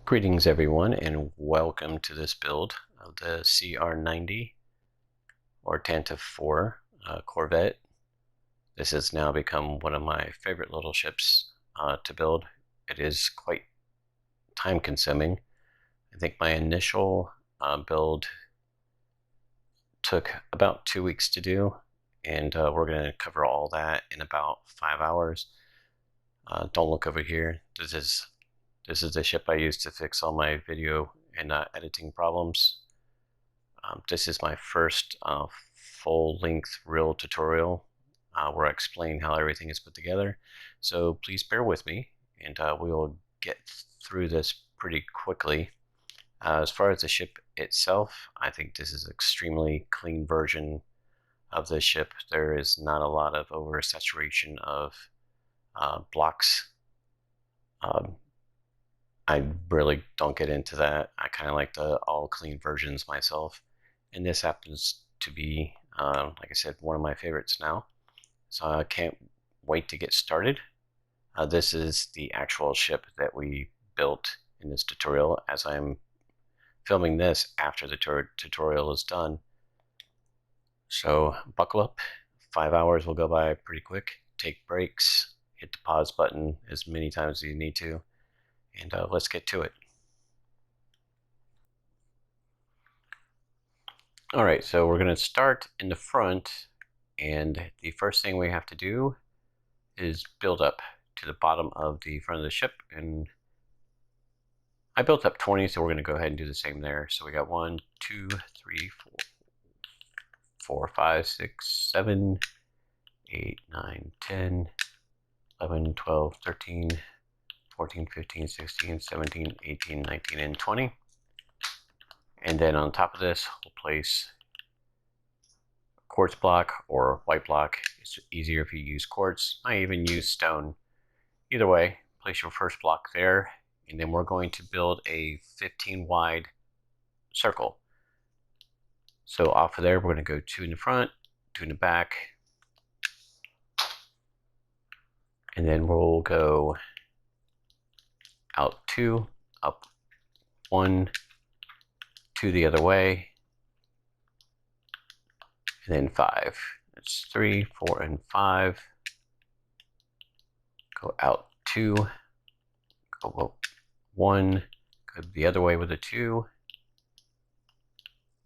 Greetings everyone, and welcome to this build of the CR90 or Tantive 4 Corvette. This has now become one of my favorite little ships to build. It is quite time consuming. I think my initial build took about 2 weeks to do, and we're going to cover all that in about 5 hours. Don't look over here. This is the ship I use to fix all my video and editing problems. This is my first full-length real tutorial where I explain how everything is put together. So please bear with me, and we will get through this pretty quickly. As far as the ship itself, I think this is an extremely clean version of the ship. There is not a lot of oversaturation of blocks. I really don't get into that. I kind of like the all clean versions myself. And this happens to be, like I said, one of my favorites now. So I can't wait to get started. This is the actual ship that we built in this tutorial, as I'm filming this after the tutorial is done. So buckle up. 5 hours will go by pretty quick. Take breaks. Hit the pause button as many times as you need to. And let's get to it. All right, so we're going to start in the front, and the first thing we have to do is build up to the bottom of the front of the ship. And I built up 20, so we're going to go ahead and do the same there. So we got 1, 2, 3, 4, 5, 6, 7, 8, 9, 10, 11, 12, 13, 14, 15, 16, 17, 18, 19, and 20. And then on top of this, we'll place a quartz block or white block. It's easier if you use quartz. I even use stone. Either way, place your first block there, and then we're going to build a 15 wide circle. So off of there, we're going to go 2 in the front, 2 in the back, and then we'll go out 2, up 1, 2 the other way, and then 5. That's 3, 4, and 5. Go out 2, go up 1, go the other way with a 2,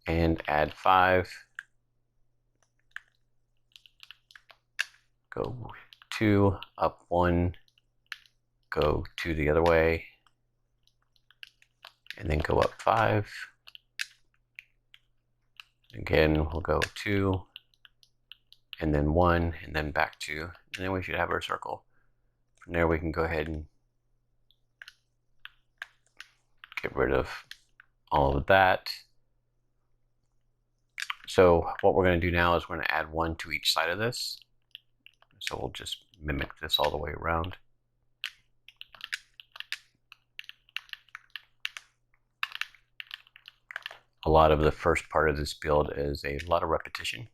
and add 5. Go 2, up 1, go 2 the other way, and then go up 5. Again, we'll go 2, and then 1, and then back 2, and then we should have our circle. From there, we can go ahead and get rid of all of that. So what we're going to do now is we're going to add 1 to each side of this. So we'll just mimic this all the way around. A lot of the first part of this build is a lot of repetition.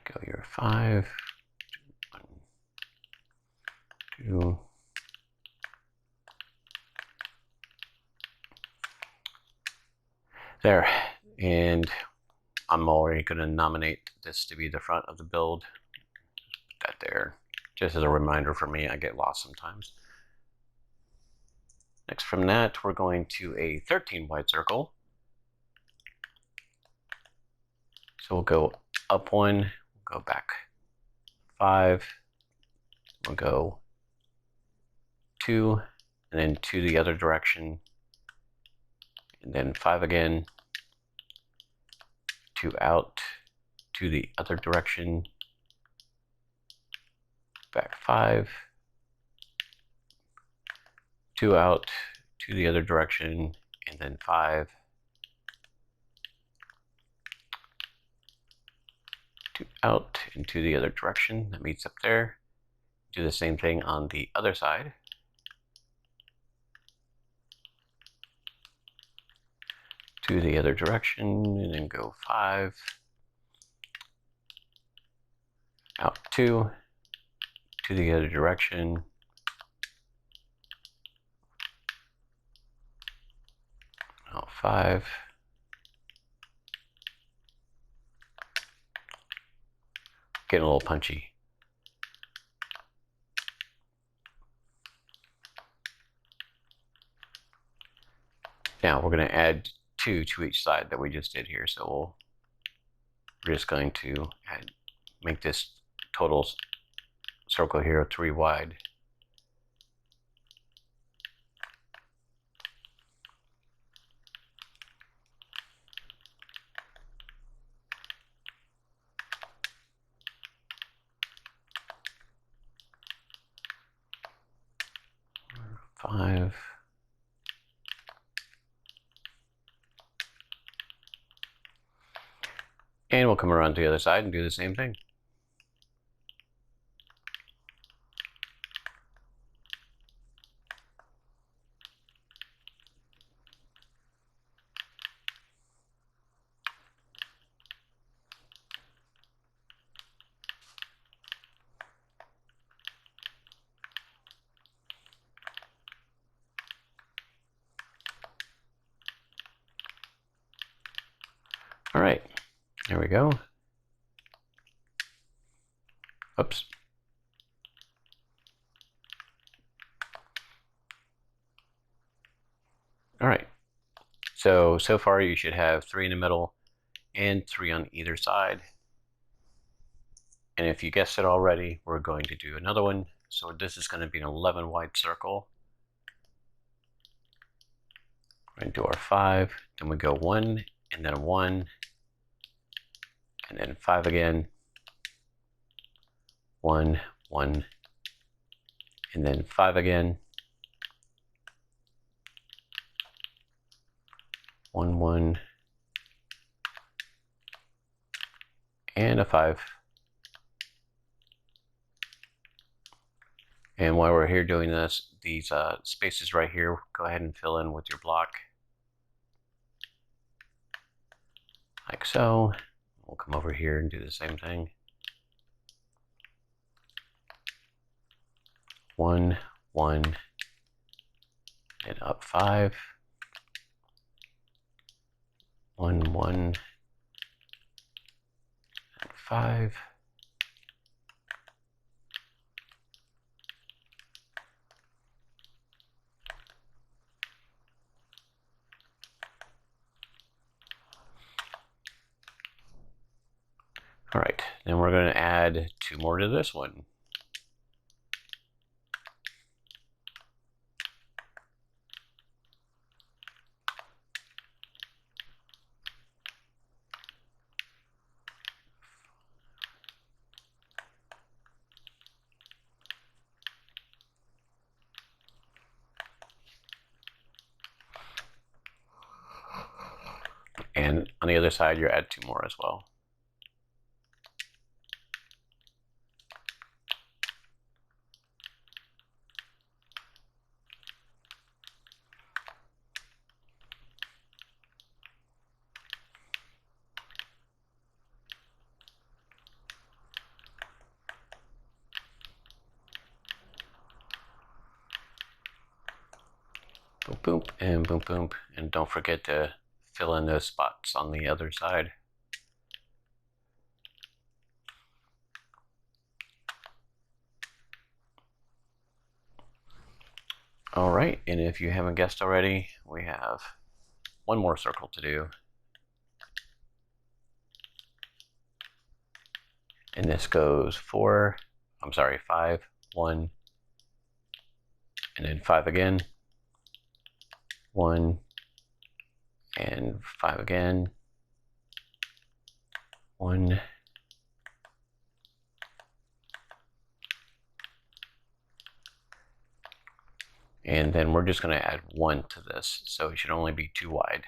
Go your 5, 1, 2. There, and I'm already going to nominate this to be the front of the build. Put that there, just as a reminder for me. I get lost sometimes. Next from that, we're going to a 13 wide circle. So we'll go up 1, we'll go back 5, we'll go 2, and then 2 the other direction, and then 5 again, 2 out, 2 the other direction, back 5, 2 out, 2 the other direction, and then 5, 2 out, and 2 the other direction. That meets up there. Do the same thing on the other side. to the other direction, and then go 5, out 2, to the other direction, out 5, getting a little punchy. Now we're going to add 2 to each side that we just did here. So we're just going to make this total circle here 3 wide. Five. And we'll come around to the other side and do the same thing. All right, there we go. Oops. All right, so far you should have 3 in the middle and 3 on either side. And if you guessed it already, we're going to do another one. So this is going to be an 11 wide circle. We're going to do our 5, then we go 1, and then 1, and then 5 again, 1, 1, and then 5 again, 1, 1, and a 5. And while we're here doing this, these spaces right here, go ahead and fill in with your block. Like so. We'll come over here and do the same thing. 1, 1, and up 5. 1, 1, and 5. All right, then we're going to add 2 more to this one. And on the other side, you add 2 more as well. Boom, boom, and boom, boom. And don't forget to fill in those spots on the other side. All right, and if you haven't guessed already, we have 1 more circle to do. And this goes 5, 1, and then 5 again, 1, and 5 again, 1, and then we're just going to add 1 to this, so it should only be 2 wide.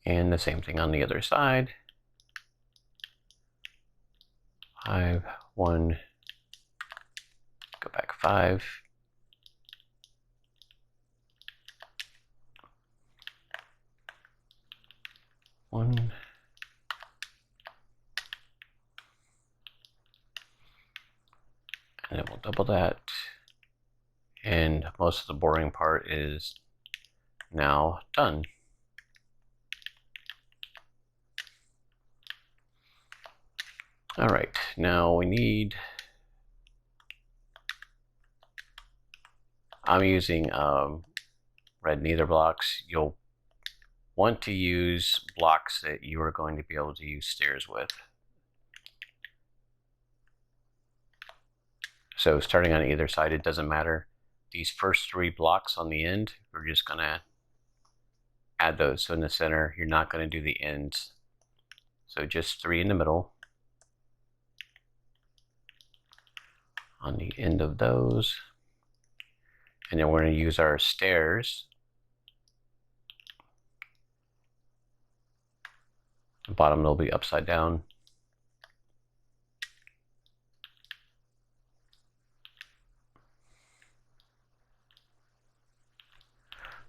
And the same thing on the other side. 5, 1, go back 5. One. And then we'll double that. And most of the boring part is now done. All right, now we need, I'm using red nether blocks. You'll want to use blocks that you are going to be able to use stairs with. So starting on either side, it doesn't matter. These first 3 blocks on the end, we're just gonna add those. So in the center, you're not gonna do the ends. So just 3 in the middle. On the end of those. And then we're going to use our stairs. The bottom will be upside down.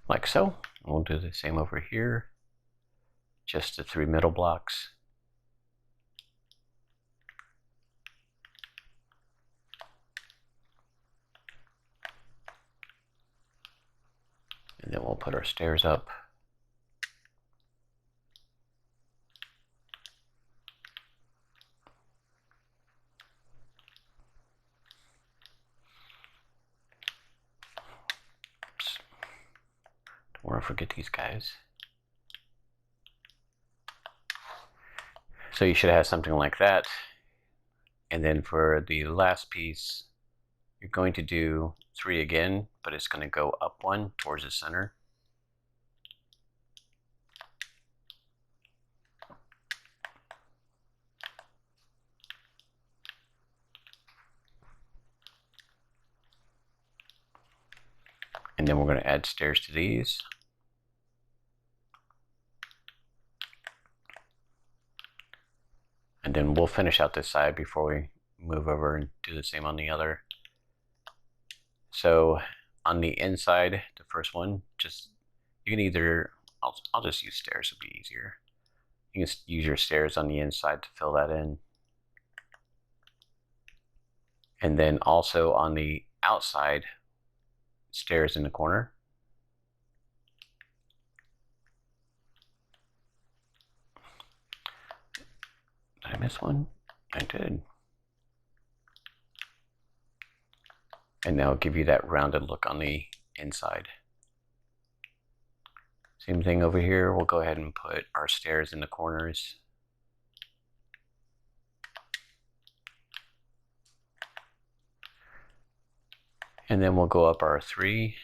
Like so. We'll do the same over here. Just the 3 middle blocks. And then we'll put our stairs up. Don't want to forget these guys. So you should have something like that. And then for the last piece, you're going to do 3 again, but it's going to go up 1 towards the center. And then we're going to add stairs to these. And then we'll finish out this side before we move over and do the same on the other. So on the inside, the first one, just you can either, I'll just use stairs, it'll be easier. You can use your stairs on the inside to fill that in. And then also on the outside, stairs in the corner. Did I miss one? I did. And now give you that rounded look on the inside. Same thing over here. We'll go ahead and put our stairs in the corners. And then we'll go up our 3.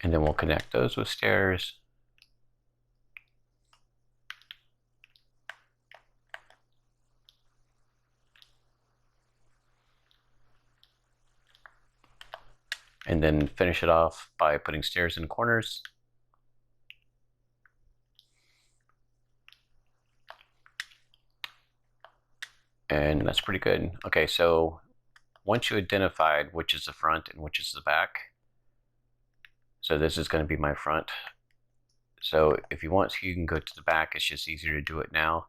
And then we'll connect those with stairs. And then finish it off by putting stairs in corners. And that's pretty good. Okay, so once you identified which is the front and which is the back, so this is going to be my front. So if you want to, you can go to the back. It's just easier to do it now.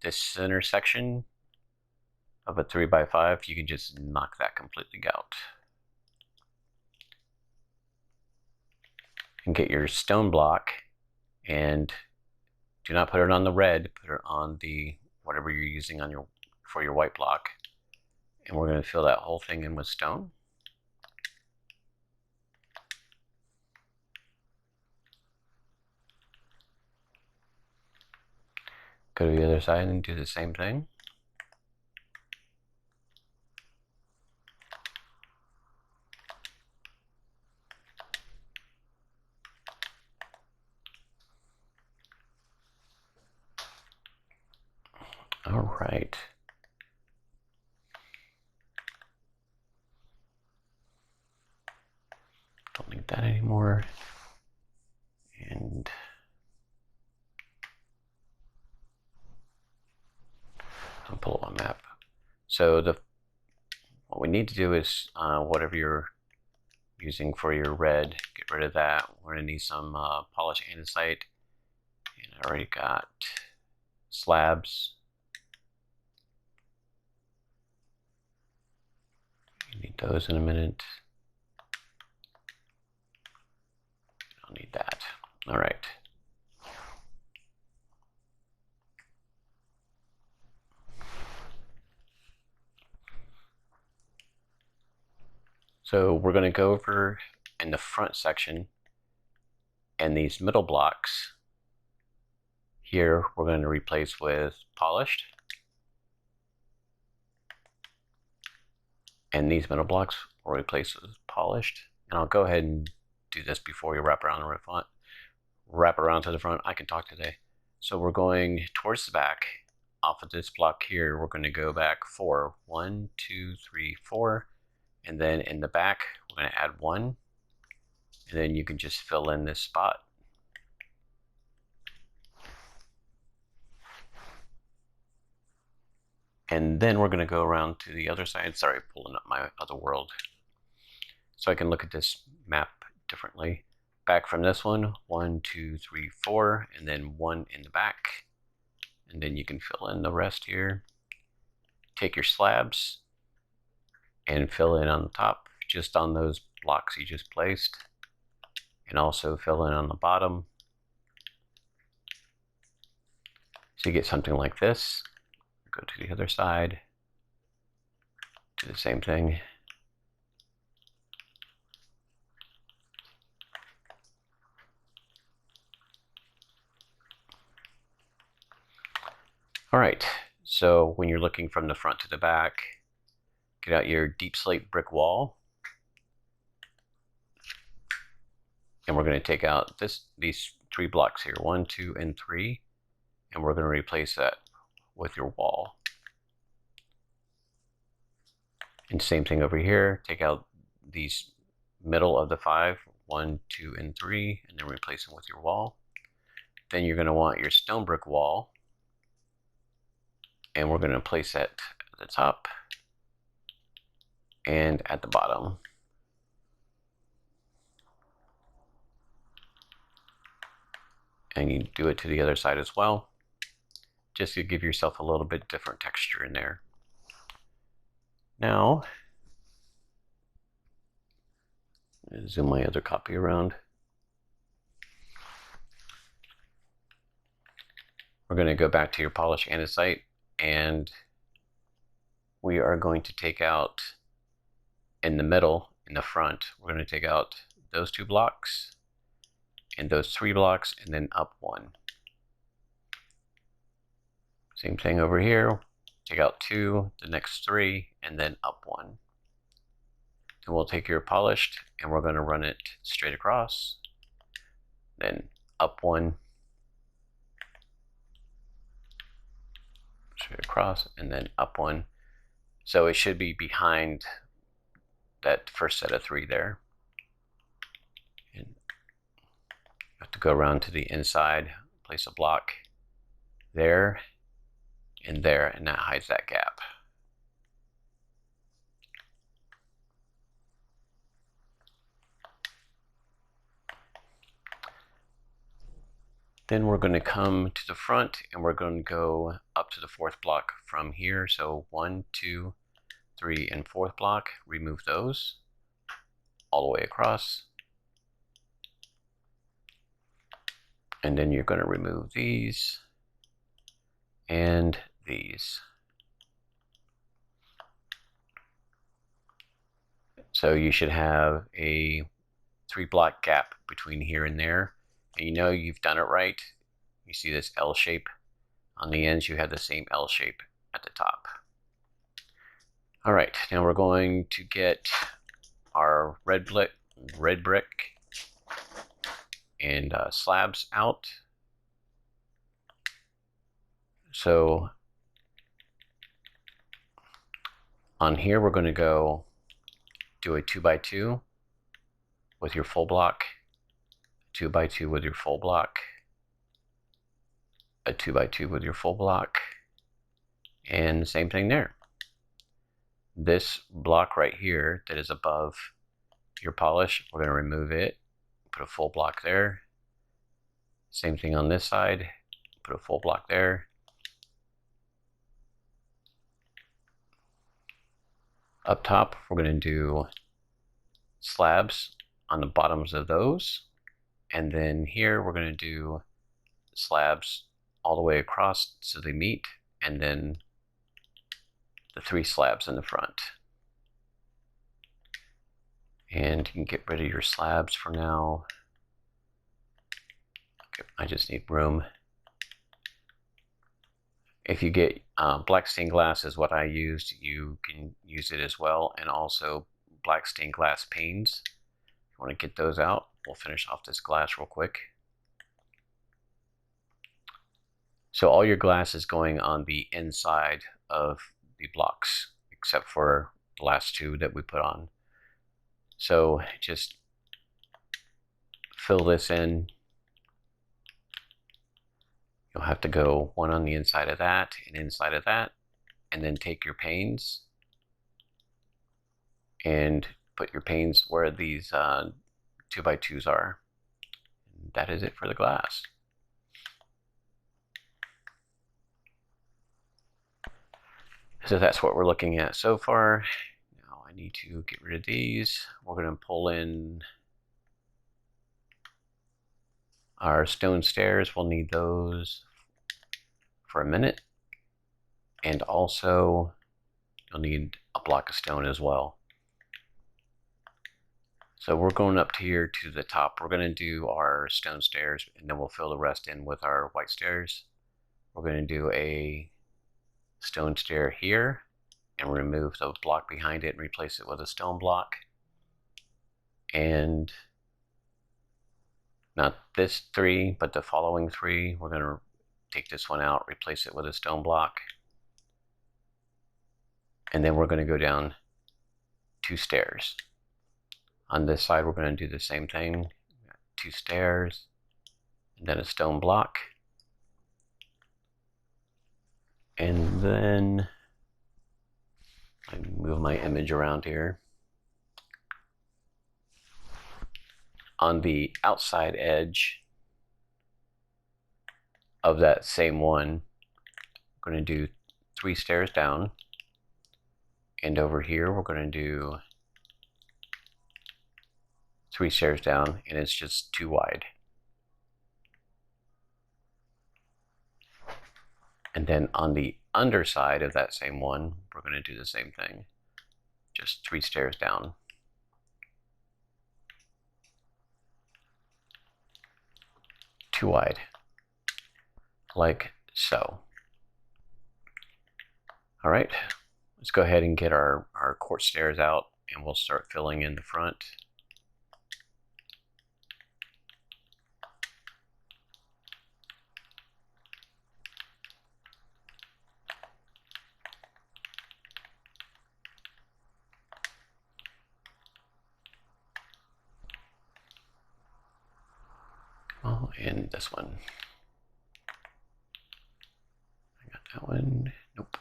This center section of a 3x5, you can just knock that completely out. And get your stone block, and do not put it on the red, put it on the whatever you're using on your for your white block. And we're going to fill that whole thing in with stone. Go to the other side and do the same thing. All right. Don't need that anymore. pull up my map. So what we need to do is whatever you're using for your red, get rid of that. We're going to need some polished andesite, and I already got slabs. You need those in a minute. I'll need that. All right. So we're going to go over in the front section, and these middle blocks here we're going to replace with polished, and these middle blocks we'll replace with polished. And I'll go ahead and do this before we wrap around the front. Wrap around to the front. I can talk today. So we're going towards the back. Off of this block here, we're going to go back 4. 1, 2, 3, 4. And then in the back, we're going to add 1. And then you can just fill in this spot. And then we're going to go around to the other side. Sorry, pulling up my other world, so I can look at this map differently. Back from this one, 1, 2, 3, 4, and then 1 in the back. And then you can fill in the rest here. Take your slabs and fill in on the top, just on those blocks you just placed. And also fill in on the bottom. So you get something like this. Go to the other side, do the same thing. All right, so when you're looking from the front to the back, get out your deep slate brick wall. And we're going to take out these 3 blocks here, 1, 2, and 3, and we're going to replace that with your wall. And same thing over here, take out these middle of the 5, 1, 2, and 3, and then replace them with your wall. Then you're going to want your stone brick wall, and we're going to place that at the top and at the bottom. And you do it to the other side as well, just to give yourself a little bit different texture in there. Now, zoom my other copy around. We're going to go back to your polished andesite, and we are going to take out in the middle, in the front, we're going to take out those 2 blocks and those 3 blocks, and then up 1. Same thing over here. Take out 2, the next 3, and then up 1. Then we'll take your polished, and we're going to run it straight across. Then up 1, straight across, and then up 1. So it should be behind that first set of 3 there. And you have to go around to the inside, place a block there and there, and that hides that gap. Then we're going to come to the front, and we're going to go up to the 4th block from here. So 1, 2, 3, and 4th block, remove those all the way across. And then you're going to remove these and these. So you should have a 3-block gap between here and there. And you know you've done it right. You see this L shape on the ends, you have the same L shape at the top. All right, now we're going to get our red brick and slabs out. So on here, we're going to go do a 2x2 with your full block, 2x2 with your full block, a 2x2 with your full block, And the same thing there. This block right here that is above your polish, we're going to remove it, put a full block there. Same thing on this side, put a full block there. Up top, we're going to do slabs on the bottoms of those. And then here, we're going to do slabs all the way across so they meet, and then the 3 slabs in the front. And you can get rid of your slabs for now. Okay, I just need room. If you get black stained glass is what I used, you can use it as well, and also black stained glass panes. You want to get those out. We'll finish off this glass real quick. So all your glass is going on the inside of the blocks, except for the last 2 that we put on. So just fill this in. You'll have to go one on the inside of that and inside of that, and then take your panes and put your panes where these 2x2s are. And that is it for the glass. So that's what we're looking at so far. Now I need to get rid of these. We're going to pull in our stone stairs. We'll need those for a minute. And also, you'll need a block of stone as well. So we're going up here to the top. We're going to do our stone stairs, and then we'll fill the rest in with our white stairs. We're going to do a stone stair here and remove the block behind it and replace it with a stone block. And not this 3, but the following 3, we're going to take this one out, replace it with a stone block. And then we're going to go down 2 stairs. On this side, we're going to do the same thing. 2 stairs, and then a stone block. And then I move my image around here. On the outside edge of that same one, we're going to do 3 stairs down. And over here, we're going to do 3 stairs down, and it's just 2 wide. And then on the underside of that same one, we're going to do the same thing. Just 3 stairs down. Too wide. Like so. All right, let's go ahead and get our quartz stairs out, and we'll start filling in the front. Oh, and this one. I got that one. Nope.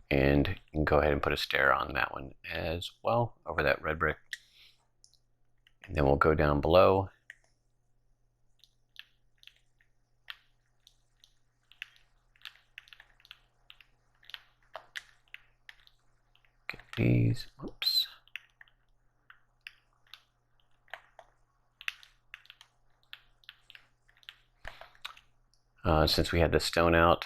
And you can go ahead and put a stair on that one as well, over that red brick. And then we'll go down below. Get these. Whoops. Since we had the stone out,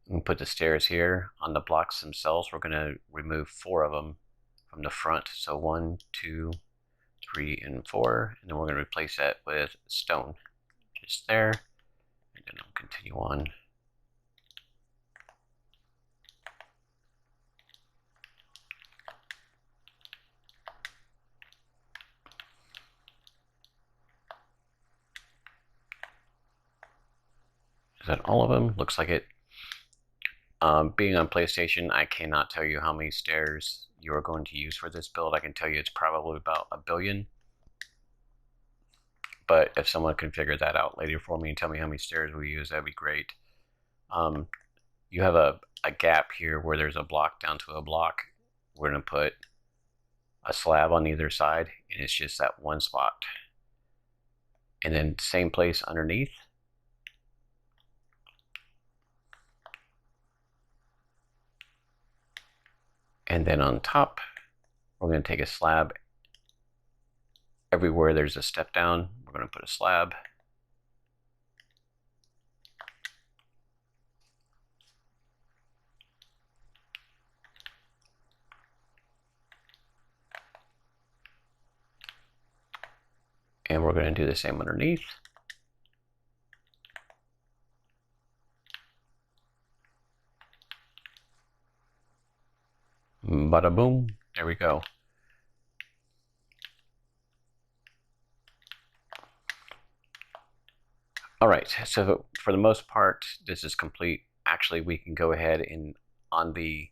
we put the stairs here. On the blocks themselves, we're going to remove 4 of them from the front. So 1, 2, 3, and 4. And then we're going to replace that with stone. Just there. And then I'll continue on. Is that all of them? Looks like it. Being on PlayStation, I cannot tell you how many stairs you are going to use for this build. I can tell you it's probably about 1 billion. But if someone can figure that out later for me and tell me how many stairs we use, that'd be great. You have a gap here where there's a block down to a block. We're going to put a slab on either side, and it's just that one spot. And then same place underneath. And then on top, we're going to take a slab. Everywhere there's a step down, we're going to put a slab. And we're going to do the same underneath. Bada boom. There we go. All right, so for the most part, this is complete. Actually, we can go ahead and on the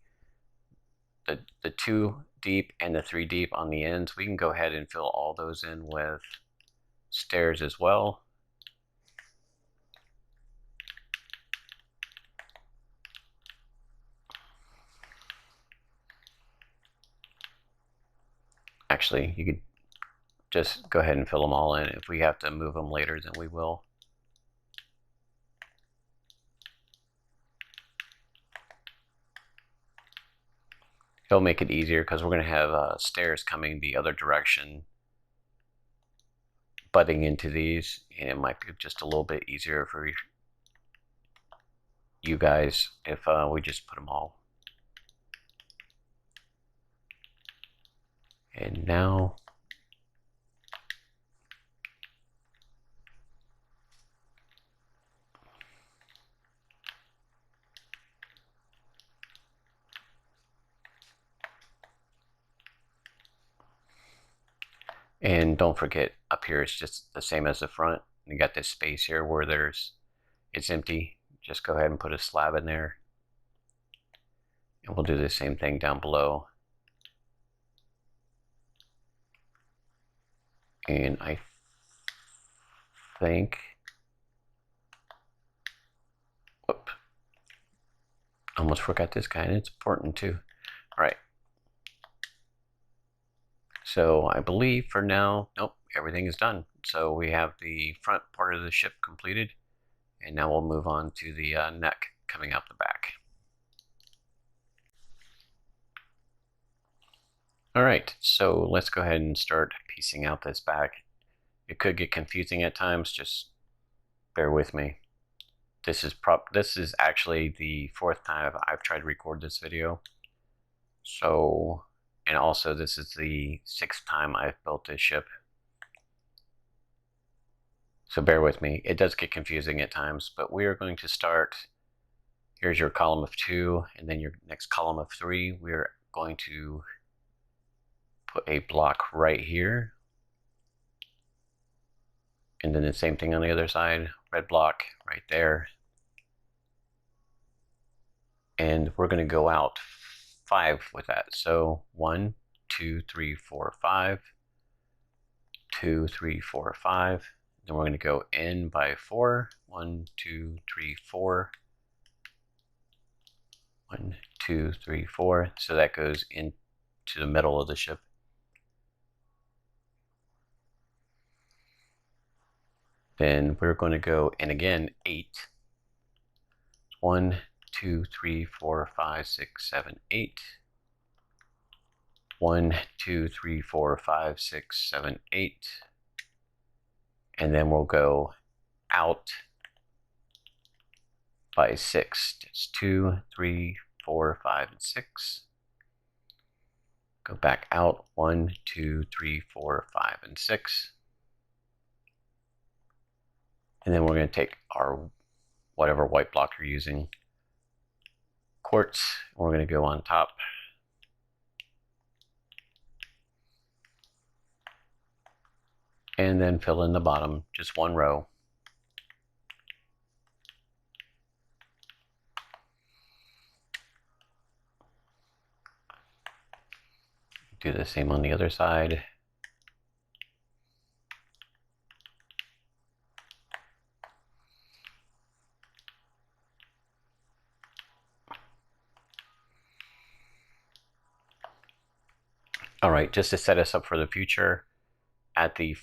2 deep and the 3 deep on the ends, we can go ahead and fill all those in with stairs as well. Actually, you could just go ahead and fill them all in. If we have to move them later, then we will. It'll make it easier because we're going to have stairs coming the other direction, butting into these, and it might be just a little bit easier for you guys if we just put them all. And now and don't forget, up here it's just the same as the front. You got this space here where it's empty. Just go ahead and put a slab in there. And we'll do the same thing down below. And I think, whoop, almost forgot this guy, and it's important too. All right. So I believe for now, nope, everything is done. So we have the front part of the ship completed, and now we'll move on to the neck coming out the back. All right, so let's go ahead and start piecing out this back. It could get confusing at times, just bear with me. This is actually the 4th time I've tried to record this video. So, and also this is the 6th time I've built this ship. So bear with me. It does get confusing at times, but we are going to start. Here's your column of 2, and then your next column of 3. We're going to put a block right here. And then the same thing on the other side, red block right there. And we're going to go out 5 with that. So 1, 2, 3, 4, 5. 2, 3, 4, 5. Then we're going to go in by 4. 1, 2, 3, 4. 1, 2, 3, 4. So that goes into the middle of the ship. Then we're going to go in again 8. 1, 2, 3, 4, 5, 6, 7, 8. 1, 2, 3, 4, 5, 6, 7, 8. And then we'll go out by 6. It's 2, 3, 4, 5, and 6. Go back out 1, 2, 3, 4, 5, and 6. And then we're going to take our whatever white block you're using, quartz, and we're going to go on top. And then fill in the bottom, just 1 row. Do the same on the other side. All right, just to set us up for the future, at the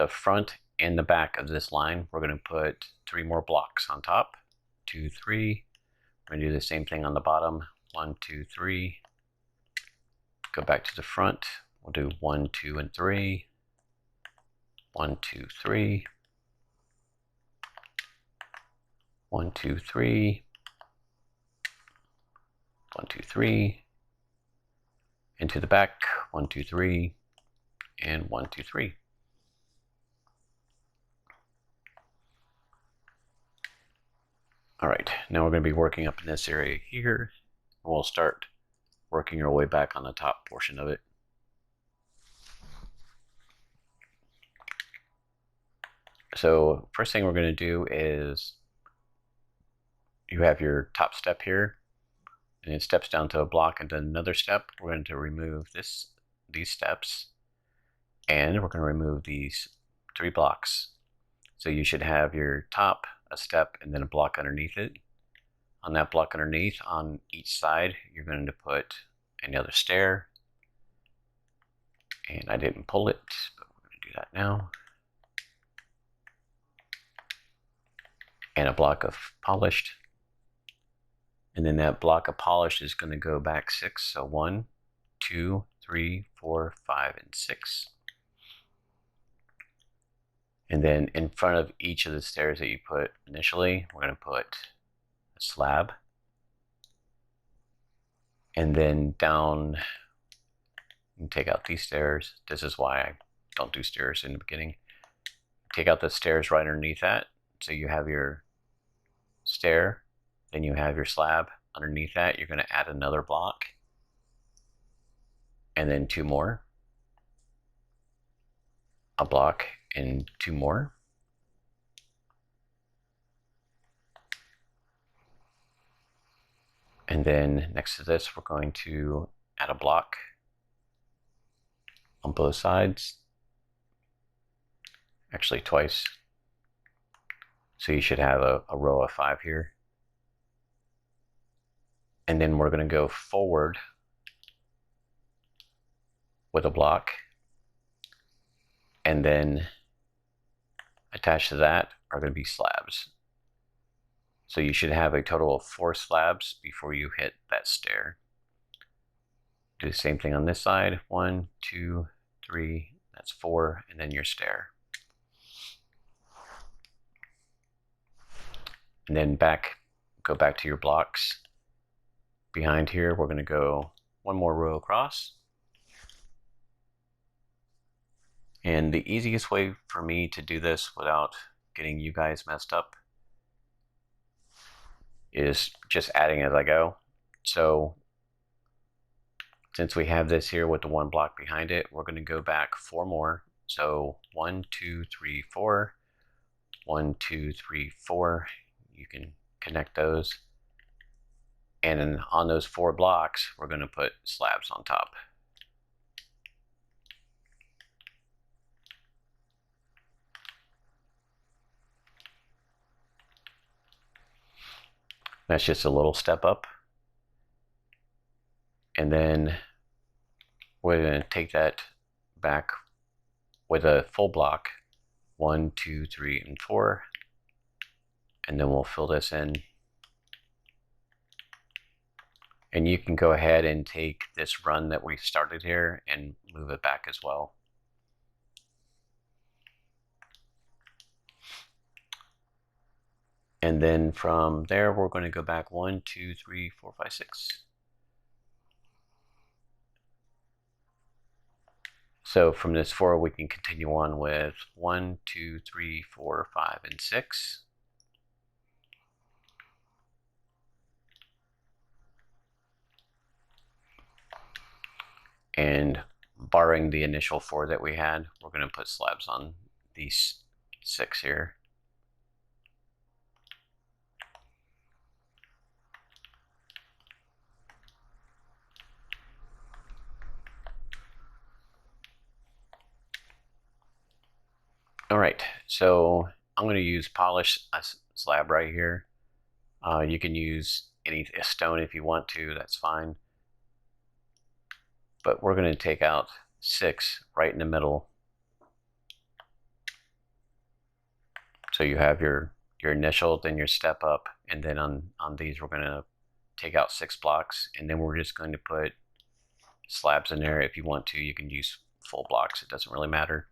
front and the back of this line, we're going to put 3 more blocks on top. 2, 3. We're going to do the same thing on the bottom. 1, 2, 3. Go back to the front. We'll do 1, 2, and 3. 1, 2, 3. 1, 2, 3. 1, 2, 3. Into the back. 1, 2, 3. And 1, 2, 3. All right, now we're going to be working up in this area here. We'll start working our way back on the top portion of it. So first thing we're going to do is you have your top step here, and it steps down to a block and then another step. We're going to remove these steps, and we're going to remove these 3 blocks. So you should have your top, a step, and then a block underneath it. On that block underneath, on each side, you're going to put another stair. And I didn't pull it, but we're going to do that now. And a block of polished. And then that block of polished is going to go back 6. So 1, 2, 3, 4, 5, and 6. And then in front of each of the stairs that you put initially, we're going to put a slab. And then down, and take out these stairs. This is why I don't do stairs in the beginning. Take out the stairs right underneath that. So you have your stair, then you have your slab. Underneath that, you're going to add another block. And then 2 more. A block and 2 more. And then next to this, we're going to add a block on both sides. Actually twice. So you should have a row of 5 here. And then we're going to go forward with a block. And then attached to that are going to be slabs. So you should have a total of 4 slabs before you hit that stair. Do the same thing on this side. 1, 2, 3, that's 4, and then your stair. And then go back to your blocks. Behind here, we're going to go 1 more row across. And the easiest way for me to do this without getting you guys messed up is just adding as I go. So since we have this here with the 1 block behind it, we're going to go back 4 more. So 1, 2, 3, 4. 1, 2, 3, 4. You can connect those. And then on those 4 blocks, we're going to put slabs on top. That's just a little step up. And then we're going to take that back with a full block. 1, 2, 3, and 4. And then we'll fill this in. And you can go ahead and take this run that we started here and move it back as well. And then from there, we're going to go back 1, 2, 3, 4, 5, 6. So from this 4, we can continue on with 1, 2, 3, 4, 5, and 6. And barring the initial 4 that we had, we're going to put slabs on these 6 here. All right, so I'm going to use polished slab right here. You can use any stone if you want to, that's fine. but we're going to take out 6 right in the middle. So you have your initial, then your step up, and then on these we're going to take out 6 blocks, and then we're just going to put slabs in there. If you want to, you can use full blocks. It doesn't really matter.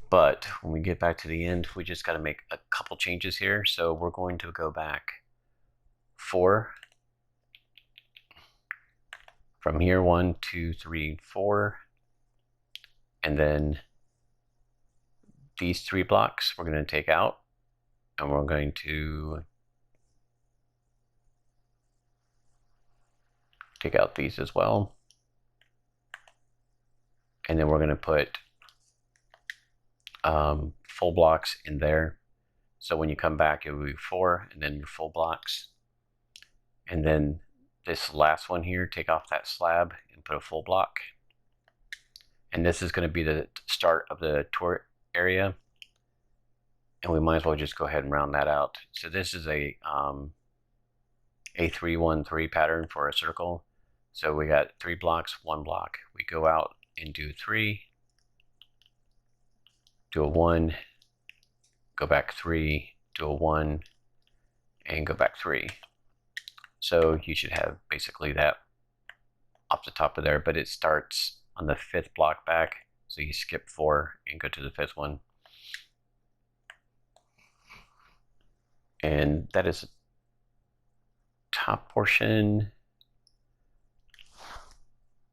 But when we get back to the end, we just got to make a couple changes here. So we're going to go back 4. From here, 1, 2, 3, 4. And then these 3 blocks we're going to take out. And we're going to take out these as well. And then we're going to put full blocks in there. So when you come back, it will be 4 and then your full blocks. And then this last one here, take off that slab and put a full block. And this is going to be the start of the tour area. And we might as well just go ahead and round that out. So this is a 3-1-3 pattern for a circle. So we got 3 blocks, 1 block. We go out and do 3, do a 1, go back 3, do a 1, and go back 3. So you should have basically that off the top of there, but it starts on the 5th block back. So you skip 4 and go to the 5th one. And that is the top portion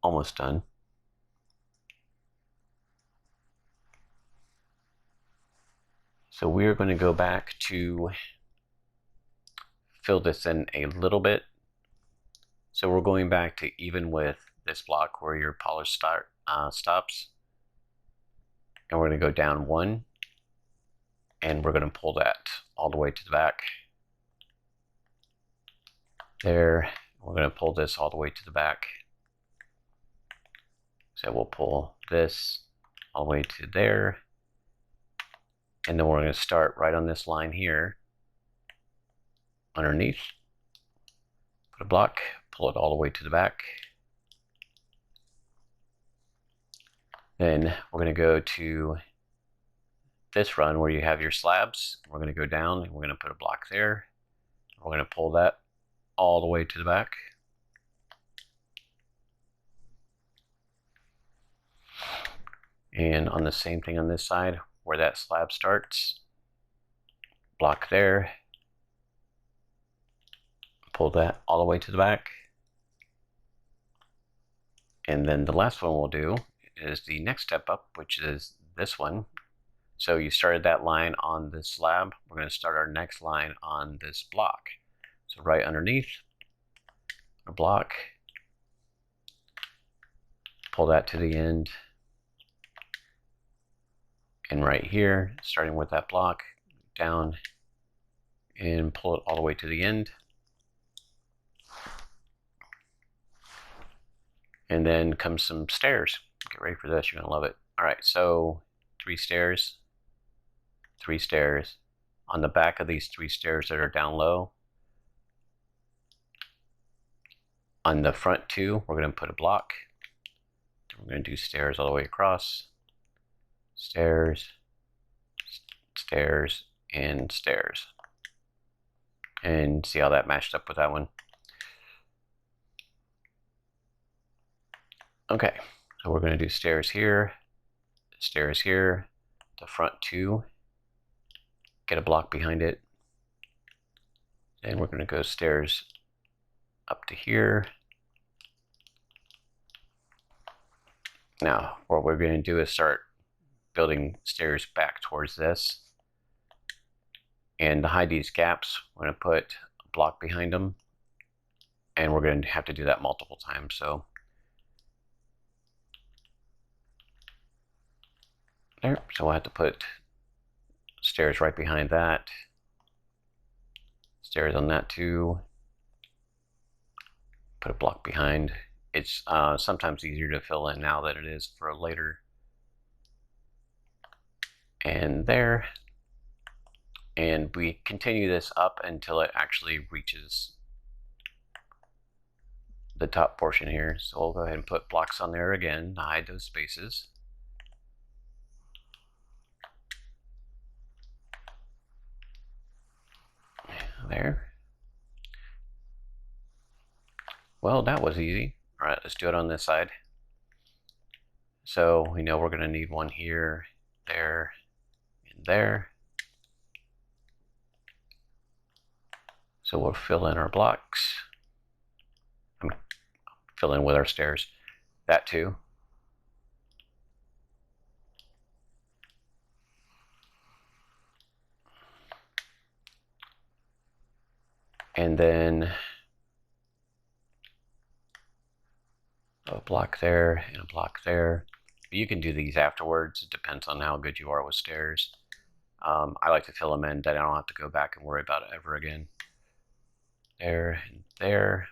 almost done. So we're going to go back to fill this in a little bit. So we're going back to even with this block where your polish stops. And we're going to go down 1. And we're going to pull that all the way to the back. There. We're going to pull this all the way to the back. So we'll pull this all the way to there. And then we're going to start right on this line here. Underneath. Put a block. Pull it all the way to the back. Then we're going to go to this run where you have your slabs. We're going to go down and we're going to put a block there. We're going to pull that all the way to the back. And on the same thing on this side where that slab starts, block there, pull that all the way to the back. And then the last one we'll do is the next step up, which is this one. So you started that line on this slab. We're going to start our next line on this block. So right underneath a block, pull that to the end. And right here, starting with that block, down and pull it all the way to the end. And then comes some stairs. Get ready for this, you're gonna love it. All right, so 3 stairs, 3 stairs. On the back of these 3 stairs that are down low, on the front 2, we're gonna put a block. We're gonna do stairs all the way across. Stairs, stairs, and stairs. And see how that matched up with that one. Okay, so we're going to do stairs here, the front 2, get a block behind it. Then we're going to go stairs up to here. Now, what we're going to do is start building stairs back towards this. And to hide these gaps, we're going to put a block behind them. And we're going to have to do that multiple times. So there. So we'll have to put stairs right behind that. Stairs on that too. Put a block behind. It's sometimes easier to fill in now than it is for later. And there. And we continue this up until it actually reaches the top portion here. So we'll go ahead and put blocks on there again to hide those spaces. There. Well, that was easy. All right, let's do it on this side. So we know we're going to need one here, there, and there. So we'll fill in our blocks. Fill in with our stairs. That too. And then a block there and a block there. You can do these afterwards. It depends on how good you are with stairs. I like to fill them in that I don't have to go back and worry about it ever again. There and there.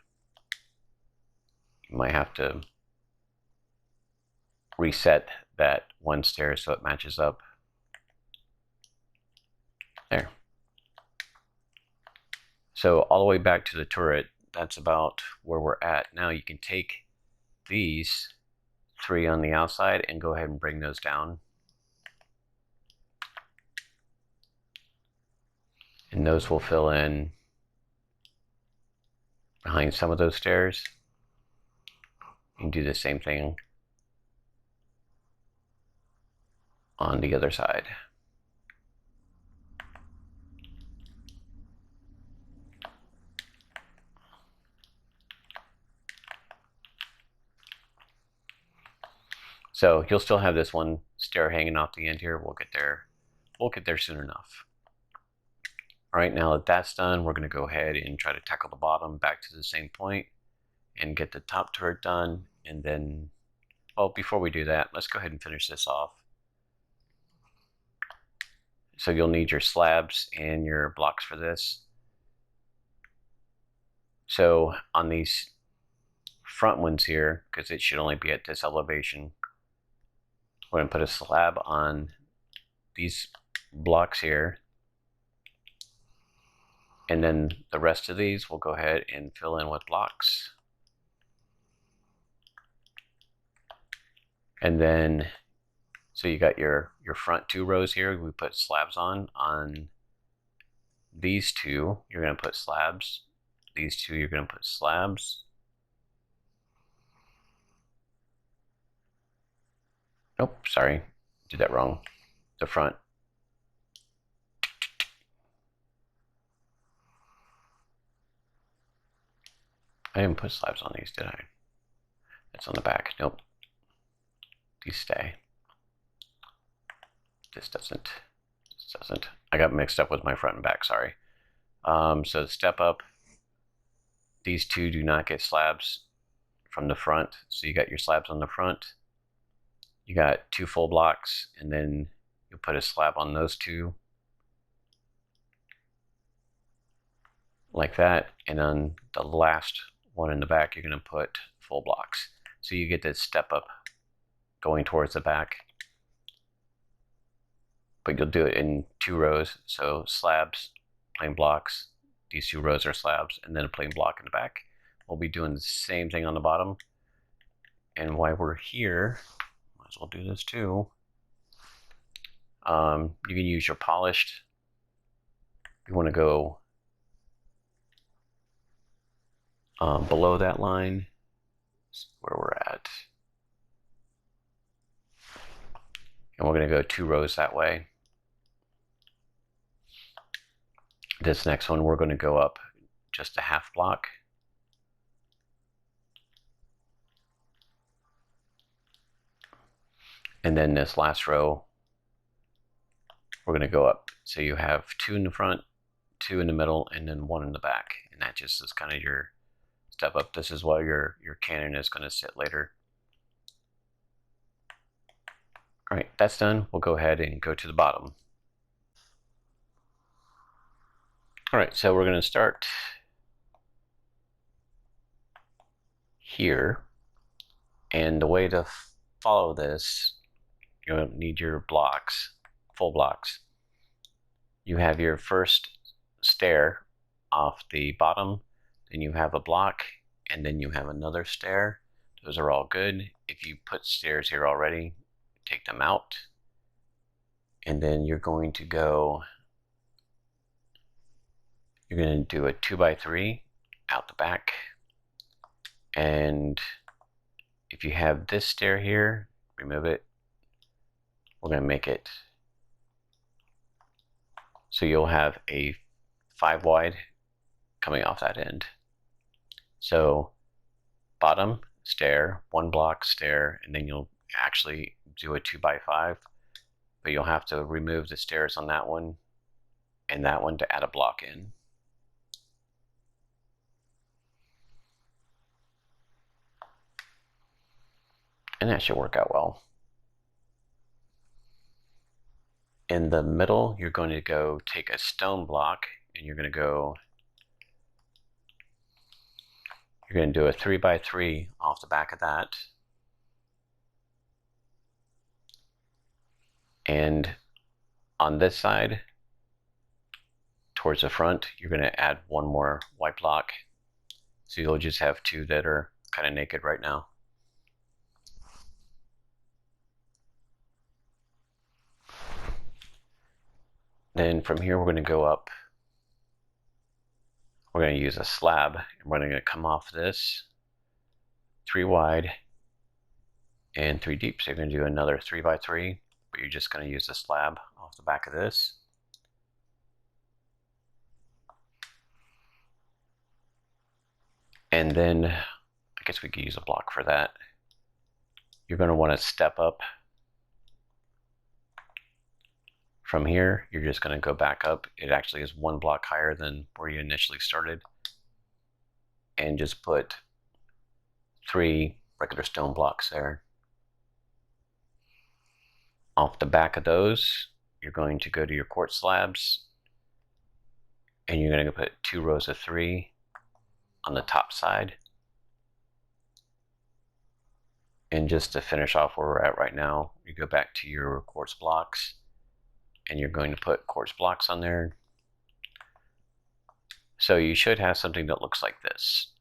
You might have to reset that one stair so it matches up. There. So all the way back to the turret, that's about where we're at. Now you can take these 3 on the outside and go ahead and bring those down. And those will fill in behind some of those stairs. You can do the same thing on the other side. So you'll still have this one stair hanging off the end here. We'll get there. We'll get there soon enough. All right, now that that's done, we're going to go ahead and try to tackle the bottom back to the same point and get the top turret done. And then, well, before we do that, let's go ahead and finish this off. So you'll need your slabs and your blocks for this. So on these front ones here, because it should only be at this elevation, we're going to put a slab on these blocks here. And then the rest of these we'll go ahead and fill in with blocks. And then, so you got your front 2 rows here, we put slabs on these 2, you're going to put slabs. These 2, you're going to put slabs. Nope, sorry, did that wrong. The front. I didn't put slabs on these, did I? It's on the back. Nope. These stay. This doesn't. This doesn't. I got mixed up with my front and back, sorry. So step up. These 2 do not get slabs from the front. So you got your slabs on the front. You got 2 full blocks, and then you'll put a slab on those 2. Like that. And on the last one in the back, you're going to put full blocks. So you get this step up going towards the back. But you'll do it in 2 rows. So slabs, plain blocks. These 2 rows are slabs, and then a plain block in the back. We'll be doing the same thing on the bottom. And while we're here, might as well do this too. You can use your polished. You want to go below that line. That's where we're at. And we're going to go 2 rows that way. This next one, we're going to go up just a half block. And then this last row, we're going to go up. So you have 2 in the front, 2 in the middle, and then 1 in the back. And that just is kind of your step up. This is where your cannon is going to sit later. All right, that's done. We'll go ahead and go to the bottom. All right, so we're going to start here. And the way to follow this, you'll need your blocks, full blocks. You have your first stair off the bottom, then you have a block, and then you have another stair. Those are all good. If you put stairs here already, take them out. And then you're going to do a 2x3 out the back. And if you have this stair here, remove it. We're going to make it so you'll have a 5 wide coming off that end. So bottom stair, 1 block stair, and then you'll actually do a 2x5, but you'll have to remove the stairs on that one and that one to add a block in. And that should work out well. In the middle, you're going to go take a stone block and you're going to do a 3x3 off the back of that. And on this side, towards the front, you're going to add 1 more white block. So you'll just have 2 that are kind of naked right now. Then from here, we're going to go up. We're going to use a slab, and we're going to come off this 3 wide and 3 deep. So you're going to do another 3x3, but you're just going to use the slab off the back of this. And then I guess we could use a block for that. You're going to want to step up. From here, you're just going to go back up. It actually is 1 block higher than where you initially started. And just put 3 regular stone blocks there. Off the back of those, you're going to go to your quartz slabs. And you're going to put 2 rows of 3 on the top side. And just to finish off where we're at right now, you go back to your quartz blocks. And you're going to put quartz blocks on there. So you should have something that looks like this.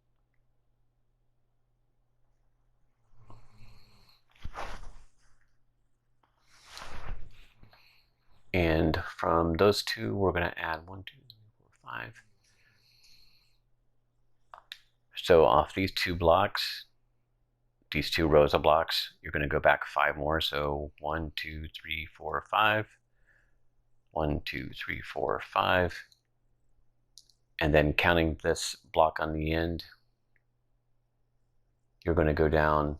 And from those 2, we're going to add 1, 2, 3, 4, 5. So off these 2 blocks, these 2 rows of blocks, you're going to go back 5 more. So 1, 2, 3, 4, 5. 1, 2, 3, 4, 5. And then counting this block on the end, you're going to go down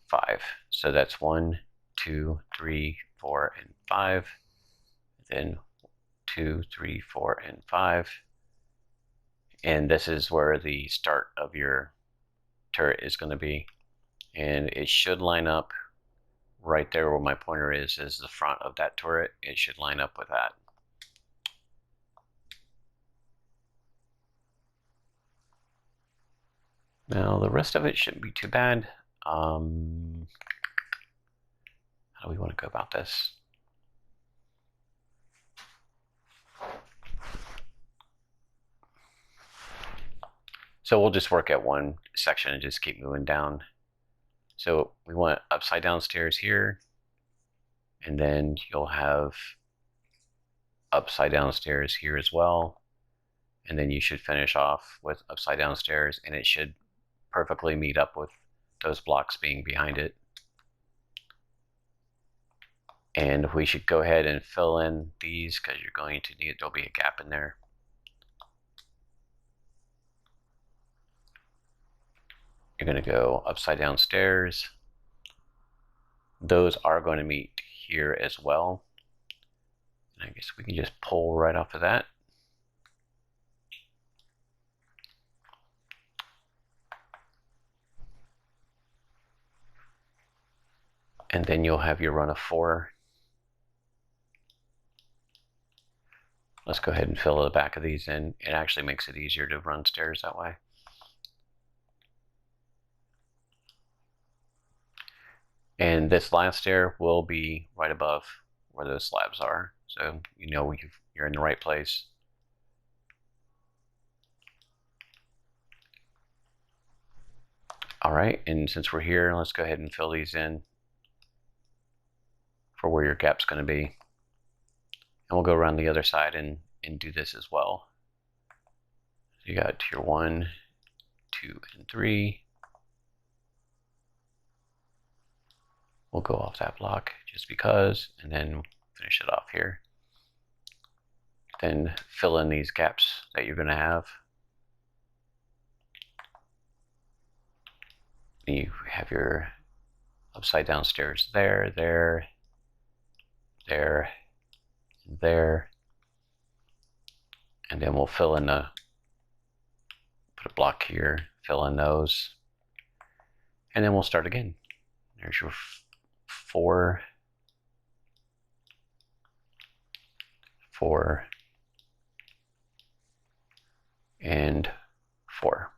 5. So that's 1, 2, 3, 4, and 5. Then 2, 3, 4, and 5. And this is where the start of your turret is going to be. And it should line up right there where my pointer is the front of that turret. It should line up with that. Now the rest of it shouldn't be too bad. How do we want to go about this? So we'll just work at one section and just keep moving down. So we want upside down stairs here, and then you'll have upside down stairs here as well. And then you should finish off with upside down stairs, and it should perfectly meet up with those blocks being behind it. And we should go ahead and fill in these because you're going to need, there'll be a gap in there. You're going to go upside down stairs. Those are going to meet here as well. And I guess we can just pull right off of that. And then you'll have your run of 4. Let's go ahead and fill the back of these in. It actually makes it easier to run stairs that way. And this last stair will be right above where those slabs are. So you know you're in the right place. All right, and since we're here, let's go ahead and fill these in for where your gap's going to be. And we'll go around the other side and do this as well. So you got tier 1, 2, and 3. We'll go off that block just because, and then finish it off here. Then fill in these gaps that you're going to have. You have your upside down stairs there, there, there, there. And then we'll fill in put a block here, fill in those. And then we'll start again. There's your 4, 4, and 4.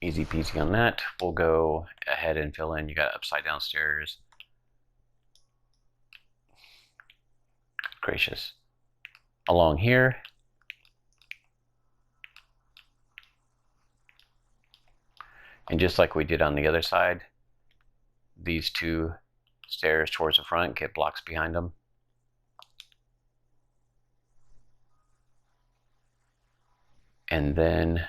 Easy peasy on that. We'll go ahead and fill in. You got upside down stairs. Good gracious. Along here. And just like we did on the other side, these 2 stairs towards the front get blocks behind them. And then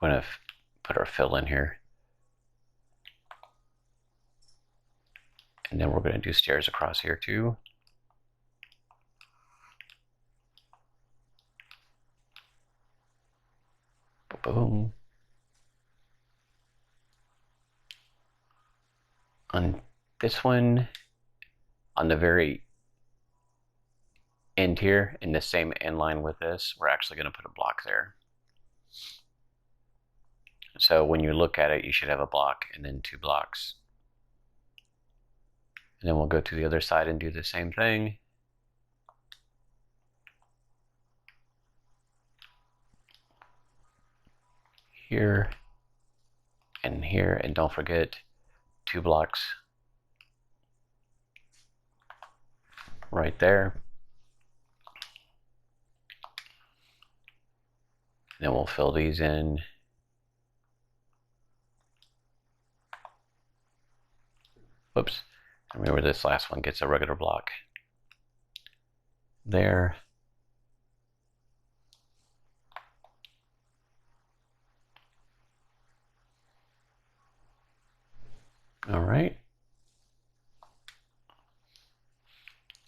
we're going to put our fill in here. And then we're going to do stairs across here too. Boom. On this one, on the very end here, in the same end line with this, we're actually going to put a block there. So when you look at it, you should have a block and then 2 blocks. And then we'll go to the other side and do the same thing. Here and here, and don't forget 2 blocks right there. And then we'll fill these in. Whoops. Remember, this last one gets a regular block. There. All right.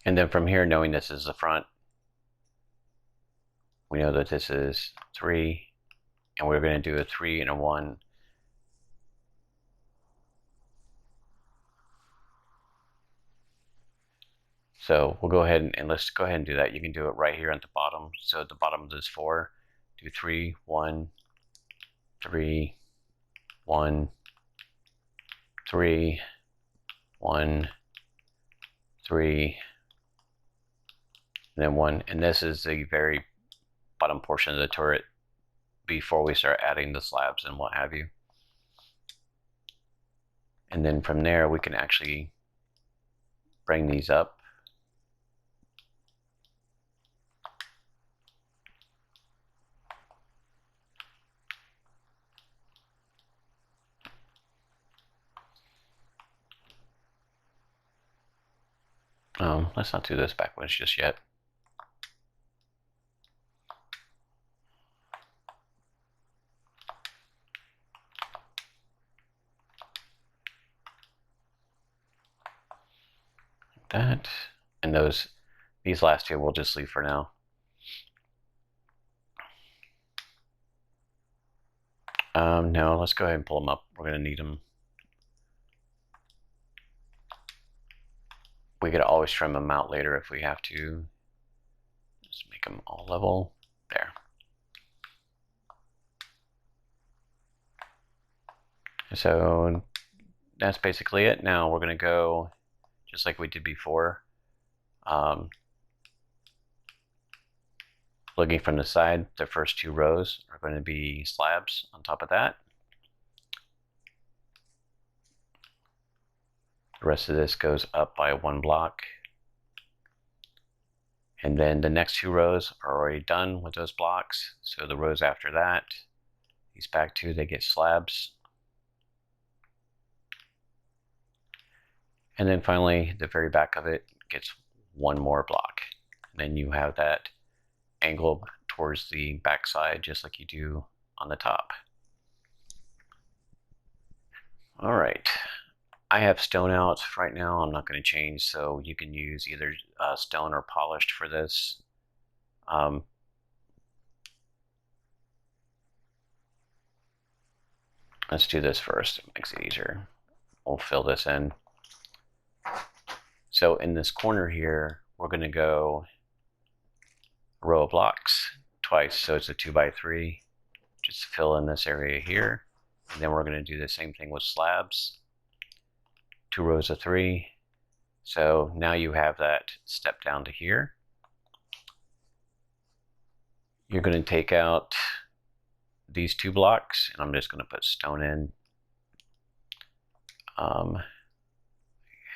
And then from here, knowing this is the front, we know that this is 3, and we're going to do a 3 and a 1. So we'll go ahead and let's go ahead and do that. You can do it right here at the bottom. So at the bottom of this 4, do 3, 1, 3, 1, 3, 1, 3, and then 1. And this is the very bottom portion of the turret before we start adding the slabs and what have you. And then from there, we can actually bring these up. Let's not do this backwards just yet. Like that. And these last 2 we'll just leave for now. No, let's go ahead and pull them up. We're going to need them. We could always trim them out later if we have to. Just make them all level. There. So that's basically it. Now we're going to go just like we did before. Looking from the side, the first 2 rows are going to be slabs on top of that. The rest of this goes up by 1 block. And then the next 2 rows are already done with those blocks. So the rows after that, these back 2, they get slabs. And then finally, the very back of it gets 1 more block. And then you have that angle towards the back side, just like you do on the top. All right. I have stone out right now. I'm not going to change, so you can use either stone or polished for this. Let's do this first. It makes it easier. We'll fill this in. So in this corner here, we're going to go a row of blocks twice. So it's a 2x3. Just fill in this area here. And then we're going to do the same thing with slabs. 2 rows of 3. So now you have that step down to here. You're going to take out these 2 blocks, and I'm just going to put stone in.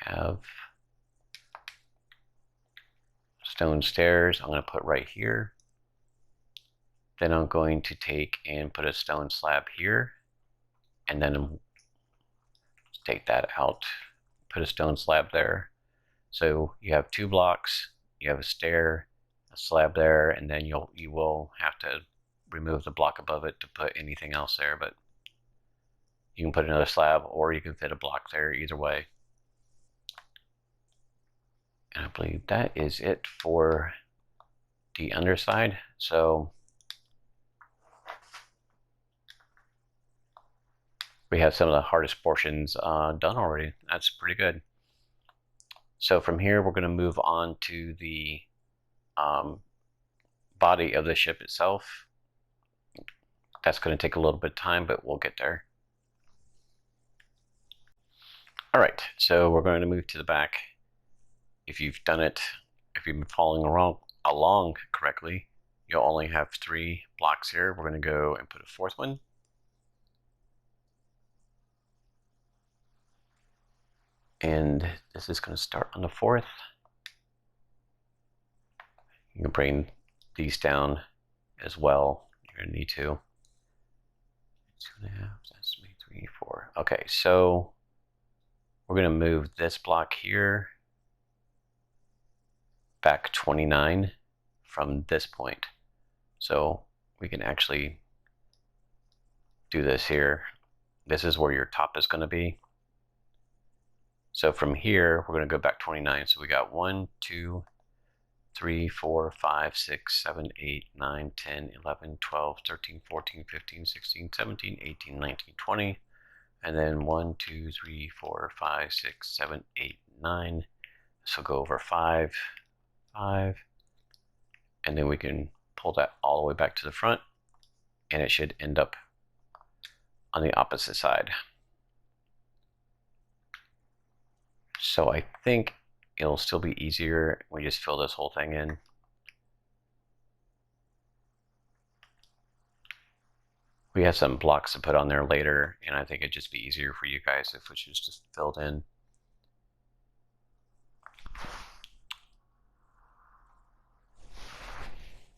Have stone stairs. I'm going to put right here. Then I'm going to take and put a stone slab here, and then take that out, put a stone slab there. So you have 2 blocks, you have a stair, a slab there, and then you will have to remove the block above it to put anything else there, but you can put another slab or you can fit a block there, either way. And I believe that is it for the underside. So we have some of the hardest portions done already. That's pretty good. So from here, we're going to move on to the body of the ship itself. That's going to take a little bit of time, but we'll get there. All right, so we're going to move to the back. If you've done it, if you've been following along correctly, you'll only have 3 blocks here. We're going to go and put a 4th one. And this is going to start on the 4th. You can bring these down as well. You're going to need to. 2.5, that's 3, 4. Okay, so we're going to move this block here back 29 from this point. So we can actually do this here. This is where your top is going to be. So from here, we're going to go back 29. So we got 1, 2, 3, 4, 5, 6, 7, 8, 9, 10, 11, 12, 13, 14, 15, 16, 17, 18, 19, 20. And then 1, 2, 3, 4, 5, 6, 7, 8, 9. So go over 5, 5. And then we can pull that all the way back to the front. And it should end up on the opposite side. So I think it'll still be easier. We just fill this whole thing in. We have some blocks to put on there later, and I think it'd just be easier for you guys if it was just filled in.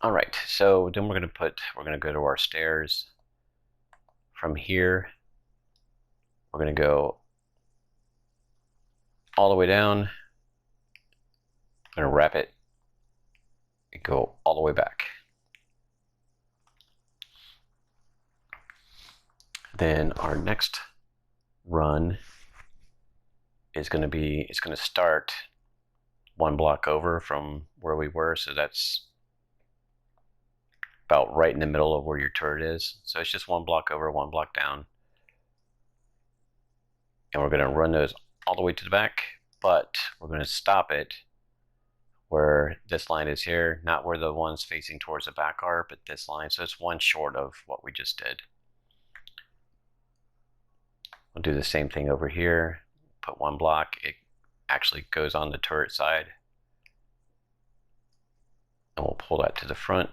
All right, so then we're going to go to our stairs. From here, we're going to go all the way down. I'm going to wrap it and go all the way back. Then our next run is going to be, it's going to start 1 block over from where we were. So that's about right in the middle of where your turret is. So it's just 1 block over, 1 block down. And we're going to run those all the way to the back, but we're going to stop it where this line is here, not where the ones facing towards the back are, but this line. So it's 1 short of what we just did. We'll do the same thing over here. Put 1 block. It actually goes on the turret side. And we'll pull that to the front.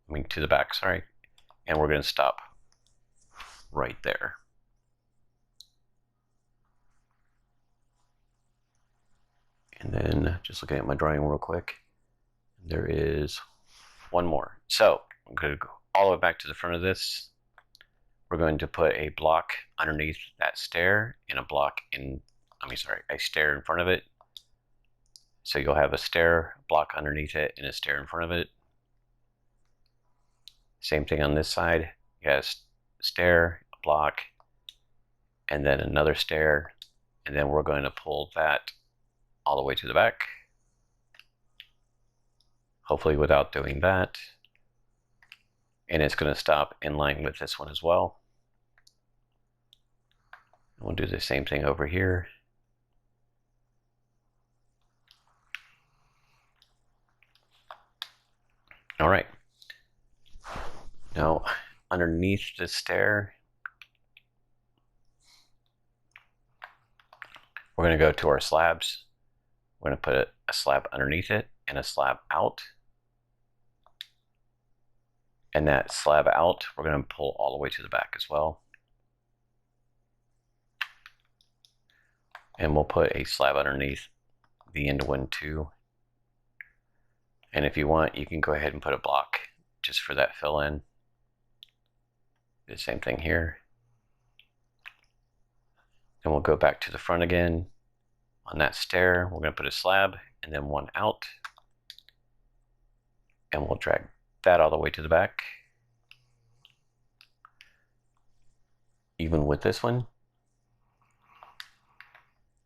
I mean, to the back, sorry. And we're going to stop right there. And then just looking at my drawing real quick. There is one more. So I'm going to go all the way back to the front of this. We're going to put a block underneath that stair and a block in, a stair in front of it. So you'll have a stair block underneath it and a stair in front of it. Same thing on this side. You have a stair, a block, and then another stair. And then we're going to pull that all the way to the back. Hopefully without doing that. And it's going to stop in line with this one as well. We'll do the same thing over here. All right. Now, underneath the stair, we're going to go to our slabs. We're going to put a slab underneath it and a slab out. And that slab out, we're going to pull all the way to the back as well. And we'll put a slab underneath the end one too. And if you want, you can go ahead and put a block just for that fill in. The same thing here. Then we'll go back to the front again. On that stair, we're going to put a slab and then one out. And we'll drag that all the way to the back. Even with this one.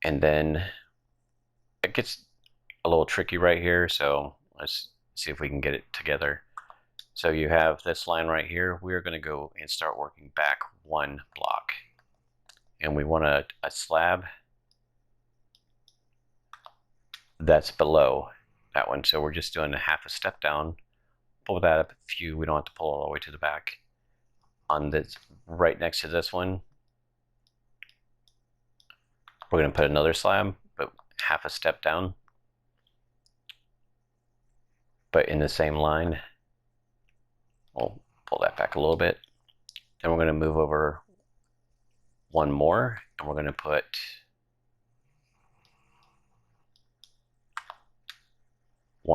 And then it gets a little tricky right here, so let's see if we can get it together. So you have this line right here. We're going to go and start working back one block. And we want a slab that's below that one. So we're just doing a half a step down. Pull that up a few. We don't have to pull all the way to the back. On this, right next to this one, we're going to put another slab, but half a step down. But in the same line. We'll pull that back a little bit. Then we're going to move over one more, and we're going to put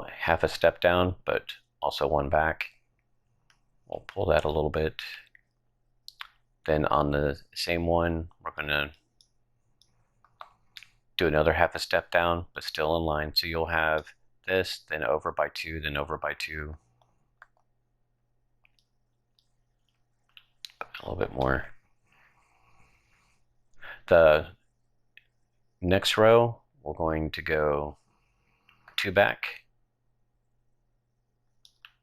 half a step down, but also one back. We'll pull that a little bit. Then on the same one, we're going to do another half a step down, but still in line. So you'll have this, then over by two, then over by two. A little bit more. The next row, we're going to go two back.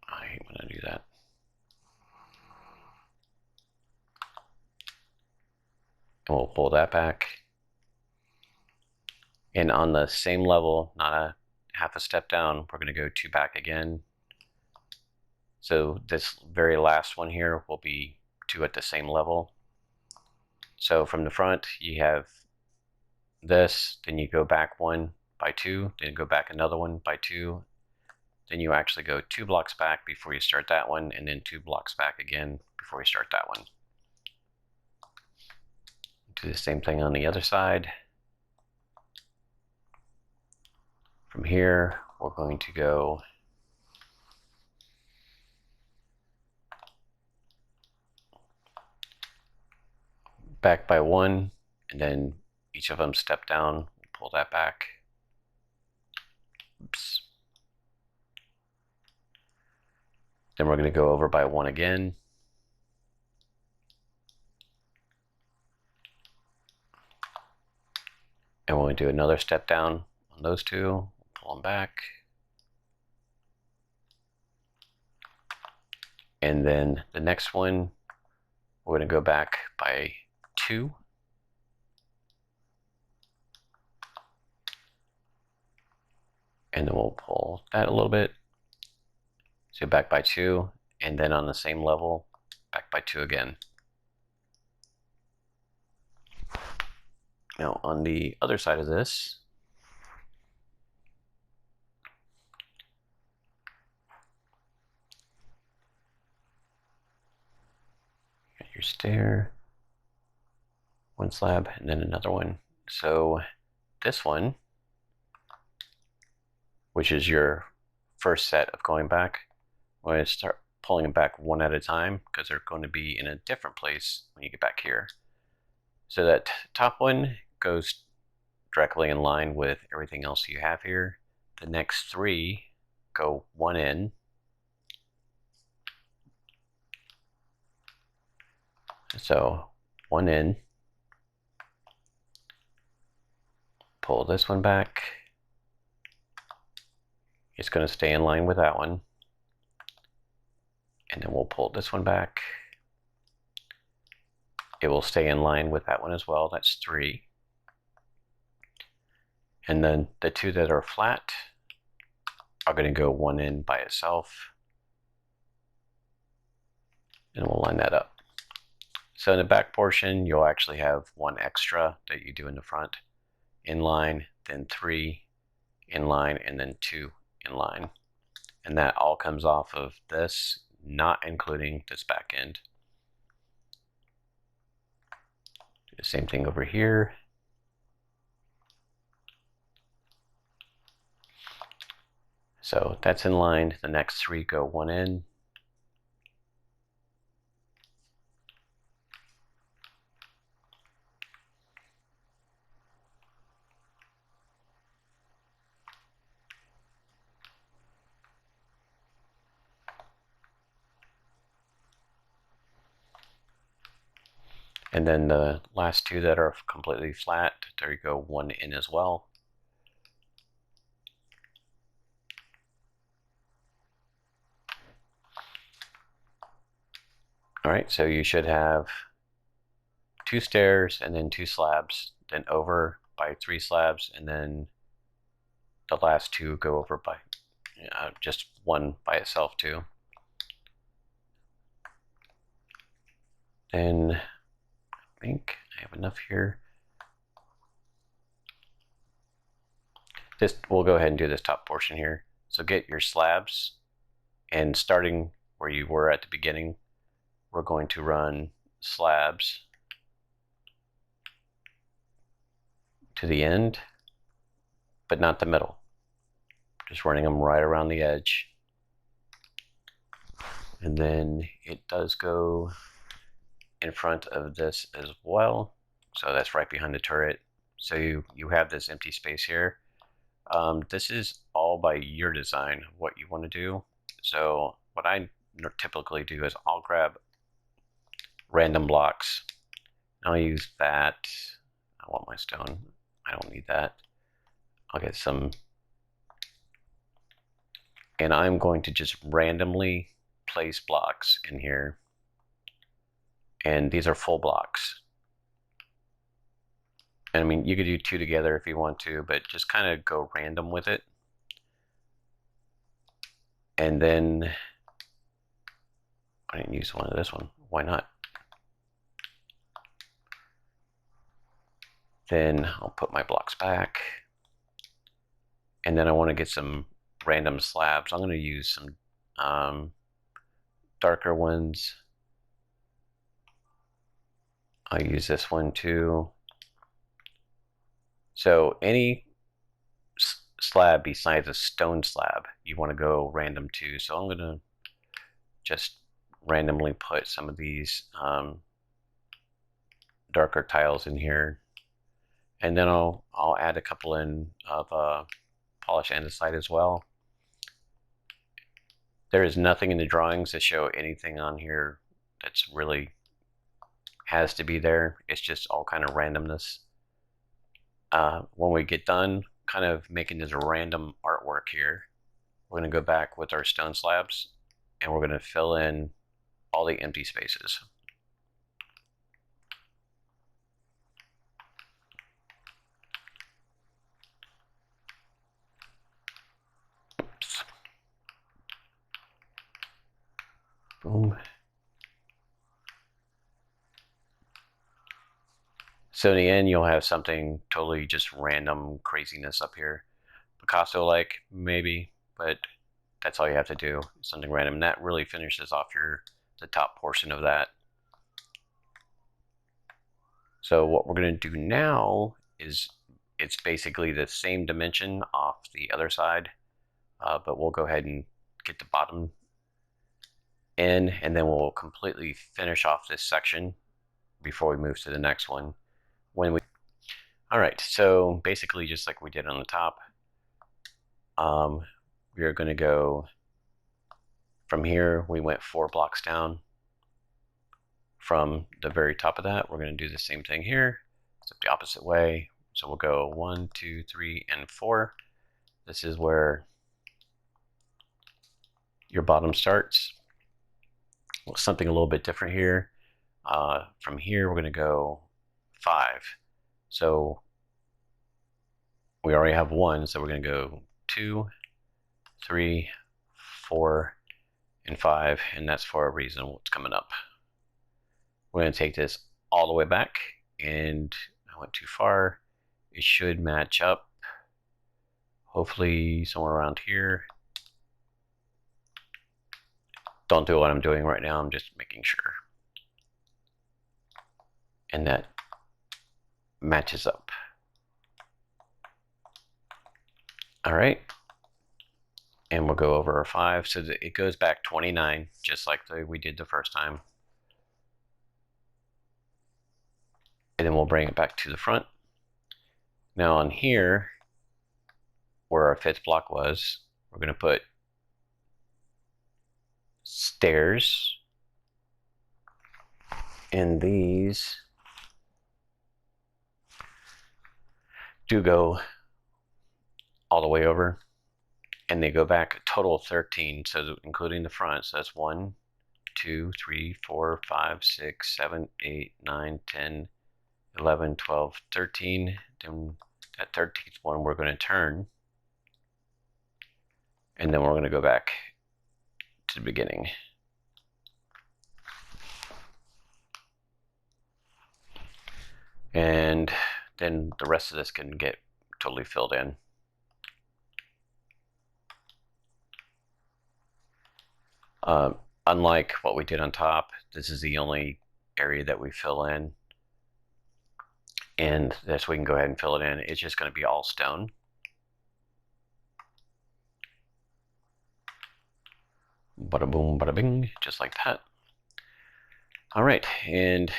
I hate when I do that. And we'll pull that back. And on the same level, not a half a step down, we're going to go two back again. So this very last one here will be two at the same level. So from the front, you have this, then you go back one by two, then go back another one by two. Then you actually go 2 blocks back before you start that one, and then 2 blocks back again before you start that one. Do the same thing on the other side. From here, we're going to go back by one, and then each of them step down, pull that back. Oops. Then we're going to go over by one again. And we'll do another step down on those two, pull them back. And then the next one, we're going to go back by two. And then we'll pull that a little bit. So back by two, and then on the same level, back by two again. Now on the other side of this, got your stair, one slab, and then another one. So this one, which is your first set of going back. We're going to start pulling them back one at a time because they're going to be in a different place when you get back here. So that top one goes directly in line with everything else you have here. The next three go one in. So one in. Pull this one back. It's going to stay in line with that one. And then we'll pull this one back. It will stay in line with that one as well. That's 3. And then the 2 that are flat are going to go one in by itself. And we'll line that up. So in the back portion, you'll actually have 1 extra that you do in the front. In line, then 3 in line, and then 2 in line. And that all comes off of this, not including this back end. Do the same thing over here. So that's in line. The next 3 go one in. And then the last 2 that are completely flat, there you go, one in as well. All right, so you should have 2 stairs and then 2 slabs, then over by 3 slabs, and then the last 2 go over by just 1 by itself too. Then I think I have enough here. We'll go ahead and do this top portion here. So get your slabs, and starting where you were at the beginning, we're going to run slabs to the end, but not the middle. Just running them right around the edge. And then it does go in front of this as well. So that's right behind the turret. So you have this empty space here. This is all by your design, what you want to do. So what I typically do is I'll grab random blocks. I'll use that. I want my stone. I don't need that. I'll get some. And I'm going to just randomly place blocks in here. And these are full blocks. And I mean, you could do 2 together if you want to, but just kind of go random with it. And then I didn't use one of this one. Why not? Then I'll put my blocks back. And then I want to get some random slabs. I'm going to use some darker ones. I'll use this one too. So any slab besides a stone slab, you want to go random too. So I'm going to just randomly put some of these darker tiles in here. And then I'll add a couple in of polish andesite as well. There is nothing in the drawings to show anything on here that's really has to be there. It's just all kind of randomness. When we get done kind of making this random artwork here, we're going to go back with our stone slabs and we're going to fill in all the empty spaces. Oops. Boom. So in the end, you'll have something totally just random craziness up here. Picasso-like, maybe, but that's all you have to do, something random. And that really finishes off the top portion of that. So what we're going to do now is it's basically the same dimension off the other side. but we'll go ahead and get the bottom in, and then we'll completely finish off this section before we move to the next one. All right, so basically just like we did on the top, we're going to go from here. We went 4 blocks down from the very top of that. We're going to do the same thing here, except the opposite way. So we'll go 1, 2, 3, and 4. This is where your bottom starts. Something a little bit different here. From here, we're going to go 5. So we already have 1, so we're going to go 2, 3, 4, and 5, and that's for a reason what's coming up. We're going to take this all the way back, and I went too far. It should match up, hopefully somewhere around here. Don't do what I'm doing right now, I'm just making sure. And that matches up. All right, and we'll go over our 5, so that it goes back 29, just like we did the first time. And then we'll bring it back to the front. Now on here, where our 5th block was, we're going to put stairs, and these do go all the way over, and they go back a total of 13, so including the front. So that's 1, 2, 3, 4, 5, 6, 7, 8, 9, 10, 11, 12, 13. Then that 13th one we're going to turn, and then we're going to go back to the beginning. And then the rest of this can get totally filled in. Unlike what we did on top, this is the only area that we fill in. And this we can go ahead and fill it in. It's just going to be all stone. Bada boom, bada bing, just like that. All right, and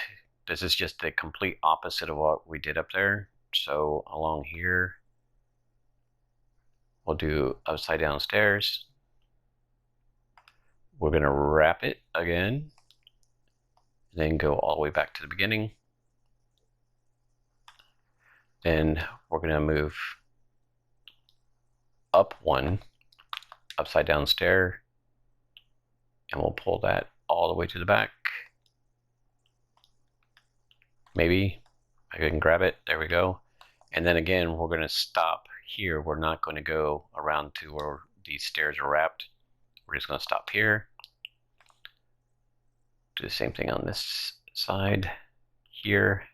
this is just the complete opposite of what we did up there. So along here, we'll do upside down stairs. We're going to wrap it again, then go all the way back to the beginning. Then we're going to move up 1 upside down stair, and we'll pull that all the way to the back. Maybe I can grab it. There we go. And then again, we're going to stop here. We're not going to go around to where these stairs are wrapped. We're just going to stop here. Do the same thing on this side here.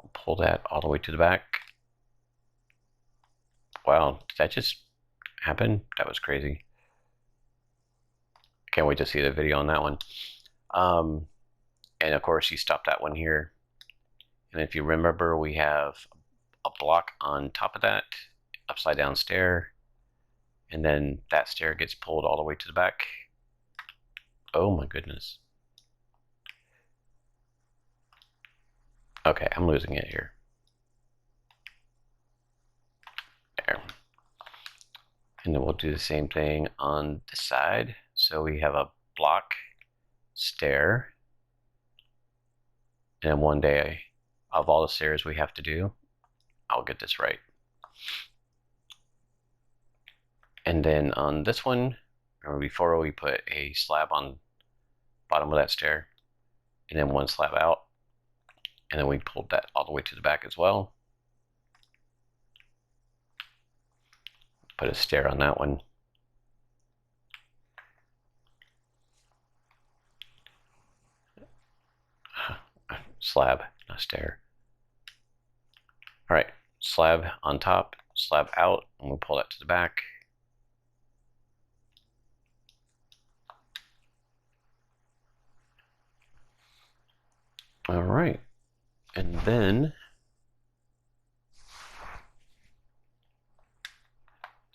We'll pull that all the way to the back. Wow, did that just happen? That was crazy. Can't wait to see the video on that one. And of course, you stop that one here. And if you remember, we have a block on top of that, upside down stair, and then that stair gets pulled all the way to the back. Oh my goodness. Okay, I'm losing it here. There. And then we'll do the same thing on this side. So we have a block, stair, and one day of all the stairs we have to do, I'll get this right. And then on this one, remember before we put a slab on bottom of that stair, and then 1 slab out, and then we pulled that all the way to the back as well. Put a stair on that one. Slab, not stair. All right, slab on top, slab out, and we'll pull that to the back. All right, and then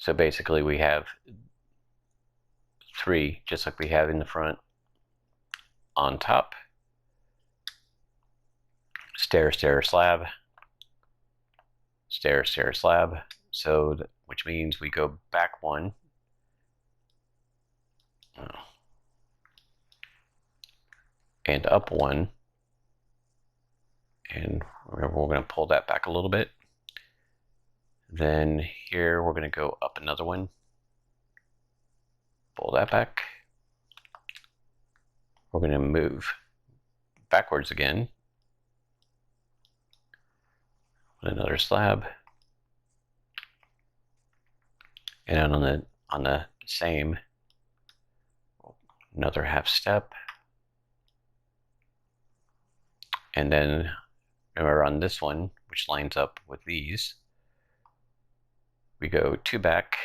So basically we have 3, just like we have in the front, on top, stair, stair, slab, stair, stair, slab. So which means we go back 1, and up 1, and remember we're going to pull that back a little bit. Then here we're going to go up another 1, pull that back. We're going to move backwards again, another slab, and on the same, another half step, and then remember on this one, which lines up with these, we go 2 back,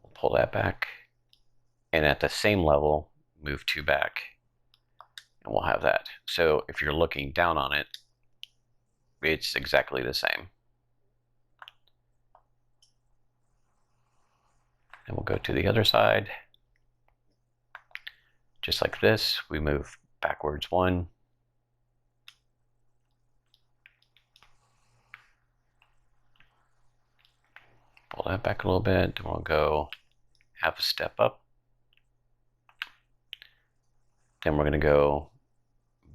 we'll pull that back, and at the same level move 2 back, and we'll have that. So if you're looking down on it, it's exactly the same. And we'll go to the other side. Just like this, we move backwards 1. Pull that back a little bit, then we'll go half a step up. Then we're going to go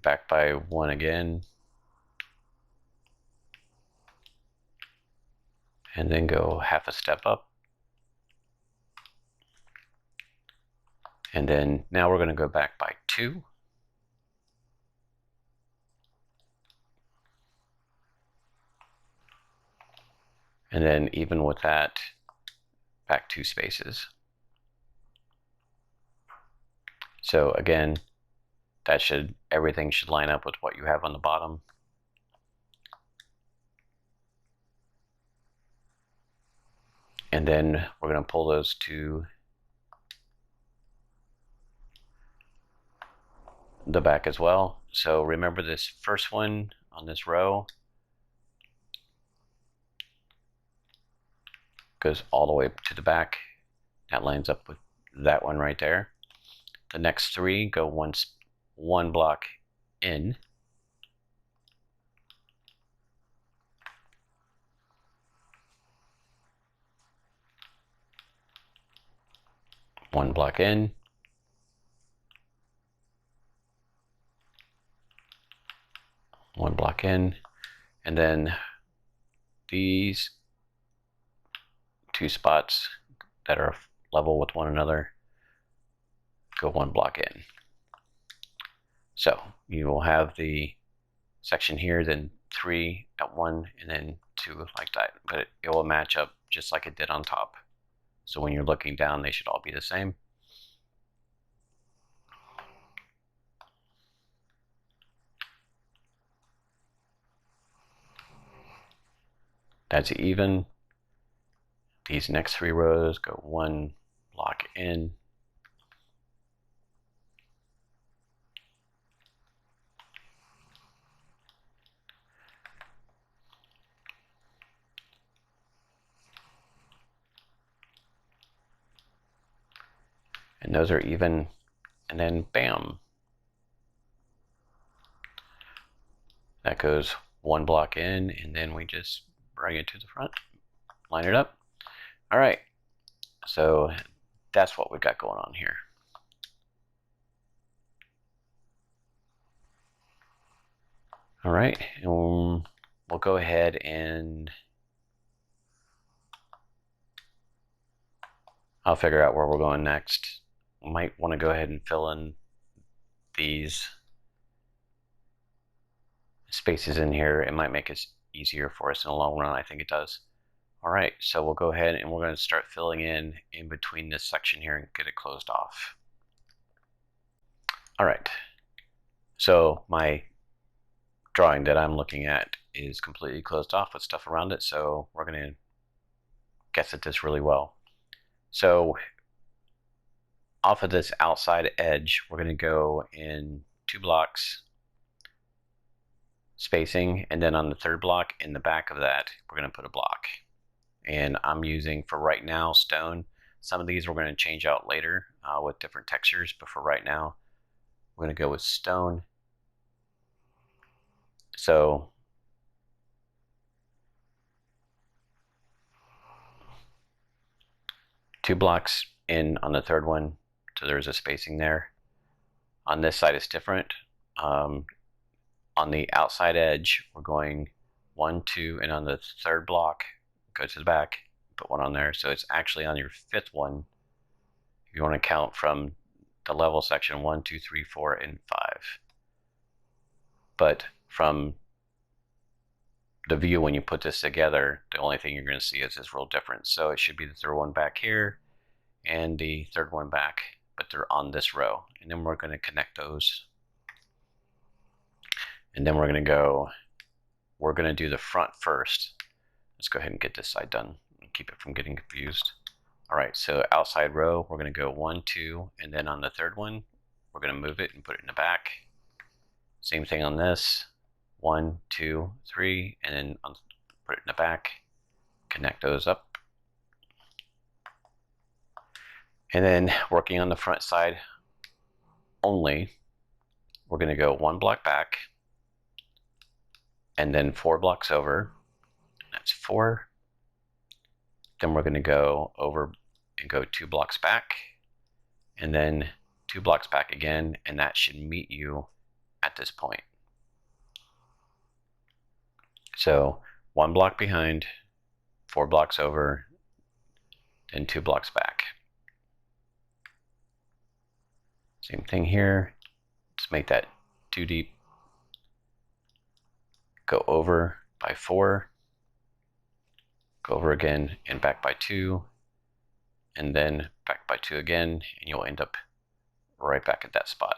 back by 1 again. And then go half a step up. And then now we're going to go back by 2. And then even with that, back 2 spaces. So again, everything should line up with what you have on the bottom. And then we're going to pull those to the back as well. So remember this first one on this row goes all the way to the back. That lines up with that one right there. The next 3 go one block in. One block in. One block in. And then these 2 spots that are level with one another go 1 block in. So you will have the section here, then 3 at 1, and then 2 like that. But it will match up just like it did on top. So when you're looking down, they should all be the same. That's even. These next 3 rows go 1 block in. And those are even, and then bam. That goes 1 block in, and then we just bring it to the front, line it up. All right, so that's what we've got going on here. All right, and we'll go ahead and I'll figure out where we're going next. Might want to go ahead and fill in these spaces in here. It might make it easier for us in the long run. I think it does. All right, so we'll go ahead and we're going to start filling in between this section here and get it closed off. All right, so my drawing that I'm looking at is completely closed off with stuff around it, so we're going to guess at this really well. So off of this outside edge, we're going to go in 2 blocks spacing, and then on the 3rd block in the back of that, we're going to put a block. and I'm using for right now stone. Some of these we're going to change out later with different textures, but for right now we're going to go with stone. So two blocks in on the third one, so there's a spacing there. On this side it's different. On the outside edge we're going 1, 2, and on the third block go to the back, put one on there, so it's actually on your fifth one if you want to count from the level section 1, 2, 3, 4, and 5. But from the view when you put this together, the only thing you're going to see is this real difference. So it should be the third one back here and the third one back, but they're on this row. And then we're going to connect those. And then we're going to do the front first. Let's go ahead and get this side done and keep it from getting confused. All right, so outside row, we're going to go 1, 2, and then on the third one, we're going to move it and put it in the back. Same thing on this, 1, 2, 3, and then put it in the back, connect those up. And then working on the front side only, we're going to go 1 block back, and then 4 blocks over. That's 4. Then we're going to go over and go 2 blocks back, and then 2 blocks back again, and that should meet you at this point. So 1 block behind, 4 blocks over, then 2 blocks back. Same thing here. Let's make that 2 deep. Go over by 4, go over again and back by 2, and then back by 2 again, and you'll end up right back at that spot.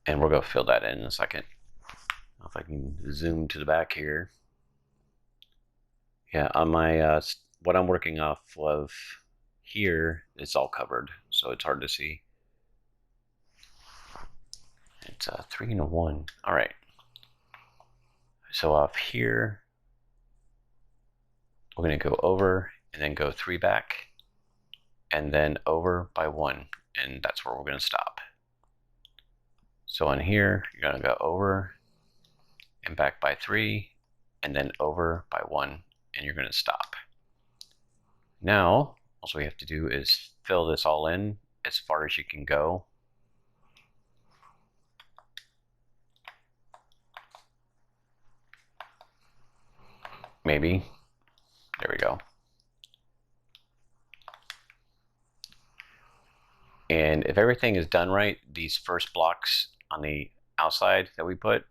And we're going to fill that in a second. If I can zoom to the back here. Yeah, on my what I'm working off of here, it's all covered, so it's hard to see. It's a 3 and a 1. All right. So off here, we're going to go over and then go 3 back, and then over by 1, and that's where we're going to stop. So on here, you're going to go over and back by 3, and then over by 1, and you're going to stop. Now, all we have to do is fill this all in as far as you can go. Maybe. There we go. And if everything is done right, these first blocks on the outside that we put,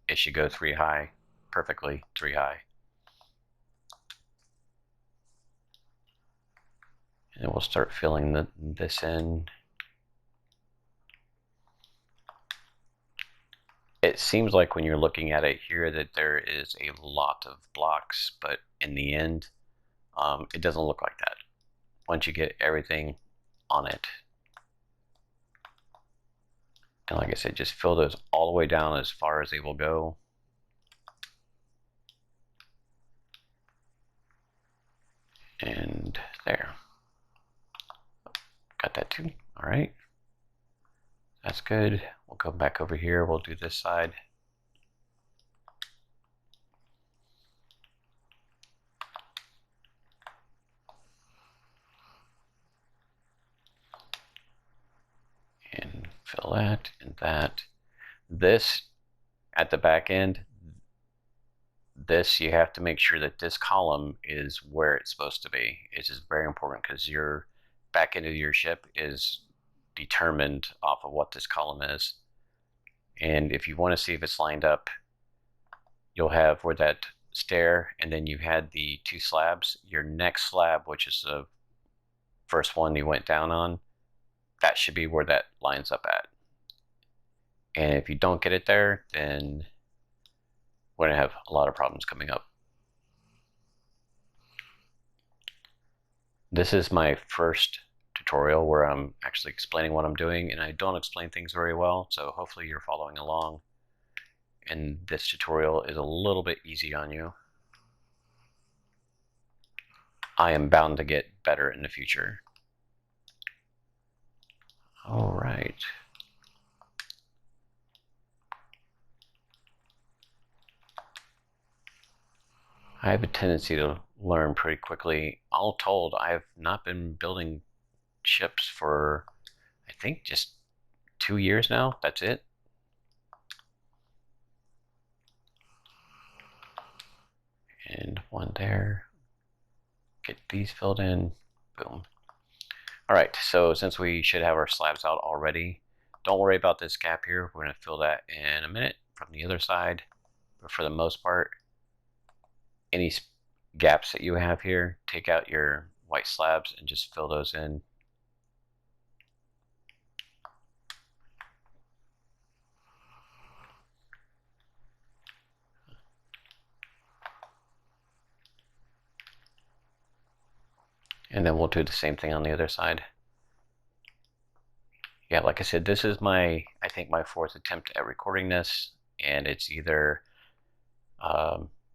it should go 3 high, perfectly 3 high. And then we'll start filling this in. It seems like when you're looking at it here that there is a lot of blocks, but in the end, it doesn't look like that once you get everything on it. And like I said, just fill those all the way down as far as they will go. And there. Got that too. All right. That's good. We'll come back over here. We'll do this side. And fill that and that. This at the back end, this you have to make sure that this column is where it's supposed to be. It's just very important because your back end of your ship is determined off of what this column is. And if you want to see if it's lined up, you'll have where that stair, and then you had the 2 slabs. Your next slab, which is the first one you went down on, that should be where that lines up at. And if you don't get it there, then we're going to have a lot of problems coming up. This is my first tutorial where I'm actually explaining what I'm doing, and I don't explain things very well, so hopefully you're following along and this tutorial is a little bit easy on you. I am bound to get better in the future. All right. I have a tendency to learn pretty quickly. All told, I've not been building ships for, I think, just 2 years now. That's it. And one there. Get these filled in. Boom. All right, so since we should have our slabs out already, don't worry about this gap here. We're going to fill that in a minute from the other side. But for the most part, any gaps that you have here, take out your white slabs and just fill those in. And then we'll do the same thing on the other side. Yeah, like I said, this is I think my 4th attempt at recording this, and it's either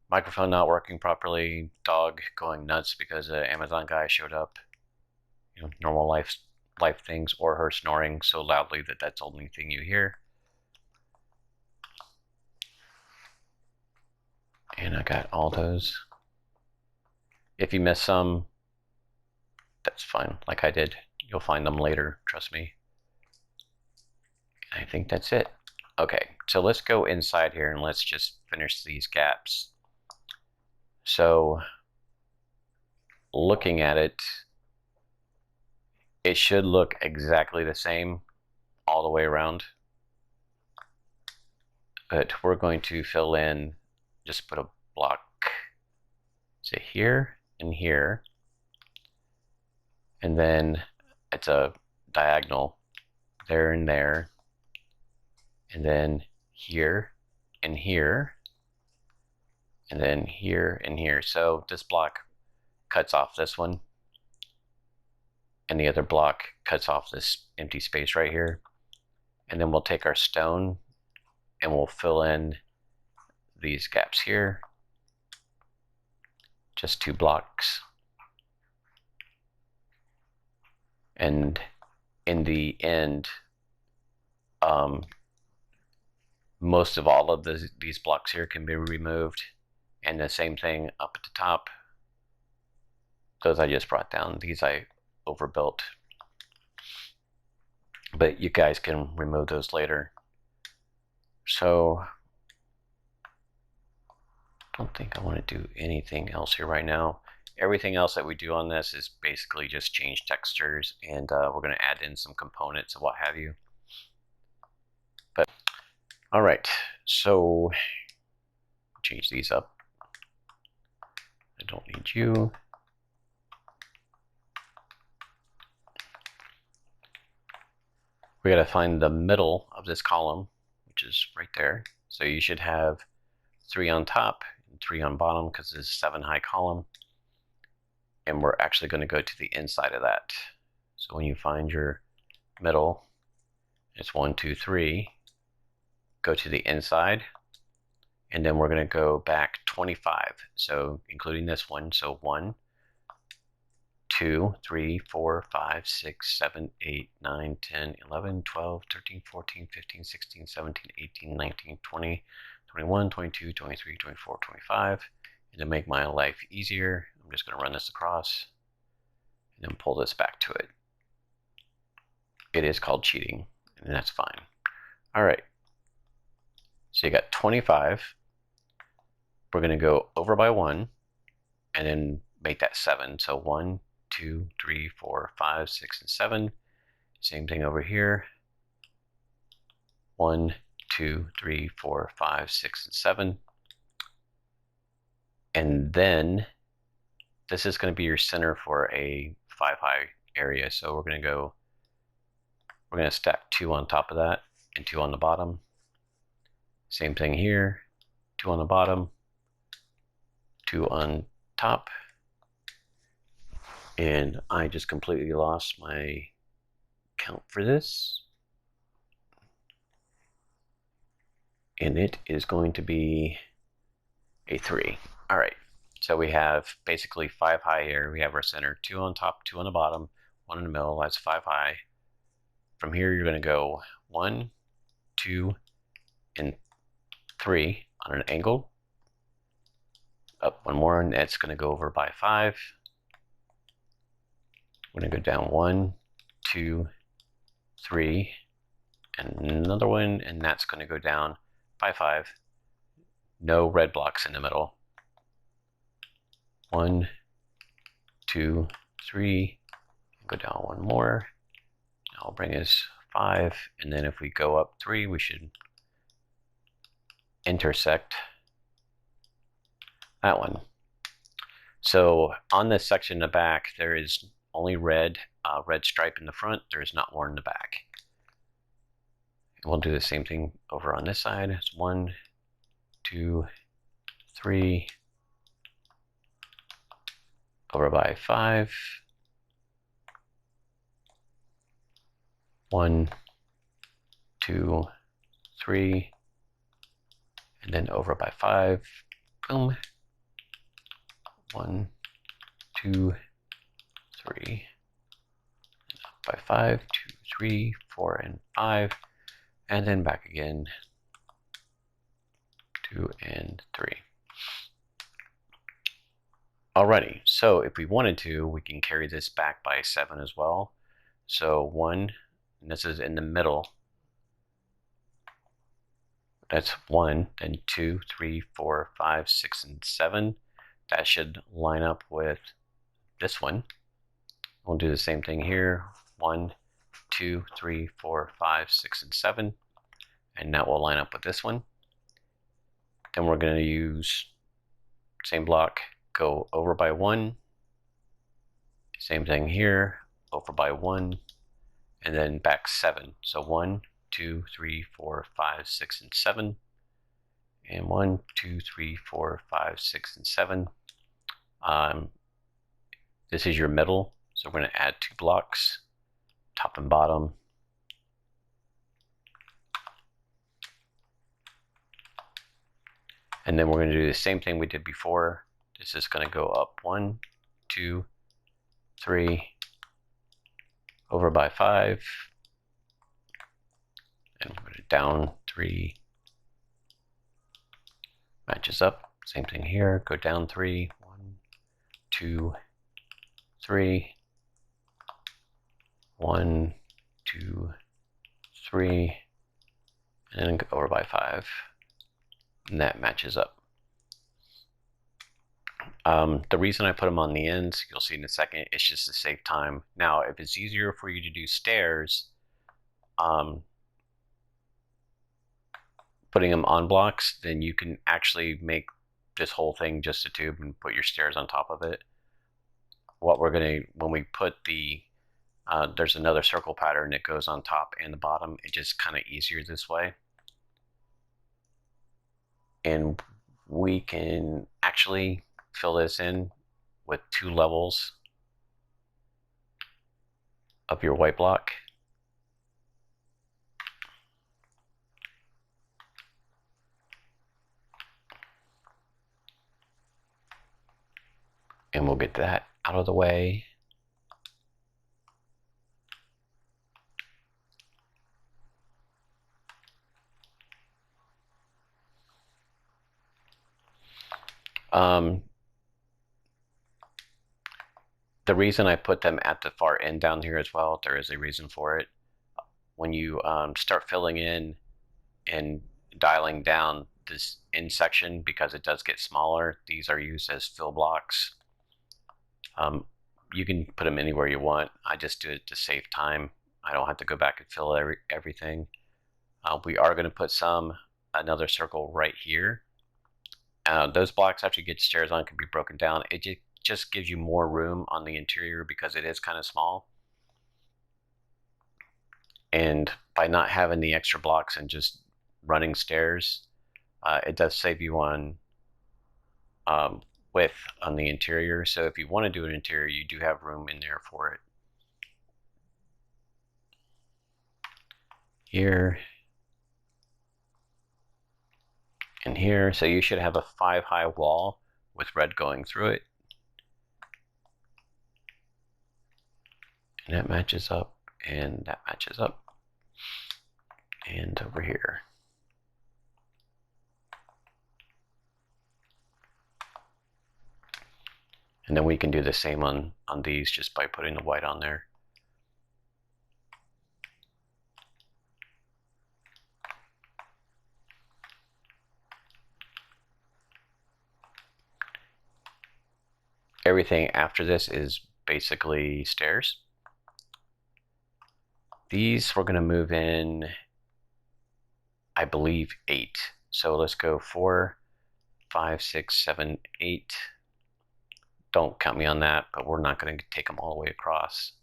microphone not working properly, dog going nuts because an Amazon guy showed up, normal life things, or her snoring so loudly that that's the only thing you hear. And I got all those. If you miss some, that's fine, like I did. You'll find them later, trust me. I think that's it. Okay, so let's go inside here and let's just finish these gaps. So, looking at it, it should look exactly the same all the way around. But we're going to fill in, just put a block, say here and here. And then it's a diagonal there and there. And then here and here. And then here and here. So this block cuts off this one. And the other block cuts off this empty space right here. And then we'll take our stone and we'll fill in these gaps here. Just 2 blocks. And in the end, most of all of these blocks here can be removed. And the same thing up at the top. Those I just brought down. These I overbuilt. But you guys can remove those later. So I don't think I want to do anything else here right now. Everything else that we do on this is basically just change textures, and we're going to add in some components and what have you. But all right, so change these up. I don't need you. We got to find the middle of this column, which is right there. So you should have 3 on top and 3 on bottom because it's a 7 high column. And we're actually going to go to the inside of that. So when you find your middle, it's 1, 2, 3. Go to the inside, and then we're going to go back 25. So including this one, so 1, 2, 3, 4, 5, 6, 7, 8, 9, 10, 11, 12, 13, 14, 15, 16, 17, 18, 19, 20, 21, 22, 23, 24, 25. And to make my life easier, I'm just going to run this across and then pull this back to it. It is called cheating, and that's fine. All right. So you got 25. We're going to go over by 1 and then make that 7. So 1, 2, 3, 4, 5, 6, and 7. Same thing over here. 1, 2, 3, 4, 5, 6, and 7. And then this is going to be your center for a 5 high area. So we're going to stack 2 on top of that and 2 on the bottom. Same thing here, 2 on the bottom, 2 on top. And I just completely lost my count for this. And it is going to be a 3. All right, So we have basically 5 high here. We have our center, 2 on top, 2 on the bottom, 1 in the middle. That's 5 high. From here, you're going to go 1, 2, and 3 on an angle. Up 1 more, and that's going to go over by 5. We're going to go down 1, 2, 3, and another one, and that's going to go down by 5. No red blocks in the middle. 1, 2, 3, go down 1 more. I'll bring us 5, and then if we go up 3, we should intersect that one. So on this section in the back, there is only red stripe in the front. There is not more in the back. And we'll do the same thing over on this side. It's 1, 2, 3, over by 5. 1, 2, 3, and then over by 5. Boom. 1, 2, 3, up by 5, 2, 3, 4, and 5, and then back again, 2 and 3. Alrighty, so if we wanted to, we can carry this back by 7 as well. So 1, and this is in the middle. That's 1, then 2, 3, 4, 5, 6, and 7. That should line up with this one. We'll do the same thing here. 1, 2, 3, 4, 5, 6, and 7. And that will line up with this one. Then we're going to use same block, go over by 1. Same thing here, over by 1, and then back 7. So 1, 2, 3, 4, 5, 6, and 7. And 1, 2, 3, 4, 5, 6, and 7. This is your middle, so we're going to add 2 blocks, top and bottom. And then we're going to do the same thing we did before. This is going to go up 1, 2, 3, over by 5, and we're going to down 3, matches up. Same thing here, go down 3, 1, 2, 3, 1, 2, 3, and then go over by 5, and that matches up. The reason I put them on the ends, you'll see in a second, it's just to save time. Now, if it's easier for you to do stairs, putting them on blocks, then you can actually make this whole thing just a tube and put your stairs on top of it. What we're going to, when we put the, there's another circle pattern that goes on top and the bottom, it's just kind of easier this way. And we can actually fill this in with 2 levels of your white block. And we'll get that out of the way. The reason I put them at the far end down here as well, there is a reason for it. When you start filling in and dialing down this end section, because it does get smaller, these are used as fill blocks. You can put them anywhere you want. I just do it to save time. I don't have to go back and fill everything. We are going to put another circle right here. Those blocks, after you get stairs on, can be broken down. It just gives you more room on the interior because it is kind of small. And by not having the extra blocks and just running stairs, it does save you on width on the interior. So if you want to do an interior, you do have room in there for it. Here and here, so you should have a 5 high wall with red going through it. And that matches up, and that matches up. And over here. And then we can do the same on these just by putting the white on there. Everything after this is basically stairs. These we're going to move in, I believe, 8. So let's go 4, 5, 6, 7, 8. Don't count me on that, but we're not going to take them all the way across.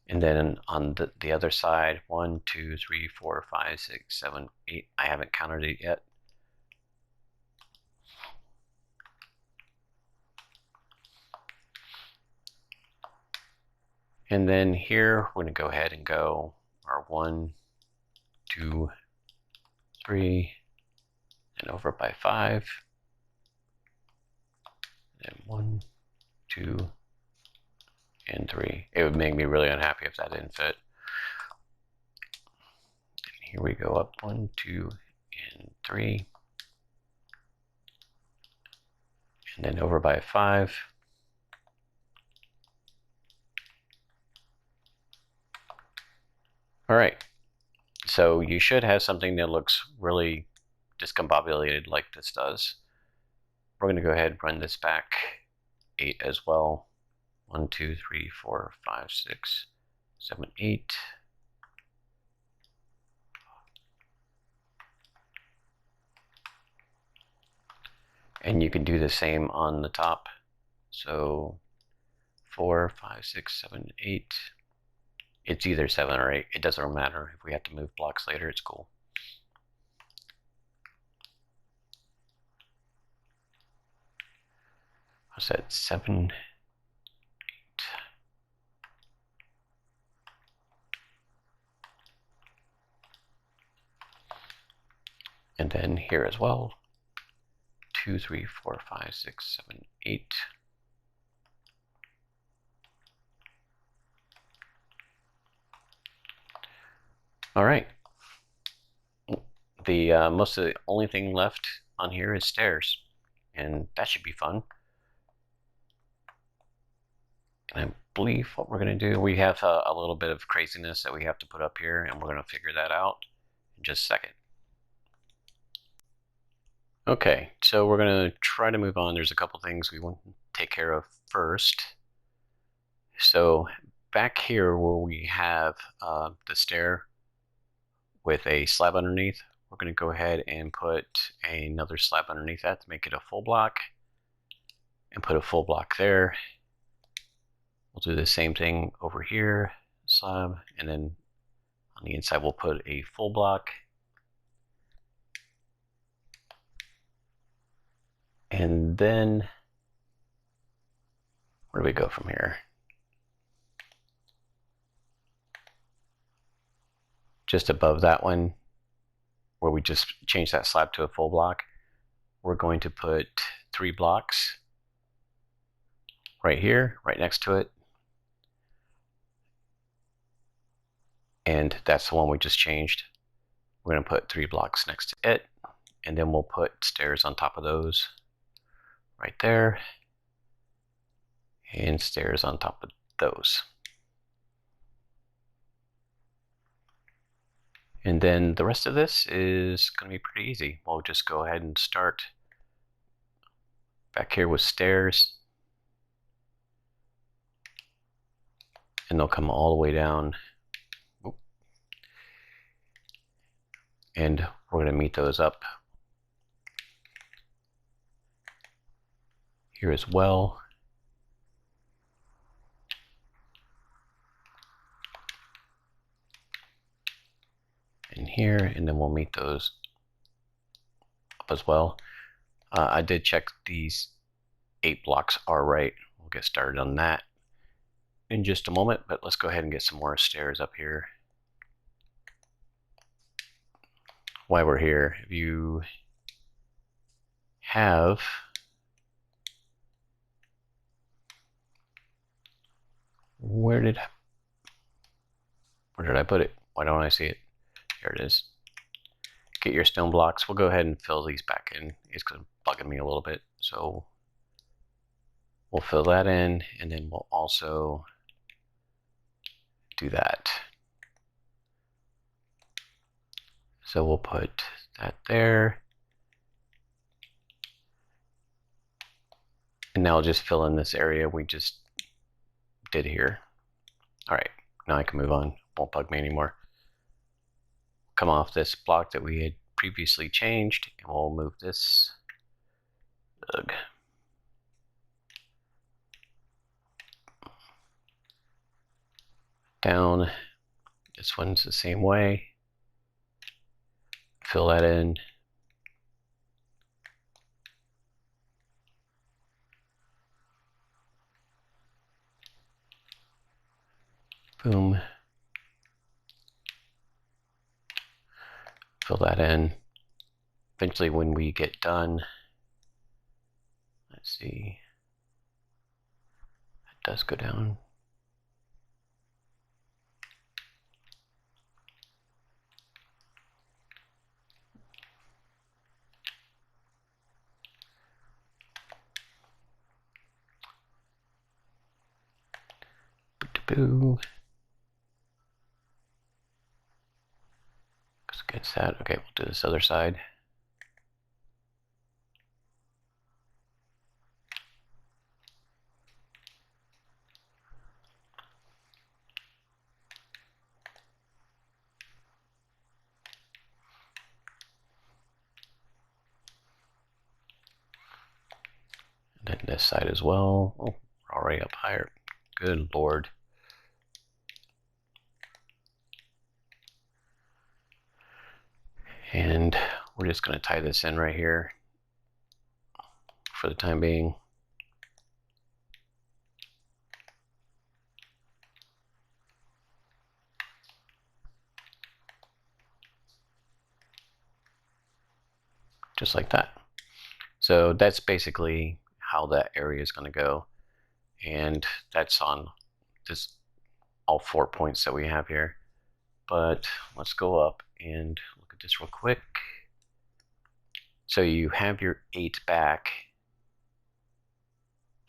And then on the other side, 1, 2, 3, 4, 5, 6, 7, 8. I haven't counted it yet. And then here, we're going to go ahead and go our 1, 2, 3, and over by 5. And 1, 2, and 3. It would make me really unhappy if that didn't fit. And here we go up 1, 2, and 3. And then over by 5. All right, so you should have something that looks really discombobulated like this does. We're going to go ahead and run this back 8 as well. 1, 2, 3, 4, 5, 6, 7, 8. And you can do the same on the top. So 4, 5, 6, 7, 8. It's either 7 or 8. It doesn't matter. If we have to move blocks later, it's cool. I said 7, 8. And then here as well. 2, 3, 4, 5, 6, 7, 8. All right. The most of the only thing left on here is stairs, and that should be fun. And I believe what we're going to do, we have a little bit of craziness that we have to put up here, and we're going to figure that out in just a second. Okay, so we're going to try to move on. There's a couple things we want to take care of first. So back here where we have the stair with a slab underneath, we're going to go ahead and put another slab underneath that to make it a full block, and put a full block there. We'll do the same thing over here, slab, and then on the inside we'll put a full block. And then, where do we go from here? Just above that one, where we just changed that slab to a full block, we're going to put 3 blocks right here, right next to it. And that's the one we just changed. We're going to put 3 blocks next to it, and then we'll put stairs on top of those right there, and stairs on top of those. And then the rest of this is going to be pretty easy. We'll just go ahead and start back here with stairs, and they'll come all the way down. And we're going to meet those up here as well. And here, and then we'll meet those up as well. I did check these 8 blocks are right. We'll get started on that in just a moment, but let's go ahead and get some more stairs up here. While we're here, if you have where did I put it? Why don't I see it? Here it is. Get your stone blocks. We'll go ahead and fill these back in. It's bugging me a little bit, so we'll fill that in, and then we'll also do that. So we'll put that there. And now I'll just fill in this area we just did here. All right, now I can move on. Won't bug me anymore. Come off this block that we had previously changed, and we'll move this. Ugh. Down. This one's the same way. Fill that in. Boom. Fill that in. Eventually, when we get done, let's see, it does go down. Boo. Against that. Okay, we'll do this other side. And then this side as well. Oh, we're already up higher. Good Lord. And we're just going to tie this in right here for the time being. Just like that. So that's basically how that area is going to go. And that's on this all 4 points that we have here. But let's go up and look at this real quick. So you have your 8 back.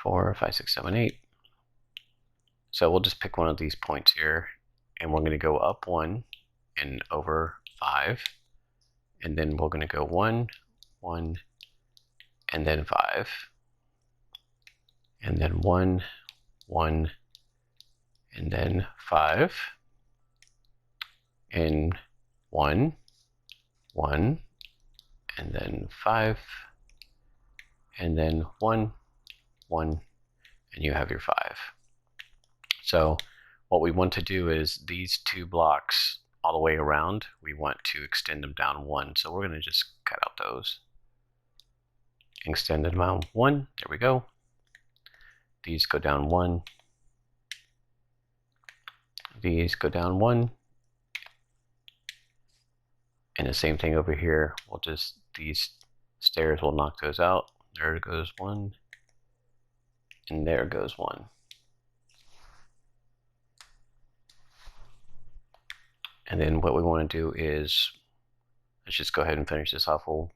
4, 5, 6, 7, 8. So we'll just pick one of these points here, and we're going to go up 1 and over 5. And then we're going to go 1, 1, and then 5. And then 1, 1, and then 5. And 1, 1, and then 5. And then 1, 1, and you have your 5. So what we want to do is these 2 blocks all the way around, we want to extend them down 1. So we're going to just cut out those. Extend them down 1. There we go. These go down 1. These go down 1. And the same thing over here. We'll just, these stairs, will knock those out. There goes 1. And there goes 1. And then what we want to do is, let's just go ahead and finish this off. We'll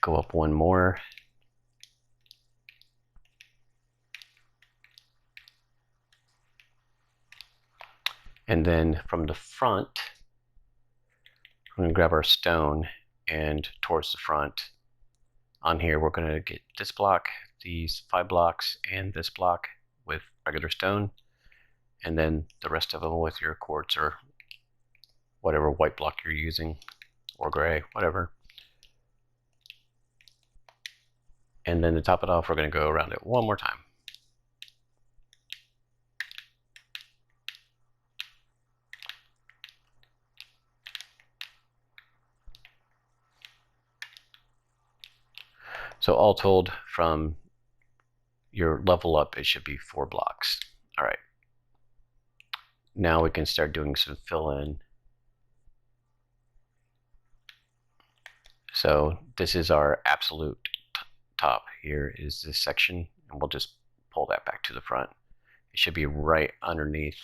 go up 1 more. And then from the front, we're going to grab our stone, and towards the front on here, we're going to get this block, these 5 blocks, and this block with regular stone, and then the rest of them with your quartz or whatever white block you're using, or gray, whatever. And then to top it off, we're going to go around it one more time. So all told, from your level up, it should be 4 blocks. All right. Now we can start doing some fill in. So this is our absolute top. Here is this section, and we'll just pull that back to the front. It should be right underneath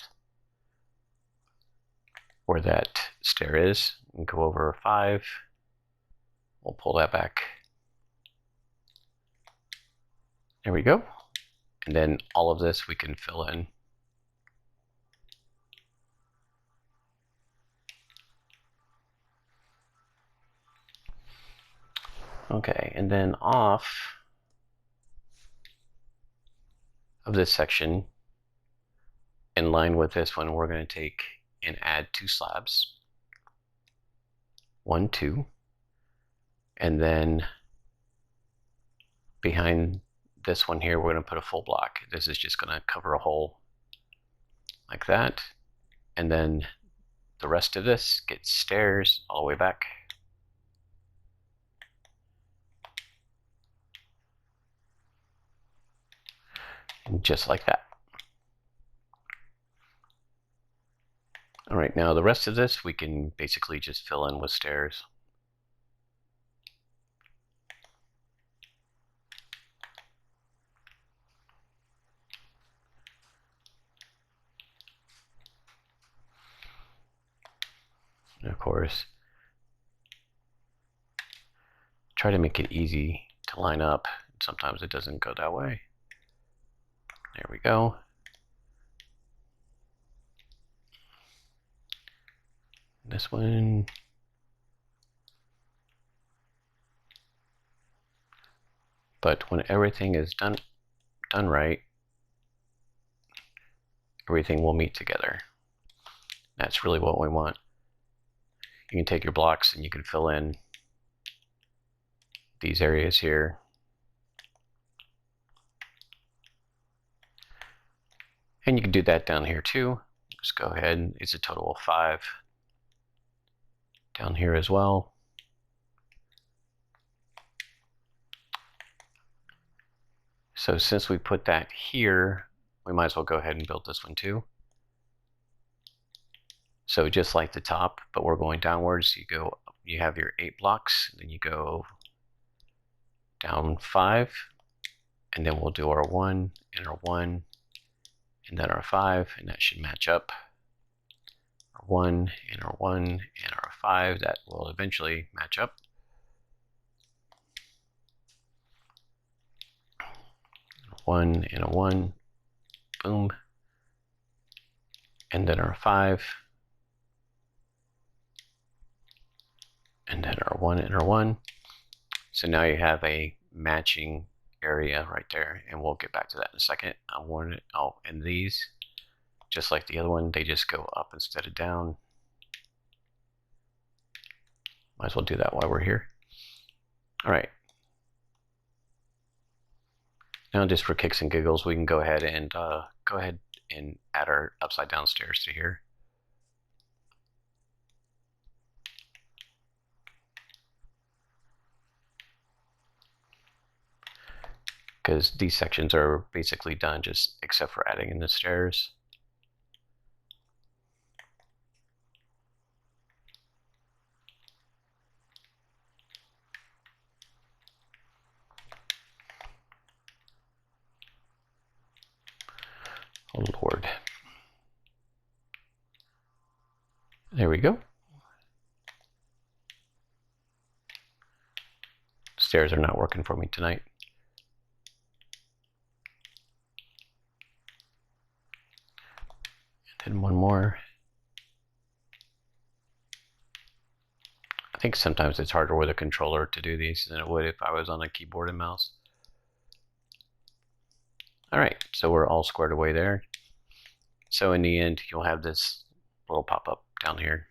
where that stair is. And go over 5. We'll pull that back. There we go. And then all of this we can fill in. Okay, and then off of this section, in line with this one, we're going to take and add 2 slabs. 1, 2. And then behind this one here, we're going to put a full block. This is just going to cover a hole like that. And then the rest of this gets stairs all the way back. And just like that. All right, now the rest of this we can basically just fill in with stairs. And of course, try to make it easy to line up. Sometimes it doesn't go that way. There we go. This one. But when everything is done right, everything will meet together. That's really what we want. You can take your blocks and you can fill in these areas here. And you can do that down here too. Just go ahead, it's a total of 5. Down here as well. So since we put that here, we might as well go ahead and build this one too. So just like the top, but we're going downwards. You have your 8 blocks, then you go down 5, and then we'll do our 1 and our 1, and then our 5, and that should match up. Our 1 and our 1 and our 5, that will eventually match up. A 1 and a 1, boom, and then our 5, and then our 1 and our 1. So now you have a matching area right there, and we'll get back to that in a second. And these, just like the other one, they just go up instead of down. Might as well do that while we're here. All right. Now just for kicks and giggles, we can go ahead and add our upside down stairs to here. Because these sections are basically done, just except for adding in the stairs. Oh Lord. There we go. Stairs are not working for me tonight. And then one more. I think sometimes it's harder with a controller to do these than it would if I was on a keyboard and mouse. All right, so we're all squared away there. So in the end, you'll have this little pop-up down here.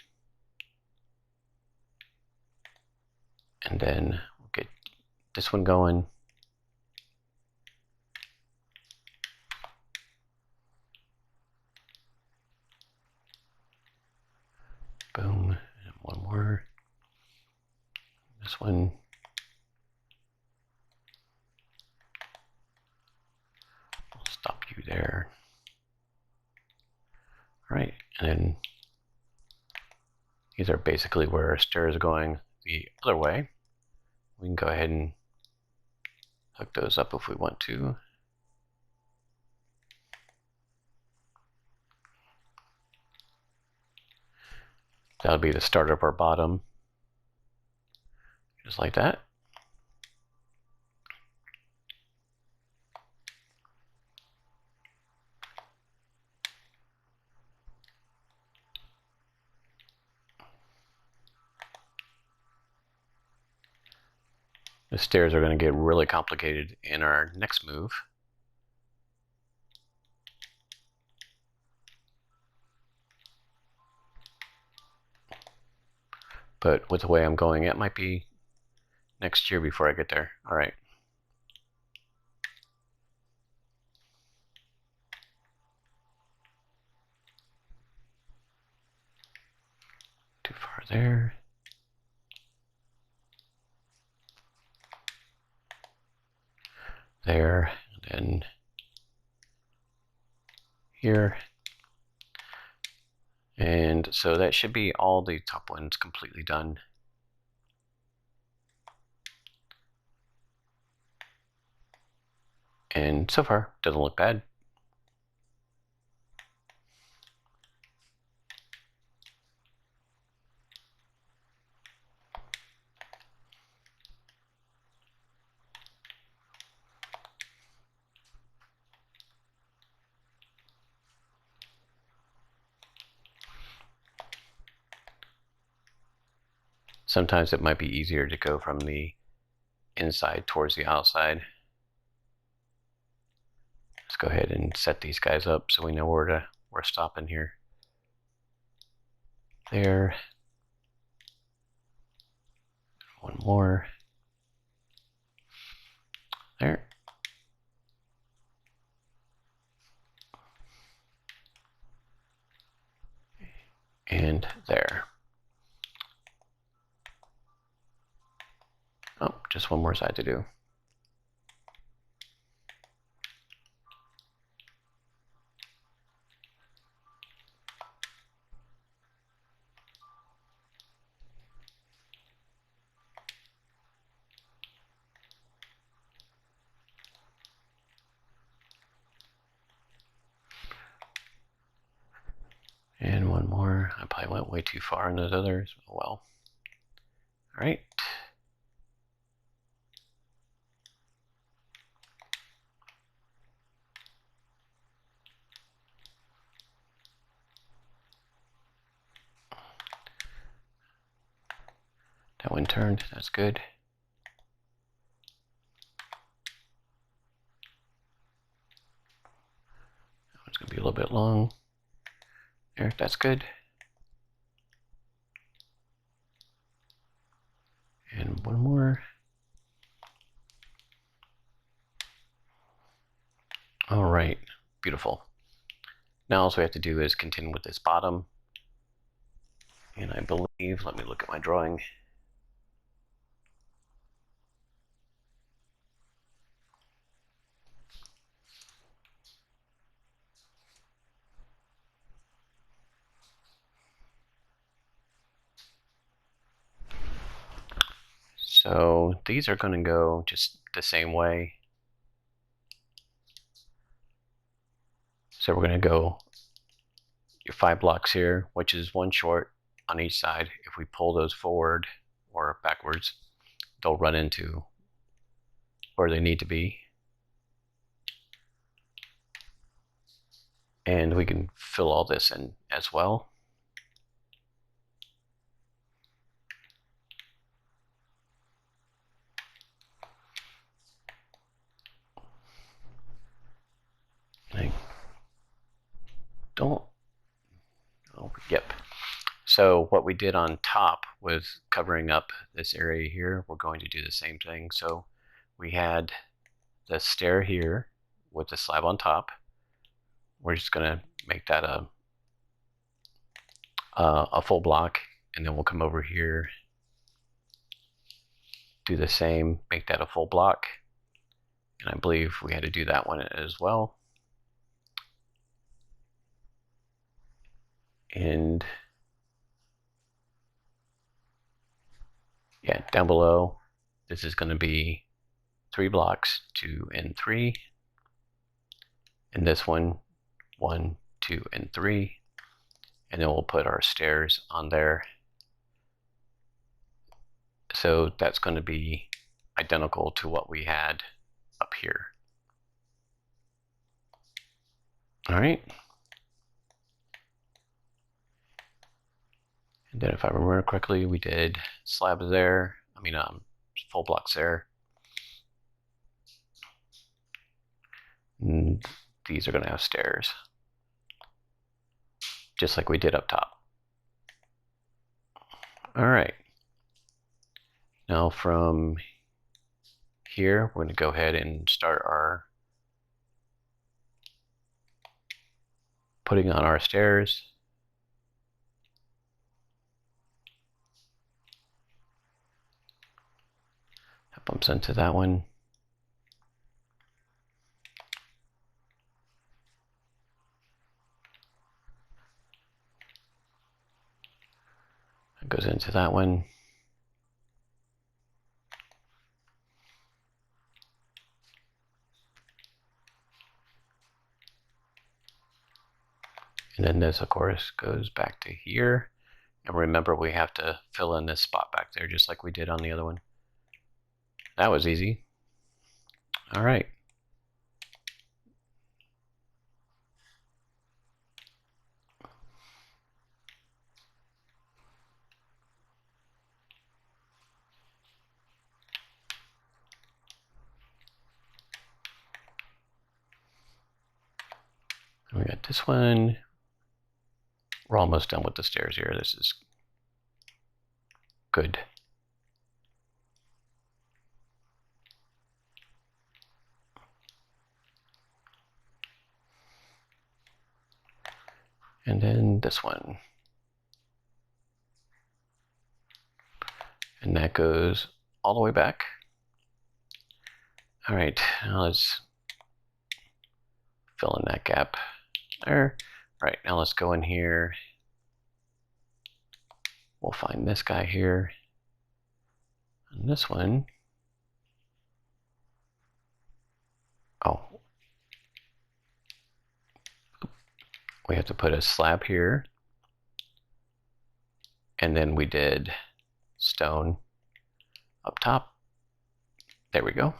And then we'll get this one going. Boom, and one more. This one. I'll stop you there. All right, and then these are basically where our stairs are going the other way. We can go ahead and hook those up if we want to. That'll be the start of our bottom, just like that. The stairs are going to get really complicated in our next move. But with the way I'm going, it might be next year before I get there. All right. Too far there. There, and then here. And so that should be all the top ones completely done. And so far, doesn't look bad. Sometimes it might be easier to go from the inside towards the outside. Let's go ahead and set these guys up so we know where we're stopping here. There. One more. There. And there. Oh, just one more side to do. And one more. I probably went way too far in those others. Oh well. All right. That one turned. That's good. That one's going to be a little bit long. There, that's good. And one more. All right, beautiful. Now all we have to do is continue with this bottom. And I believe, let me look at my drawing. So these are going to go just the same way. So we're going to go your 5 blocks here, which is one short on each side. If we pull those forward or backwards, they'll run into where they need to be. And we can fill all this in as well. Yep. So what we did on top was covering up this area here. We're going to do the same thing. So we had the stair here with the slab on top. We're just going to make that a full block, and then we'll come over here, do the same, make that a full block. And I believe we had to do that one as well. And yeah, down below, this is going to be 3 blocks, 2 and 3. And this one, 1, 2, and 3. And then we'll put our stairs on there. So that's going to be identical to what we had up here. All right. And then if I remember correctly, we did slabs there. Full blocks there. And these are going to have stairs, just like we did up top. All right. Now from here, we're going to go ahead and start our putting on our stairs. That bumps into that one. That goes into that one. And then this, of course, goes back to here. And remember, we have to fill in this spot back there, just like we did on the other one. That was easy. All right. We got this one. We're almost done with the stairs here. This is good. And then this one. And that goes all the way back. All right, now let's fill in that gap there. All right, now let's go in here. We'll find this guy here. And this one. Oh. We have to put a slab here. And then we did stone up top. There we go.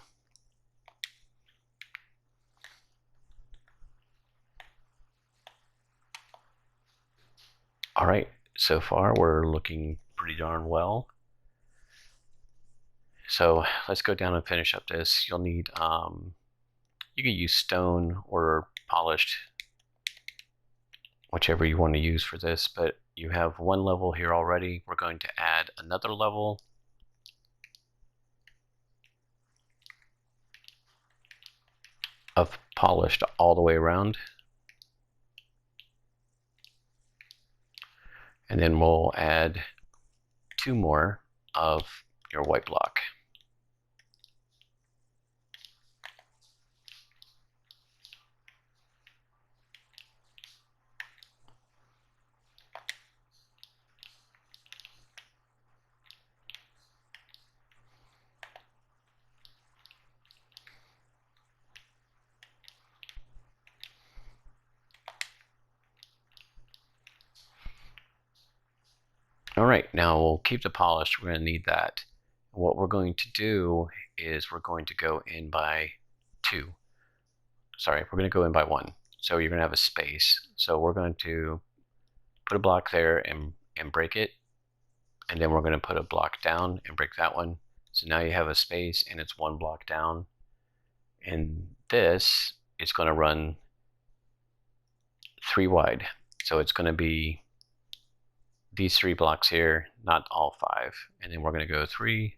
All right, so far we're looking pretty darn well. So let's go down and finish up this. You'll need, you can use stone or polished, whichever you want to use for this, but you have one level here already. We're going to add another level. Of polished all the way around. And then we'll add 2 more of your white block. All right, now we'll keep the polish. We're going to need that. What we're going to do is we're going to go in by 2. Sorry, we're going to go in by 1. So you're going to have a space. So we're going to put a block there and break it. And then we're going to put a block down and break that one. So now you have a space and it's 1 block down. And this is going to run 3 wide. So it's going to be these 3 blocks here, not all 5. And then we're going to go 3,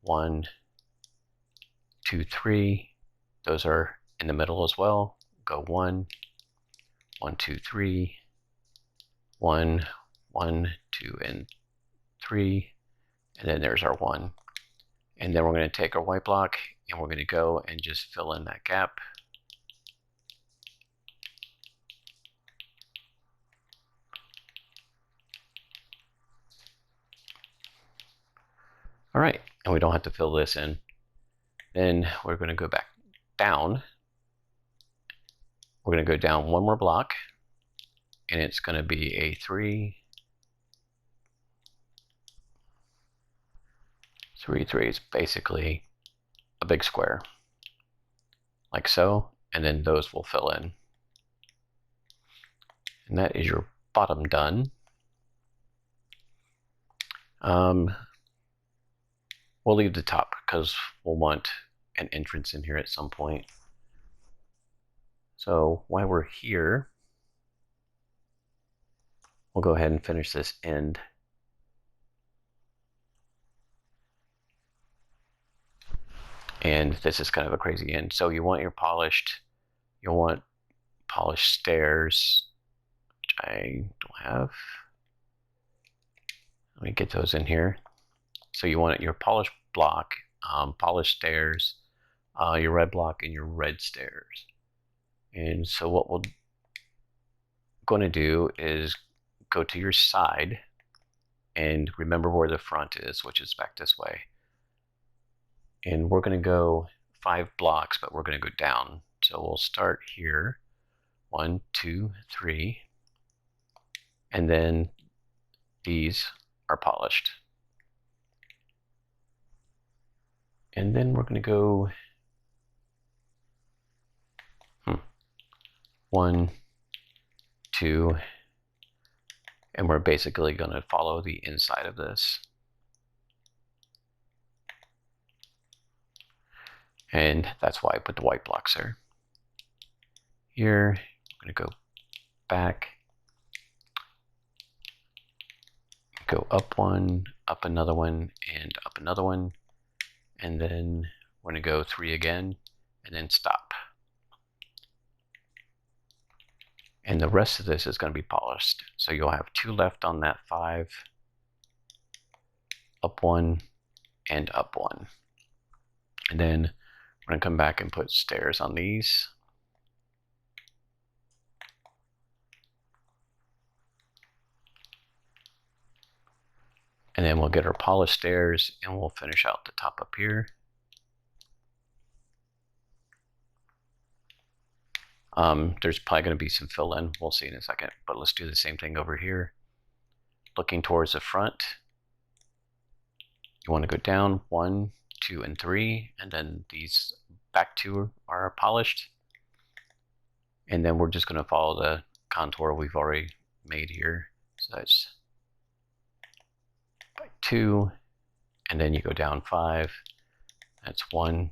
1, 2, 3. Those are in the middle as well. Go 1, 1, 2, 3, 1, 1, 2, and 3. And then there's our 1. And then we're going to take our white block and we're going to go and just fill in that gap. All right, and we don't have to fill this in. Then we're going to go back down. We're going to go down one more block, and it's going to be a 3, 3, 3. It's basically a big square, like so, and then those will fill in. And that is your bottom done. We'll leave the top because we'll want an entrance in here at some point. So while we're here, we'll go ahead and finish this end. And this is kind of a crazy end. So you want you'll want polished stairs, which I don't have. Let me get those in here. So you want your polished block, polished stairs, your red block, and your red stairs. And so what we're going to do is go to your side and remember where the front is, which is back this way. And we're going to go 5 blocks, but we're going to go down. So we'll start here, 1, 2, 3, and then these are polished. And then we're going to go 1, 2, and we're basically going to follow the inside of this. And that's why I put the white blocks there. Here, I'm going to go back, go up one, up another one, and up another one. And then we're going to go 3 again, and then stop. And the rest of this is going to be polished. So you'll have 2 left on that 5, up 1, and up 1. And then we're going to come back and put stairs on these. And then we'll get our polished stairs, and we'll finish out the top up here. There's probably going to be some fill in. We'll see in a second. But let's do the same thing over here. Looking towards the front, you want to go down 1, 2, and 3, and then these back 2 are polished. And then we're just going to follow the contour we've already made here. So that's 2, and then you go down 5. That's 1,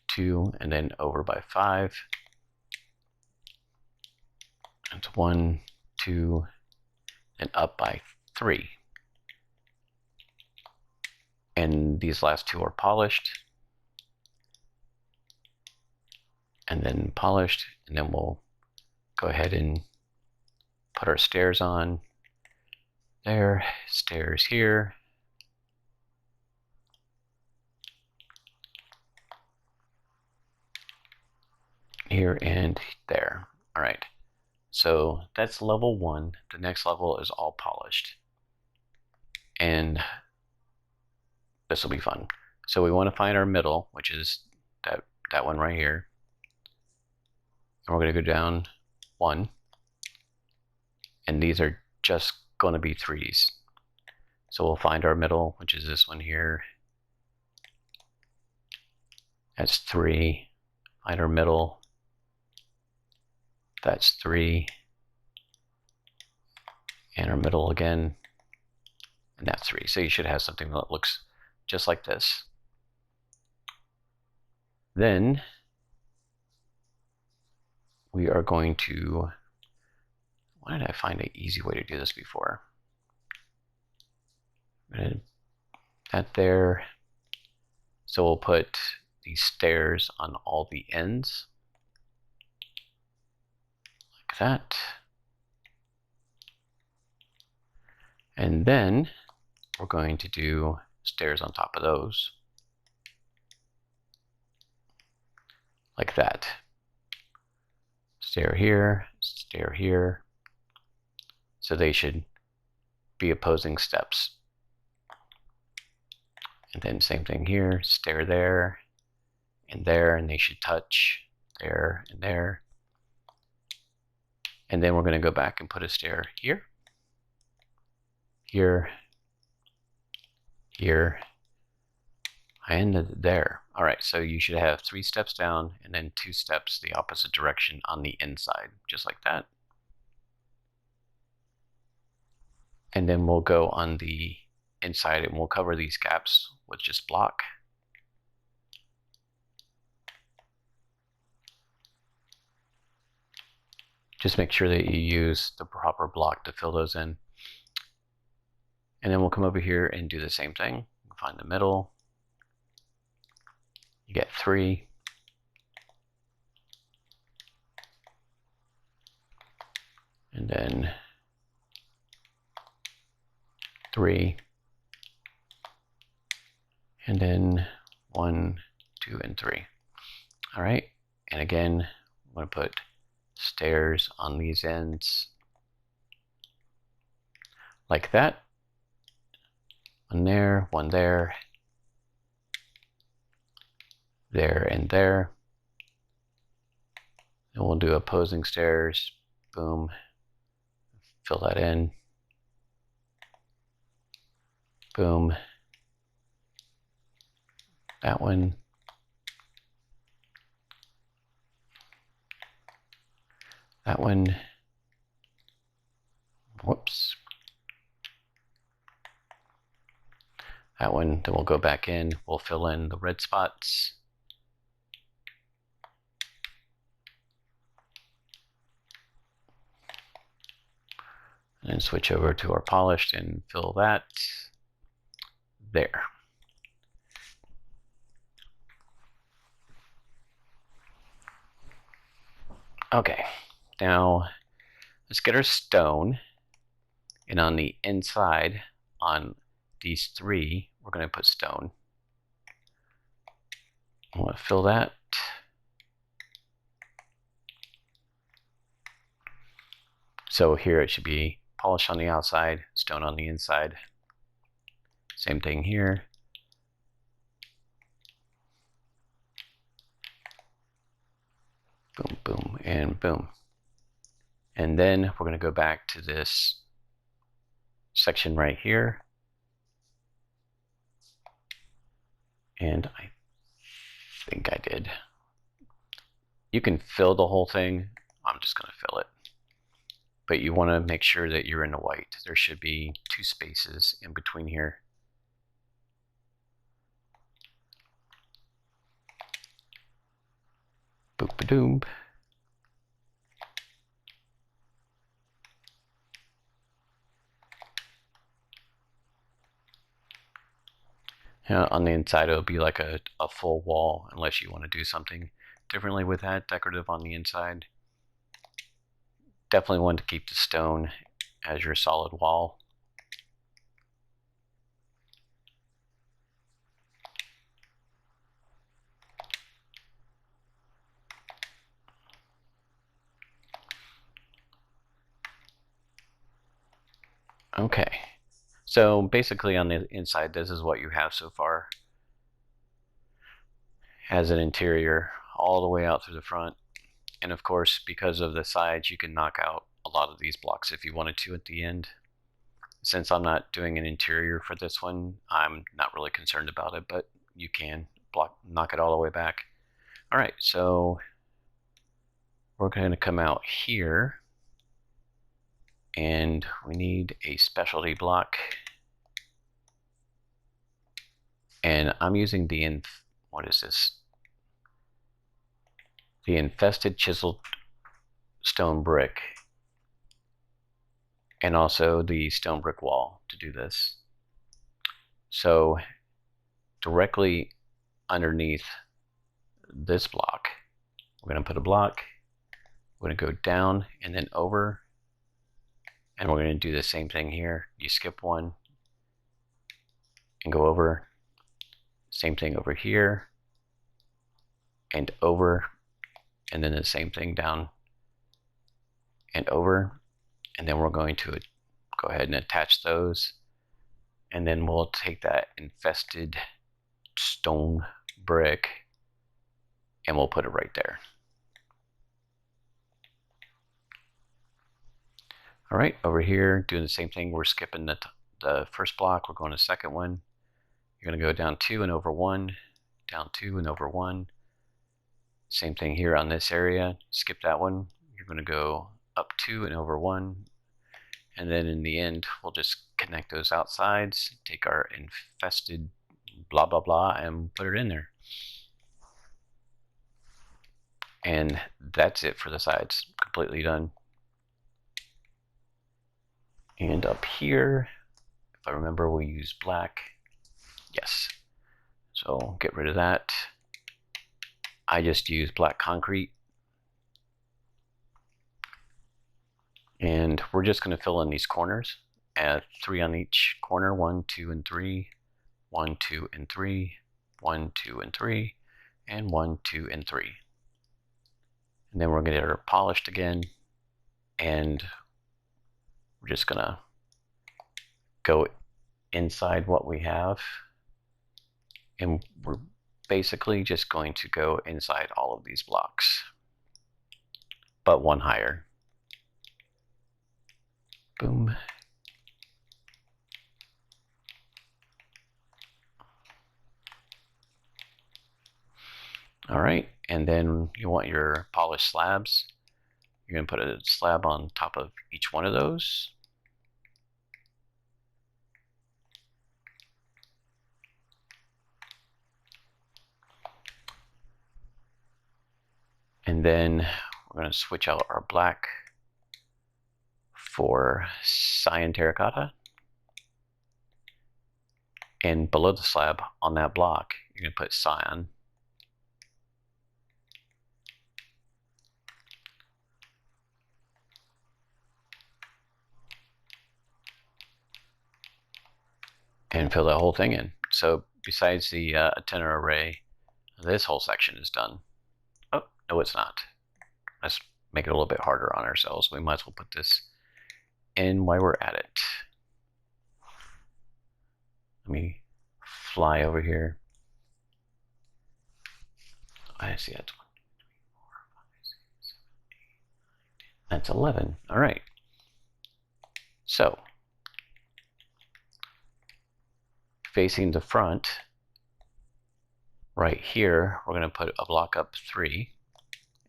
2, and then over by 5. That's 1, 2, and up by 3. And these last 2 are polished. And then polished, and then we'll go ahead and put our stairs on. There, stairs here. Here and there. All right. So that's level 1. The next level is all polished. And this will be fun. So we want to find our middle, which is that one right here. And we're going to go down 1. And these are just going to be 3s. So we'll find our middle, which is this one here. That's 3. Find our middle. That's 3. And our middle again. And that's 3. So you should have something that looks just like this. Then we are going to, why did I find an easy way to do this before? That there. So we'll put these stairs on all the ends. Like that. And then we're going to do stairs on top of those. Like that. Stair here, stair here. So they should be opposing steps. And then same thing here, stair there, and they should touch there and there. And then we're going to go back and put a stair here, here, here, and there. All right, so you should have 3 steps down and then 2 steps the opposite direction on the inside, just like that. And then we'll go on the inside and we'll cover these gaps with just block. Just make sure that you use the proper block to fill those in. And then we'll come over here and do the same thing. Find the middle. You get 3. And then 3. And then 1, 2, and 3. All right. And again, I'm going to put stairs on these ends like that. 1 there, 1 there, there, and there. And we'll do opposing stairs. Boom. Fill that in. Boom. That one. That one. Whoops. That one. Then we'll go back in. We'll fill in the red spots. And then switch over to our polished and fill that there. Okay, now let's get our stone. And on the inside, on these 3, we're going to put stone. I want to fill that. So here it should be polish on the outside, stone on the inside. Same thing here. Boom, boom, and boom. And then we're going to go back to this section right here. And I think I did. You can fill the whole thing. I'm just going to fill it. But you want to make sure that you're in the white. There should be 2 spaces in between here. Boop-a-doom. On the inside, it'll be like a full wall, unless you want to do something differently with that, decorative on the inside. Definitely want to keep the stone as your solid wall. Okay, so basically on the inside, this is what you have so far. Has an interior all the way out through the front. And of course, because of the sides, you can knock out a lot of these blocks if you wanted to at the end. Since I'm not doing an interior for this one, I'm not really concerned about it, but you can knock it all the way back. All right, so we're going to come out here, and we need a specialty block. And I'm using the, what is this? The infested chiseled stone brick, and also the stone brick wall to do this. So directly underneath this block, we're going to put a block. We're going to go down and then over, and we're going to do the same thing here. You skip one and go over. Same thing over here and over, and then the same thing down and over. And then we're going to go ahead and attach those, and then we'll take that infested stone brick, and we'll put it right there. All right, over here, doing the same thing. We're skipping the first block. We're going to the second one. You're going to go down 2 and over 1, down 2 and over 1. Same thing here on this area. Skip that one. You're going to go up 2 and over 1. And then in the end, we'll just connect those outsides, take our infested blah, blah, blah, and put it in there. And that's it for the sides. Completely done. And up here, if I remember, we'll use black. Yes. So get rid of that. I just use black concrete. And we're just going to fill in these corners. Add 3 on each corner. 1, 2, and 3. 1, 2, and 3. 1, 2, and 3. And 1, 2, and 3. And then we're going to get her polished again. And we're just going to go inside what we have. And we're basically just going to go inside all of these blocks, but one higher. Boom. All right, and then you want your polished slabs. You're going to put a slab on top of each one of those. And then we're going to switch out our black for cyan terracotta. And below the slab on that block, you're going to put cyan. And fill that whole thing in. So besides the antenna array, this whole section is done. Oh, no, it's not. Let's make it a little bit harder on ourselves. We might as well put this in while we're at it. Let me fly over here. I see that's 1, 2, 3, 4, 5, 6, 7, 8, 9, 10. That's 11. All right. So facing the front, right here, we're going to put a block up 3,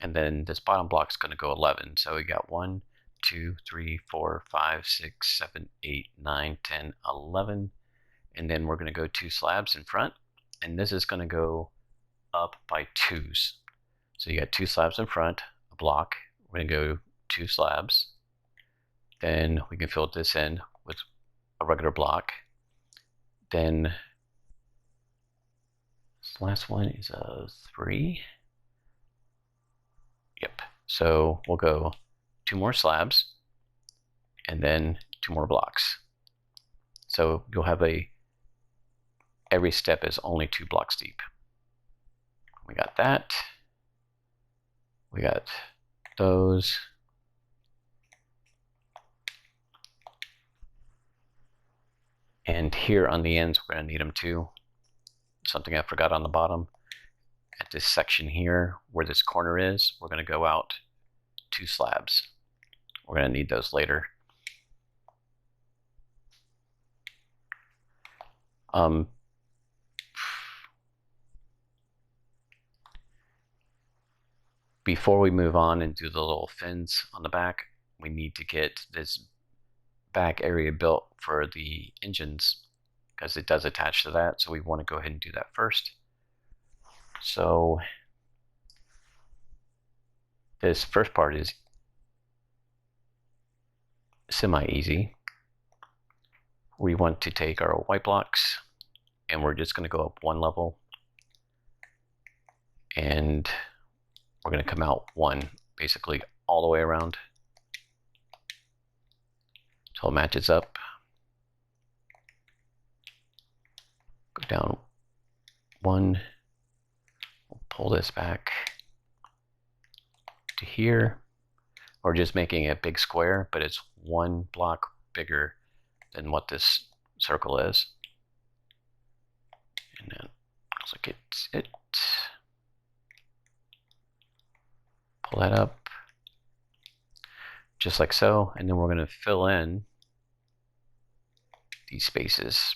and then this bottom block is going to go 11. So we got 1, 2, 3, 4, 5, 6, 7, 8, 9, 10, 11, and then we're going to go 2 slabs in front, and this is going to go up by 2s. So you got 2 slabs in front, a block. We're going to go 2 slabs. Then we can fill this in with a regular block. Then this last one is a 3. Yep. So we'll go 2 more slabs and then 2 more blocks. So you'll have every step is only 2 blocks deep. We got that. We got those. And here on the ends, we're going to need them too. Something I forgot on the bottom. At this section here, where this corner is, we're going to go out 2 slabs. We're going to need those later. Before we move on and do the little fins on the back, we need to get this back area built for the engines, because it does attach to that, so we want to go ahead and do that first. So this first part is semi-easy. We want to take our white blocks and we're just going to go up 1 level, and we're going to come out 1 basically all the way around until it matches up. Go down 1, we'll pull this back to here. We're just making a big square, but it's 1 block bigger than what this circle is. And then looks like it's it. Pull that up, just like so, and then we're going to fill in these spaces.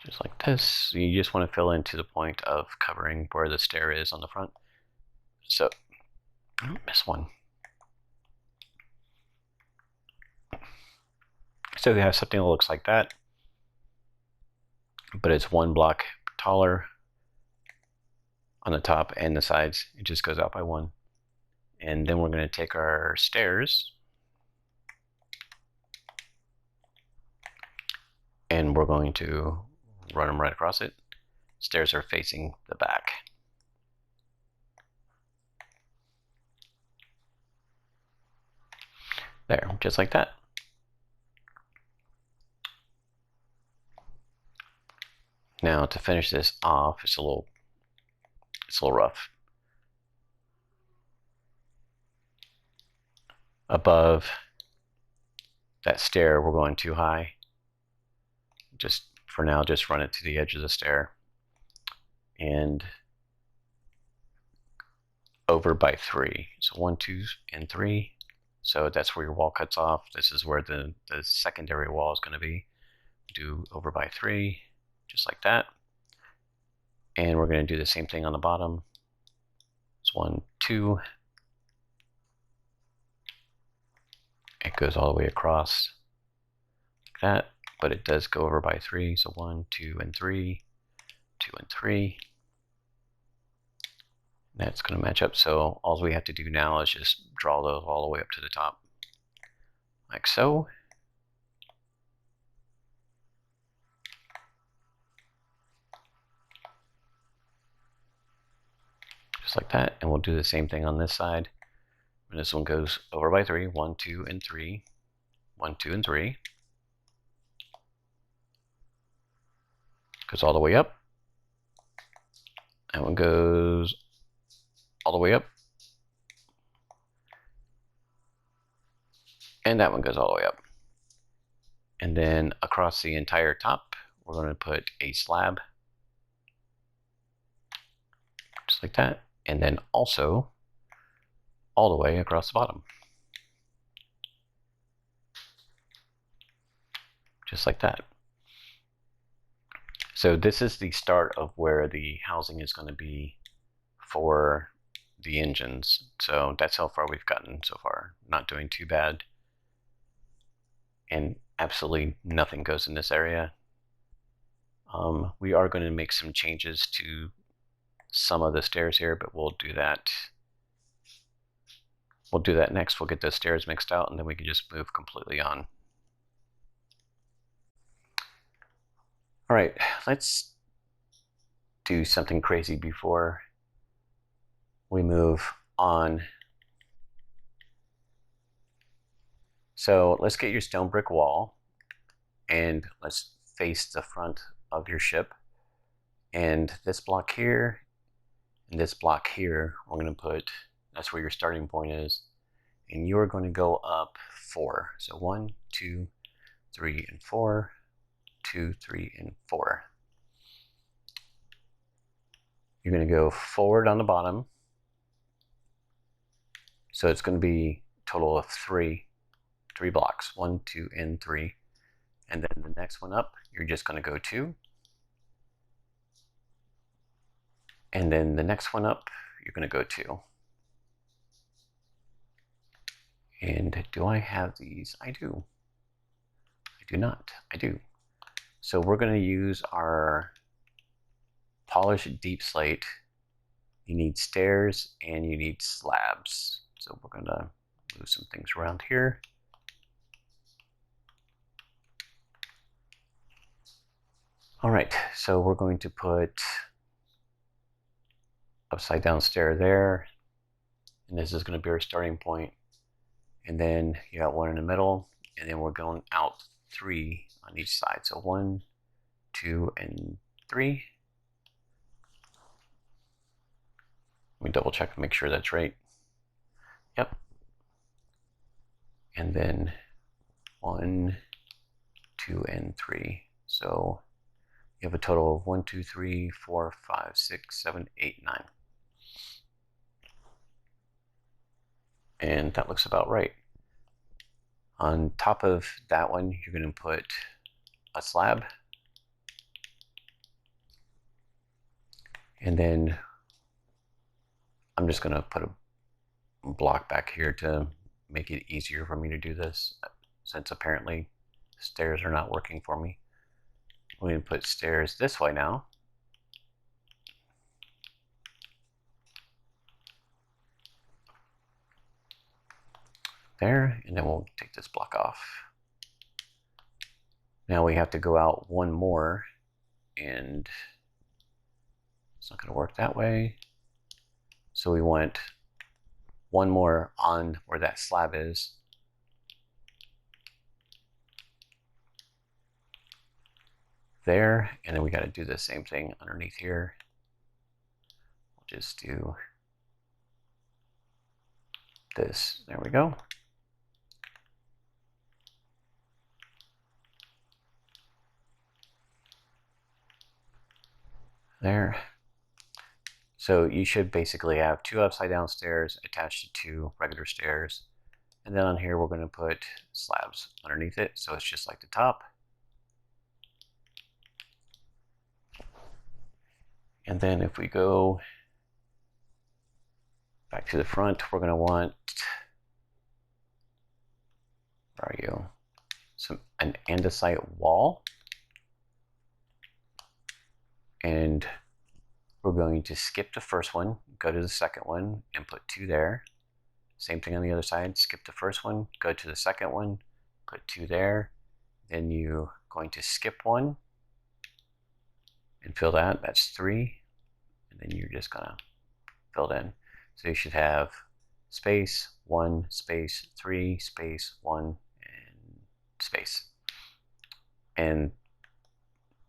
Just like this. You just want to fill in to the point of covering where the stair is on the front. So, oh, miss one. So we have something that looks like that, but it's one block taller on the top and the sides. It just goes out by one. And then we're going to take our stairs and we're going to run them right across it. Stairs are facing the back. There, just like that. Now to finish this off, it's a little rough. Above that stair, we're going too high. Just for now, just run it to the edge of the stair. And over by 3. So 1, 2, and 3. So that's where your wall cuts off. This is where the secondary wall is going to be. Do over by 3, just like that. And we're going to do the same thing on the bottom. It's 1, 2. It goes all the way across like that, but it does go over by 3. So 1, 2, and 3, 2 and 3. That's going to match up. So all we have to do now is just draw those all the way up to the top, like so. Just like that. And we'll do the same thing on this side. And this one goes over by 3, 1, 2, and 3, 1, 2, and 3. Goes all the way up. That one goes all the way up. And that one goes all the way up. And then across the entire top, we're going to put a slab. Just like that. And then also all the way across the bottom. Just like that. So this is the start of where the housing is going to be for the engines. So that's how far we've gotten so far. Not doing too bad. And absolutely nothing goes in this area. We are going to make some changes to some of the stairs here, but we'll do that. We'll do that next. We'll get those stairs mixed out, and then we can just move completely on. All right, let's do something crazy before we move on. So let's get your stone brick wall, and let's face the front of your ship. And this block here, and this block here, we're going to put, that's where your starting point is. And you're going to go up 4. So 1, 2, 3, and 4. 2, 3, and 4. You're going to go forward on the bottom. So it's going to be a total of 3 blocks. 1, 2, and 3. And then the next one up, you're just going to go 2. And then the next one up, you're going to go 2. And do I have these? I do. I do not. I do. So we're going to use our polished deep slate. You need stairs and you need slabs. So we're going to move some things around here. All right, so we're going to put upside down stair there. And this is going to be our starting point. And then you got one in the middle, and then we're going out 3 on each side. So 1, 2, and 3. Let me double check and make sure that's right. Yep. And then 1, 2, and 3. So you have a total of 1, 2, 3, 4, 5, 6, 7, 8, 9. And that looks about right. On top of that one, you're going to put a slab. And then I'm just going to put a block back here to make it easier for me to do this, since apparently stairs are not working for me. We're going to put stairs this way now. There, and then we'll take this block off. Now we have to go out one more, and it's not going to work that way. So we want one more on where that slab is. There, and then we got to do the same thing underneath here. We'll just do this. There we go. There. So you should basically have 2 upside down stairs attached to 2 regular stairs. And then on here, we're going to put slabs underneath it. So it's just like the top. And then if we go back to the front, we're going to want, where are you? An andesite wall. And we're going to skip the first one, go to the second one, and put 2 there. Same thing on the other side. Skip the first one, go to the second one, put 2 there. Then you're going to skip 1 and fill that. That's 3. And then you're just going to fill it in. So you should have space, 1, space, 3, space, 1, and space. And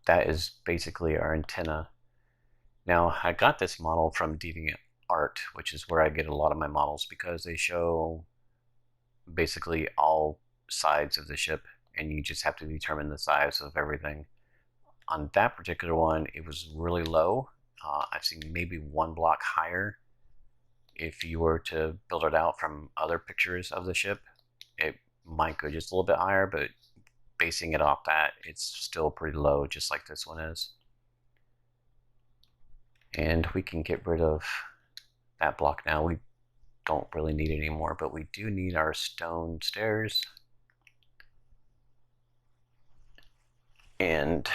that is basically our antenna. Now, I got this model from DeviantArt, which is where I get a lot of my models, because they show basically all sides of the ship, and you just have to determine the size of everything. On that particular one, it was really low. I've seen maybe 1 block higher. If you were to build it out from other pictures of the ship, it might go just a little bit higher, but basing it off that, it's still pretty low, just like this one is. And we can get rid of that block now. We don't really need it anymore, but we do need our stone stairs. And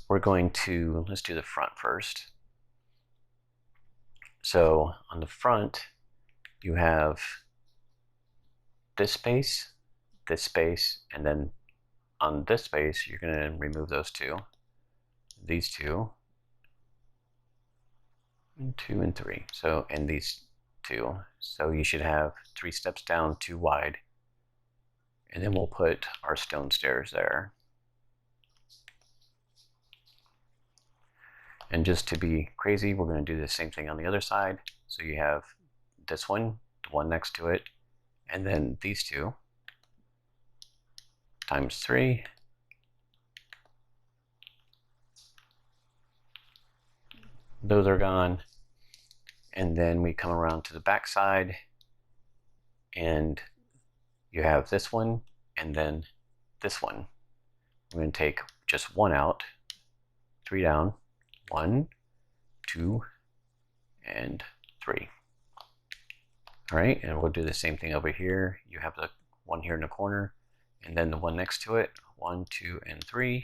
we're going to, let's do the front first. So on the front, you have this space, and then on this space, you're going to remove those 2. These 2, and 2 and 3. So, and these 2. So you should have 3 steps down, 2 wide. And then we'll put our stone stairs there. And just to be crazy, we're going to do the same thing on the other side. So you have this one, the one next to it, and then these 2 times 3. Those are gone. And then we come around to the back side, and you have this one and then this one. I'm going to take just 1 out, 3 down, 1, 2, and 3. All right, and we'll do the same thing over here. You have the one here in the corner, and then the one next to it, 1, 2, and 3.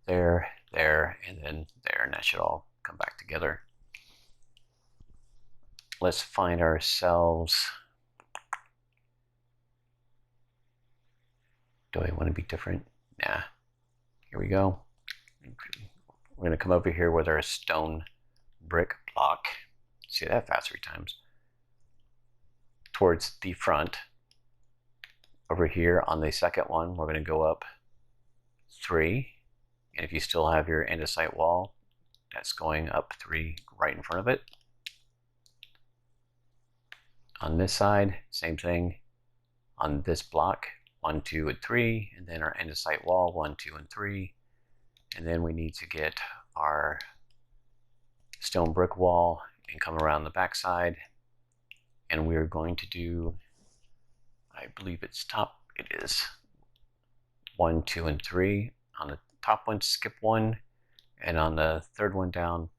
There, there, and then there, and that should all come back together. Let's find ourselves. Do I want to be different? Nah. Here we go. We're going to come over here with our stone brick block. See that fast 3 times. Towards the front. Over here on the second one, we're going to go up 3. And if you still have your andesite wall, that's going up 3 right in front of it. On this side, same thing. On this block, 1, 2, and 3, and then our andesite wall, 1, 2, and 3. And then we need to get our stone brick wall and come around the back side. And we're going to do, I believe it's top, it is 1, 2, and 3. On the top one, skip 1, and on the third one down,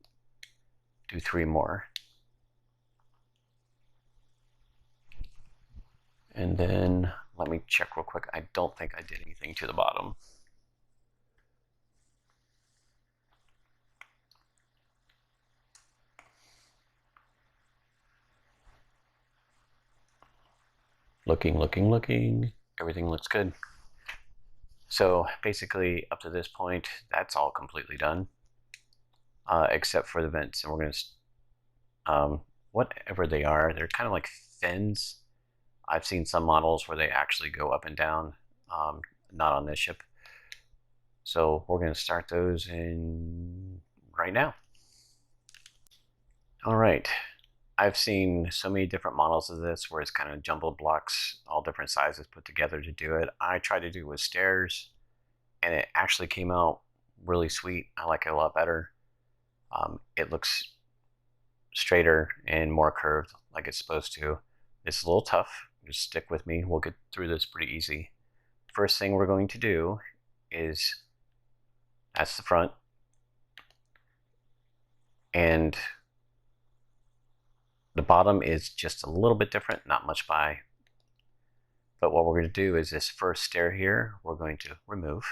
do 3 more. And then let me check real quick. I don't think I did anything to the bottom. Looking. Everything looks good. So basically, up to this point, that's all completely done, except for the vents. And we're going to, whatever they are, they're kind of like fins. I've seen some models where they actually go up and down, not on this ship. So we're going to start those in right now. All right. I've seen so many different models of this where it's kind of jumbled blocks, all different sizes put together to do it. I tried to do it with stairs, and it actually came out really sweet. I like it a lot better. It looks straighter and more curved like it's supposed to. It's a little tough. Just stick with me. We'll get through this pretty easy. First thing we're going to do is, that's the front. And the bottom is just a little bit different, not much by. But what we're going to do is this first stair here, we're going to remove.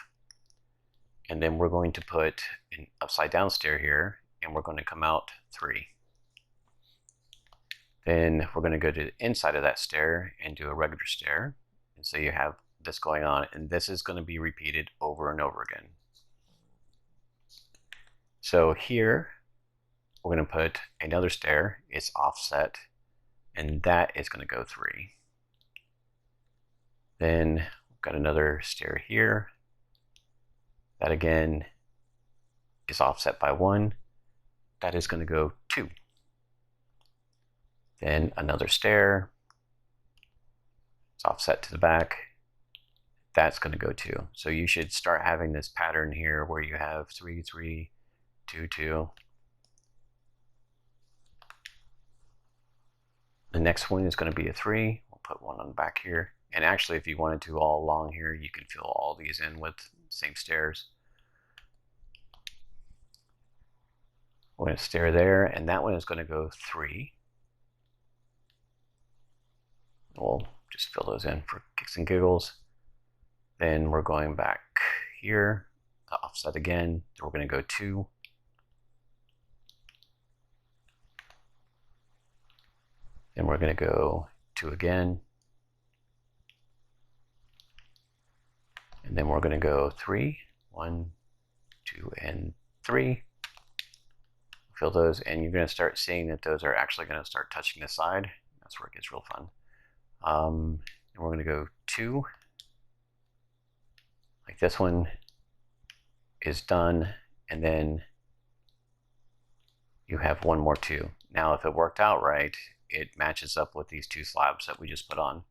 And then we're going to put an upside down stair here, and we're going to come out 3. Then we're going to go to the inside of that stair and do a regular stair. And so you have this going on, and this is going to be repeated over and over again. So here, we're going to put another stair. It's offset, and that is going to go 3. Then we've got another stair here. That again is offset by 1. That is going to go 2. Then another stair. It's offset to the back. That's going to go 2. So you should start having this pattern here where you have 3, 3, 2, 2. The next one is going to be a 3. We'll put 1 on the back here. And actually, if you wanted to all along here, you can fill all these in with same stairs. We're going to stair there, and that one is going to go 3. We'll just fill those in for kicks and giggles. Then we're going back here, offset again. We're going to go 2. Then we're going to go 2 again. And then we're going to go 3. 1, 2, and 3. Fill those, and you're going to start seeing that those are actually going to start touching the side. That's where it gets real fun. And we're going to go 2. Like this one is done, and then you have 1 more 2. Now, if it worked out right, it matches up with these 2 slabs that we just put on.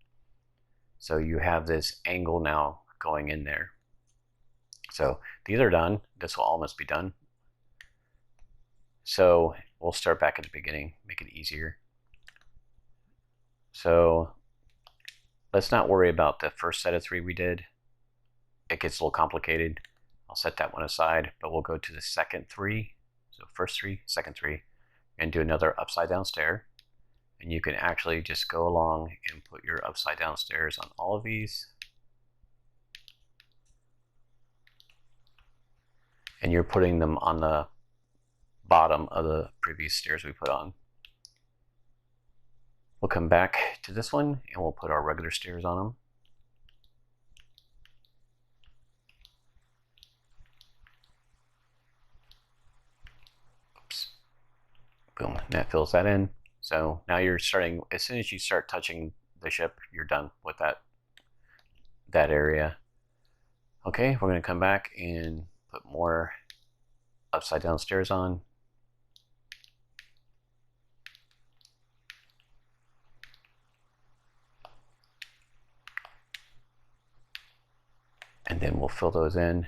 So you have this angle now going in there. So these are done. This will almost be done. So we'll start back at the beginning, make it easier. So let's not worry about the first set of 3 we did. It gets a little complicated. I'll set that one aside, but we'll go to the second 3. So first 3, second 3, and do another upside down stair. And you can actually just go along and put your upside down stairs on all of these. And you're putting them on the bottom of the previous stairs we put on. We'll come back to this one and we'll put our regular stairs on them. Oops. Boom, that fills that in. So now you're starting, as soon as you start touching the ship, you're done with that. that area. Okay, we're going to come back and put more upside down stairs on. And then we'll fill those in.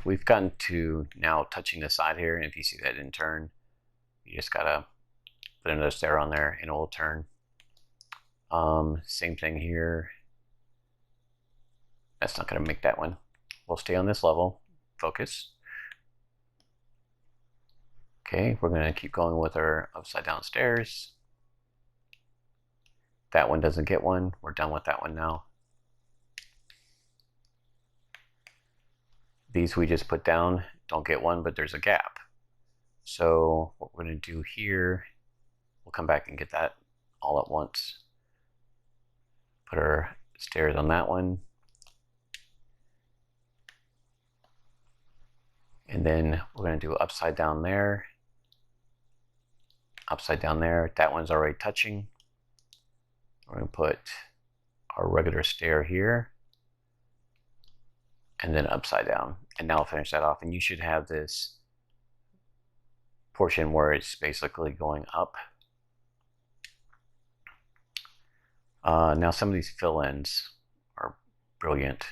We've gotten to now touching the side here, and if you see that didn't turn, you just gotta put another stair on there and it will turn. Same thing here. That's not gonna make that one. We'll stay on this level. Focus. Okay, we're gonna keep going with our upside down stairs. That one doesn't get one. We're done with that one now. These we just put down, don't get one, but there's a gap. So what we're going to do here, we'll come back and get that all at once. Put our stairs on that one. And then we're going to do upside down there. Upside down there. That one's already touching. We're going to put our regular stair here. And then upside down. And now I'll finish that off. And you should have this portion where it's basically going up. Now some of these fill-ins are brilliant.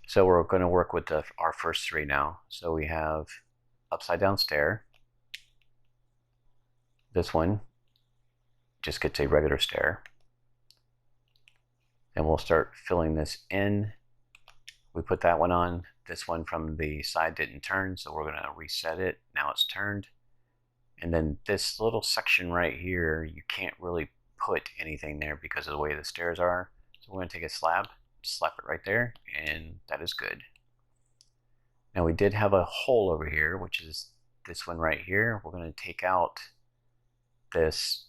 So we're going to work with our first three now. So we have upside down stair. This one just gets a regular stair. And we'll start filling this in. We put that one on. This one from the side didn't turn, so we're going to reset it. Now it's turned. And then this little section right here, you can't really put anything there because of the way the stairs are. So we're going to take a slab, slap it right there, and that is good. Now we did have a hole over here, which is this one right here. We're going to take out this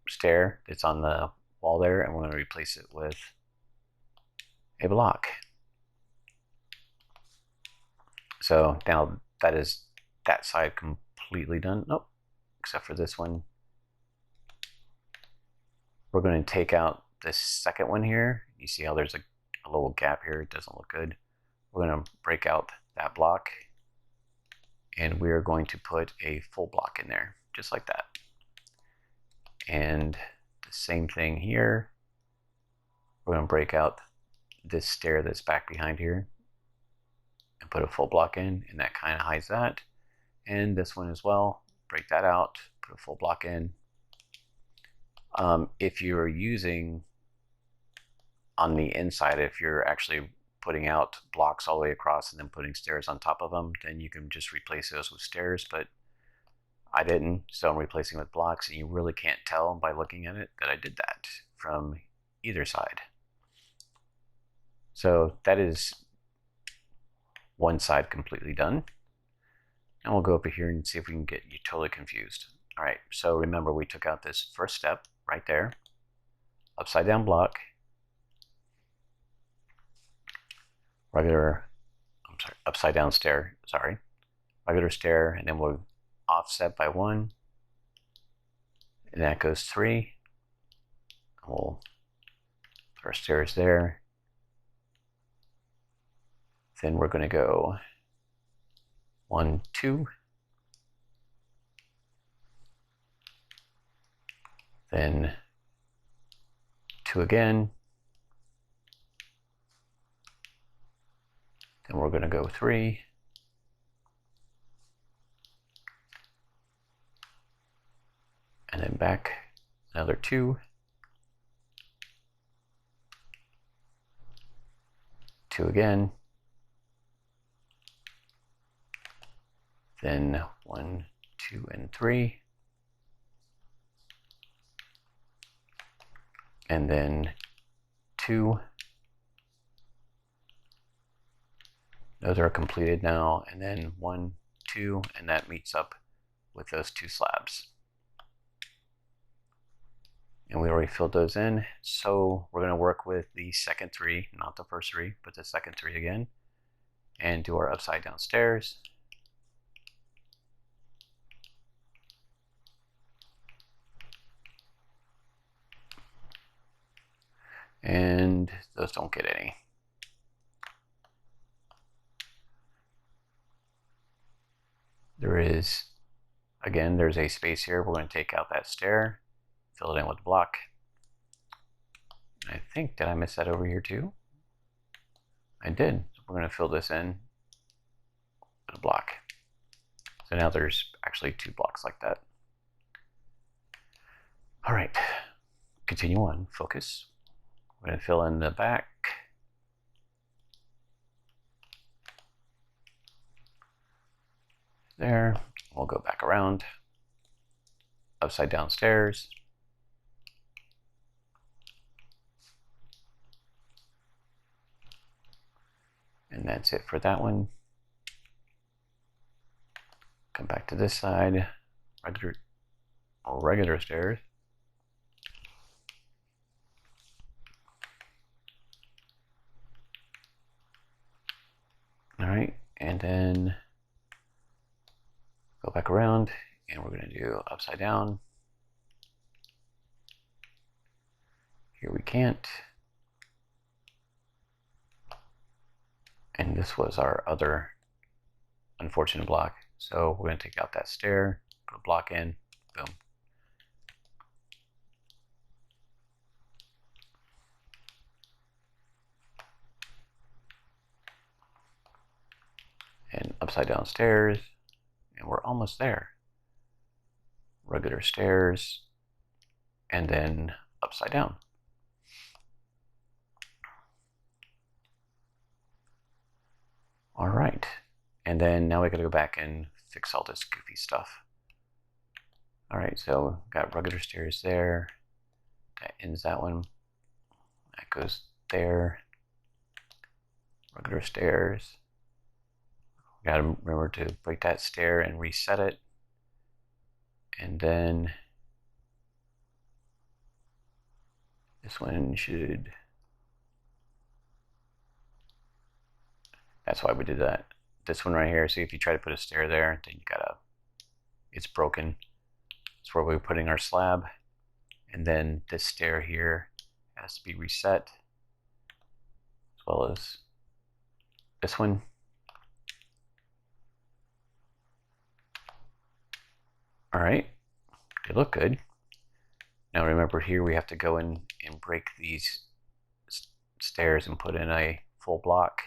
stair that's on the wall there, and we're going to replace it with a block. So now that is that side completely done. Nope, except for this one. We're going to take out this second one here. You see how there's a little gap here? It doesn't look good. We're going to break out that block, and we are going to put a full block in there, just like that. And the same thing here. We're going to break out this stair that's back behind here and put a full block in, and that kind of hides that. And this one as well, break that out, put a full block in. If you're using on the inside, if you're actually putting out blocks all the way across and then putting stairs on top of them, then you can just replace those with stairs, but I didn't, so I'm replacing with blocks, and you really can't tell by looking at it that I did that from either side. So that is one side completely done. And we'll go over here and see if we can get you totally confused. All right, so remember we took out this first step right there, upside down block, upside down stair, regular stair, and then we'll offset by 1, and that goes 3. We'll put our stairs there. Then we're going to go 1, 2. Then 2 again. Then we're going to go 3. And then back another 2. 2 again. Then 1, 2, and 3. And then 2. Those are completed now. And then 1, 2, and that meets up with those 2 slabs. And we already filled those in. So we're going to work with the second 3, not the first 3, but the second 3 again. and do our upside down stairs. And those don't get any. There is, again, there's a space here. We're going to take out that stair, fill it in with the block. I think, did I miss that over here too? I did. We're going to fill this in with a block. So now there's actually 2 blocks like that. All right, continue on, focus. We're going to fill in the back. There, we'll go back around. Upside down stairs. And that's it for that one. Come back to this side, regular stairs. All right, and then go back around, and we're going to do upside down. Here we can't. And this was our other unfortunate block. So we're going to take out that stair, put a block in, boom. And upside down stairs, and we're almost there. Regular stairs, and then upside down. All right, and then now we got to go back and fix all this goofy stuff. All right, so got regular stairs there. That ends that one. That goes there. Regular stairs. Got to remember to break that stair and reset it. And then this one should, that's why we did that. This one right here, see if you try to put a stair there, then you gotta, it's broken. That's where we're putting our slab. And then this stair here has to be reset, as well as this one. All right, they look good. Now remember here we have to go in and break these stairs and put in a full block.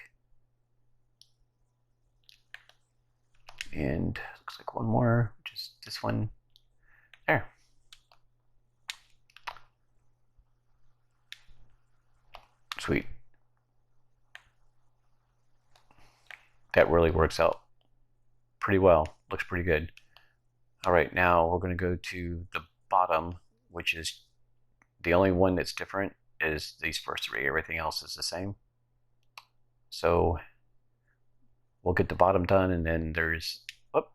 And looks like one more, which is this one. There. Sweet. That really works out pretty well. Looks pretty good. All right, now we're going to go to the bottom, which is the only one that's different is these first 3. Everything else is the same. So we'll get the bottom done, and then there's, oh,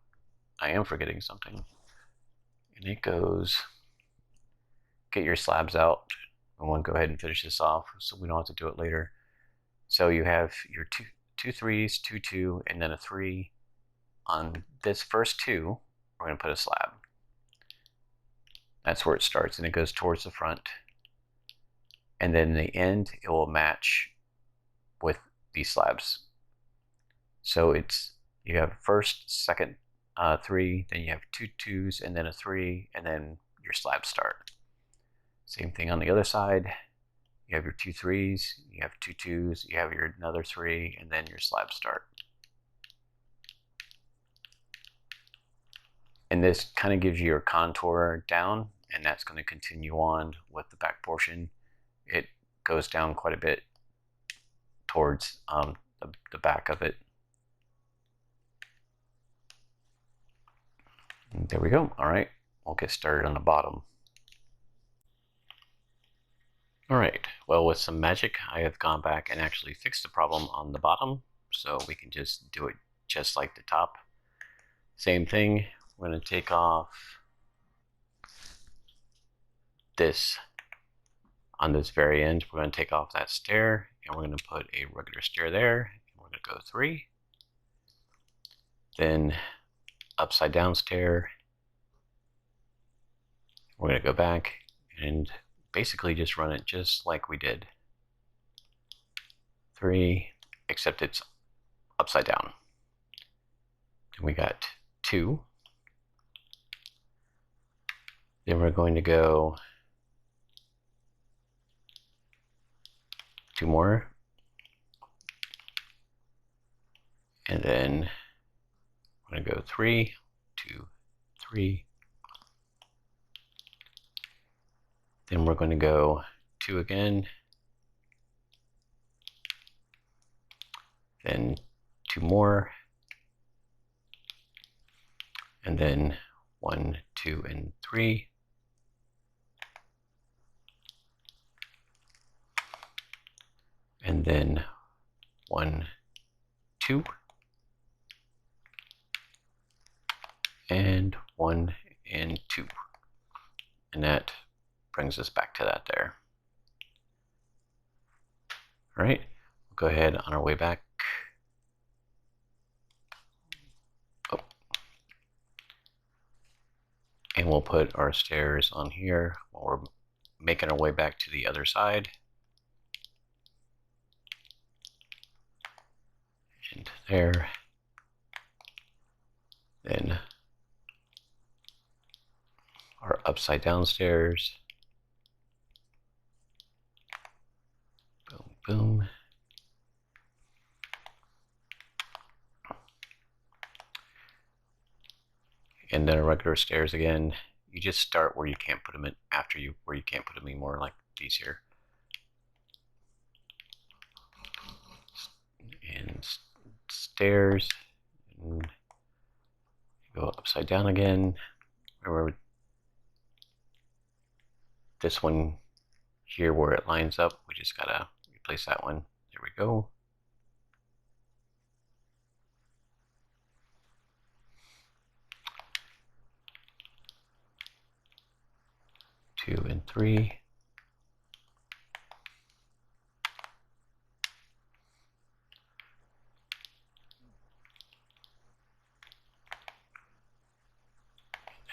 I am forgetting something. And it goes, get your slabs out. I want to go ahead and finish this off so we don't have to do it later. So you have your two threes, 2, 2, and then a 3. On this first 2, we're going to put a slab. That's where it starts, and it goes towards the front. And then in the end, it will match with these slabs. So it's, you have first, second, 3, then you have 2 2s, and then a 3, and then your slabs start. Same thing on the other side. You have your 2 3s, you have 2 2s, you have your another 3, and then your slabs start. And this kind of gives you your contour down, and that's going to continue on with the back portion. It goes down quite a bit towards the back of it. And there we go. All right, we'll get started on the bottom. All right, well, with some magic, I have gone back and actually fixed the problem on the bottom, so we can just do it just like the top. Same thing. We're going to take off this on this very end. We're going to take off that stair, and we're going to put a regular stair there. And we're going to go 3, then upside down stair. We're going to go back and basically just run it just like we did. 3, except it's upside down. And we got 2. Then we're going to go 2 more. And then we're going to go 3, 2, 3. Then we're going to go 2 again. Then 2 more. And then 1, 2, and 3. And then 1, 2. And 1 and 2. And that brings us back to that there. All right, we'll go ahead on our way back. Oh. And we'll put our stairs on here while we're making our way back to the other side. And there. Then our upside down stairs. Boom, boom. And then our regular stairs again. You just start where you can't put them in where you can't put them anymore, like these here. And stairs. And go upside down again. Remember this one here where it lines up, we just gotta replace that one. There we go. Two and 3.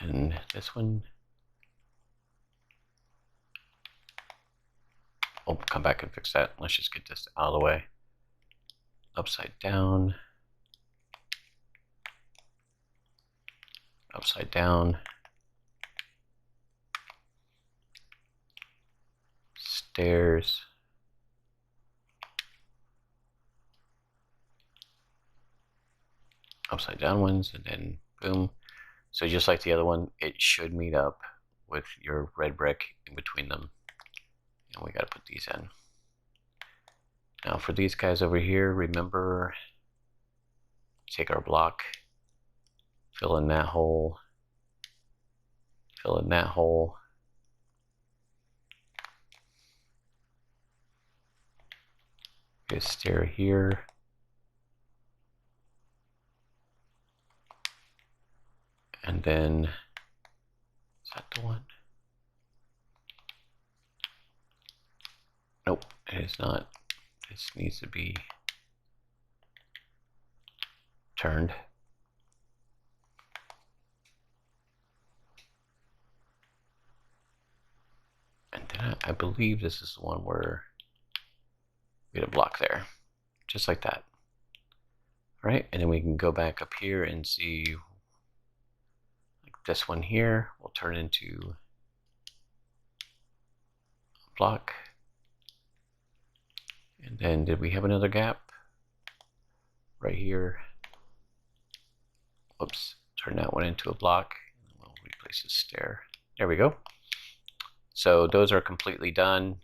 And this one. We'll come back and fix that. Let's just get this out of the way. Upside down. Upside down. Stairs. Upside down ones, and then boom. So just like the other one, it should meet up with your red brick in between them. And we got to put these in. Now for these guys over here, remember, take our block, fill in that hole, fill in that hole. Get a stair here. And then, is that the one? Nope, it is not. This needs to be turned. And then I believe this is the one where we get a block there, just like that. All right, and then we can go back up here and see, like this one here will turn into a block. And then did we have another gap? Right here. Whoops, turn that one into a block. And we'll replace the stair. There we go. So those are completely done.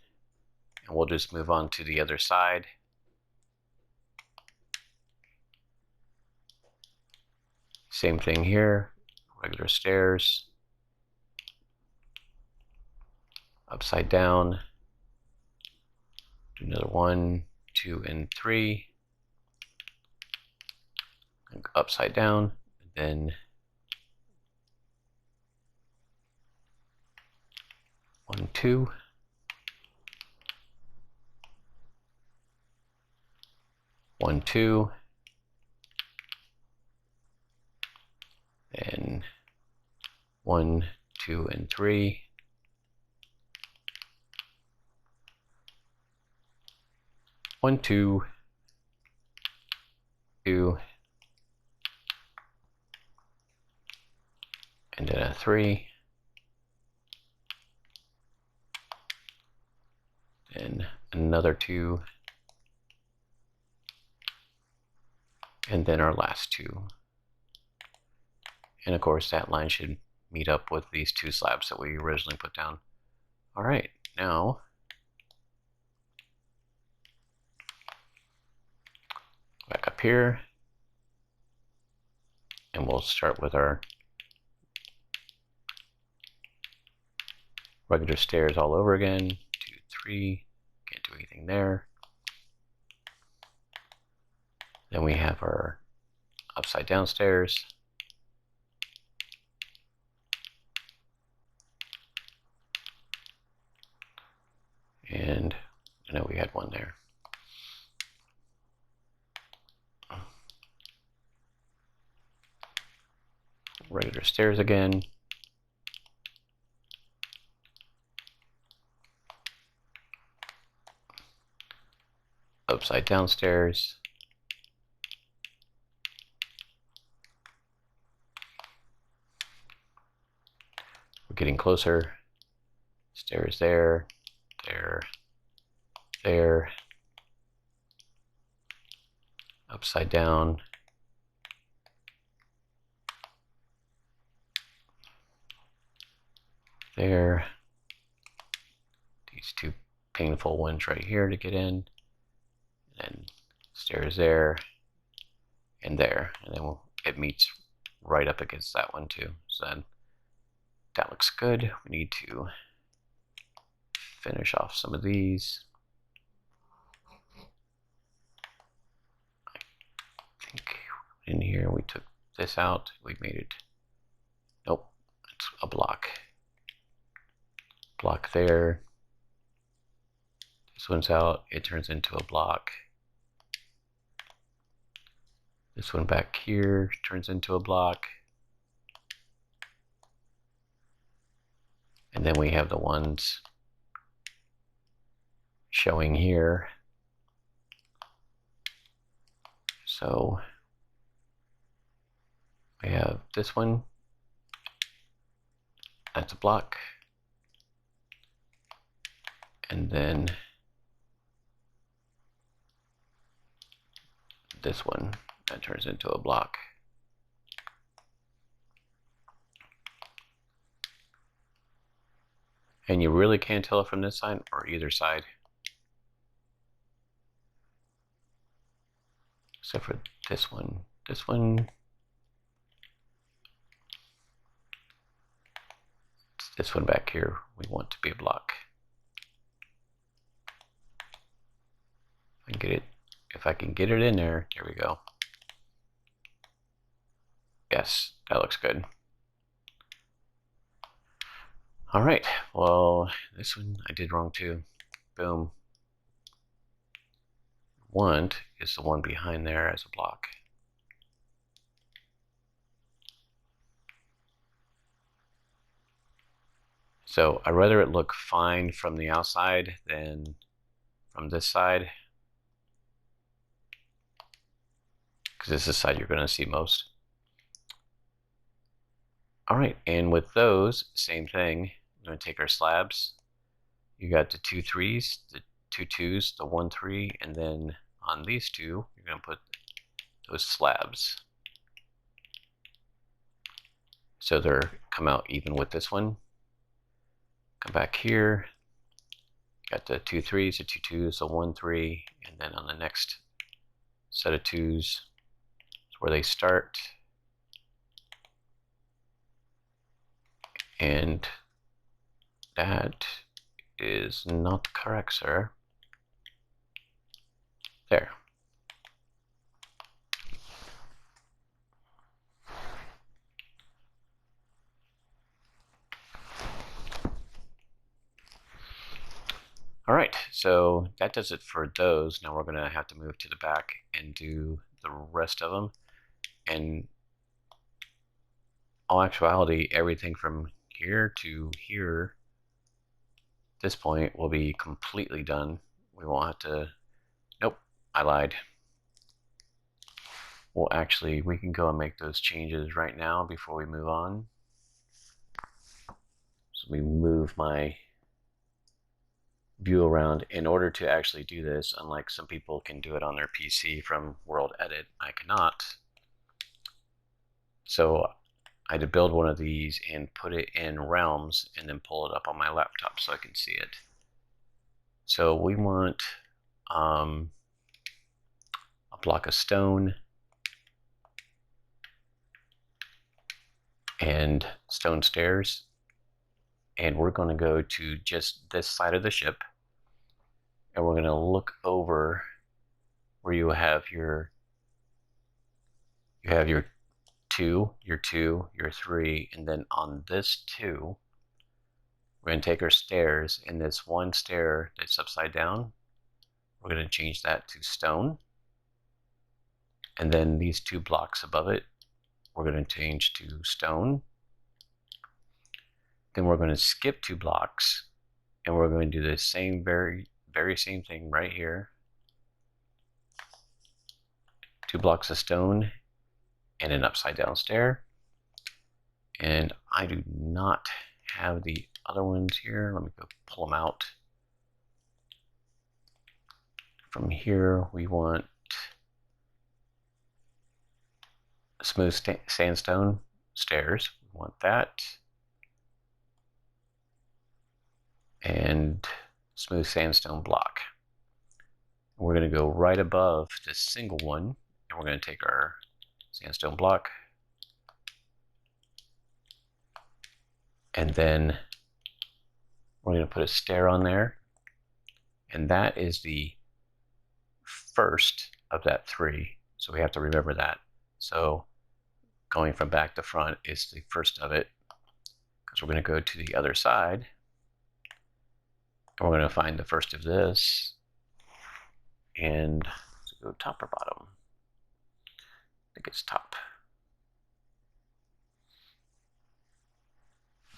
And we'll just move on to the other side. Same thing here, regular stairs. Upside down. Do another 1, 2, and 3. And upside down, and then 1, 2. 1, 2. Then 1, 2, and 3. One, two, and then a 3. Then another 2. And then our last 2. And of course that line should meet up with these 2 slabs that we originally put down. All right, now back up here, and we'll start with our regular stairs all over again. 2, 3, can't do anything there. Then we have our upside down stairs. And I know we had one there. Regular stairs again. Upside down stairs. We're getting closer. Stairs there, there, there. Upside down. There. These 2 painful ones right here to get in. And stairs there and there. And then it meets right up against that one too. So then that looks good. We need to finish off some of these. I think in here we took this out. We made it. Nope, it's a block. Block there. This one's out. It turns into a block. This one back here turns into a block. And then we have the ones showing here. So we have this one. That's a block. And then this one that turns into a block. And you really can't tell it from this side or either side. Except for this one. This one. This one back here we want to be a block. If I can get it in there, here we go. Yes, that looks good. All right, well, this one I did wrong too. Boom. Want is the one behind there as a block. So I'd rather it look fine from the outside than from this side, because this is the side you're going to see most. All right, and with those, same thing. We're going to take our slabs. You got the 2 3s, the 2 2s, the 1 3, and then on these 2, you're going to put those slabs. So they're come out even with this one. Come back here. Got the 2 3s, the 2 2s, the 1 3, and then on the next set of 2s is where they start. And that is not correct, sir. There. All right, so that does it for those. Now we're going to have to move to the back and do the rest of them. And all actuality, everything from here to here, this point, will be completely done. We won't have to, nope, I lied. Well, actually, we can go and make those changes right now before we move on. So we move my view around. In order to actually do this, unlike some people can do it on their PC from World Edit, I cannot. So I had to build one of these and put it in Realms and then pull it up on my laptop so I can see it. So we want a block of stone and stone stairs. And we're going to go to just this side of the ship. And we're going to look over where you have your 2, your 2, your 3, and then on this 2, we're going to take our stairs, and this one stair that's upside down, we're going to change that to stone. And then these 2 blocks above it, we're going to change to stone. Then we're going to skip 2 blocks, and we're going to do the same very same thing right here. 2 blocks of stone and an upside down stair. And I do not have the other ones here. Let me go pull them out. From here, we want smooth sandstone stairs. We want that. And smooth sandstone block. We're going to go right above this single one, and we're going to take our sandstone block, and then we're going to put a stair on there, and that is the first of that 3, so we have to remember that. So going from back to front is the first of it, because we're going to go to the other side, and we're going to find the first of this, and go top or bottom. I think it's top.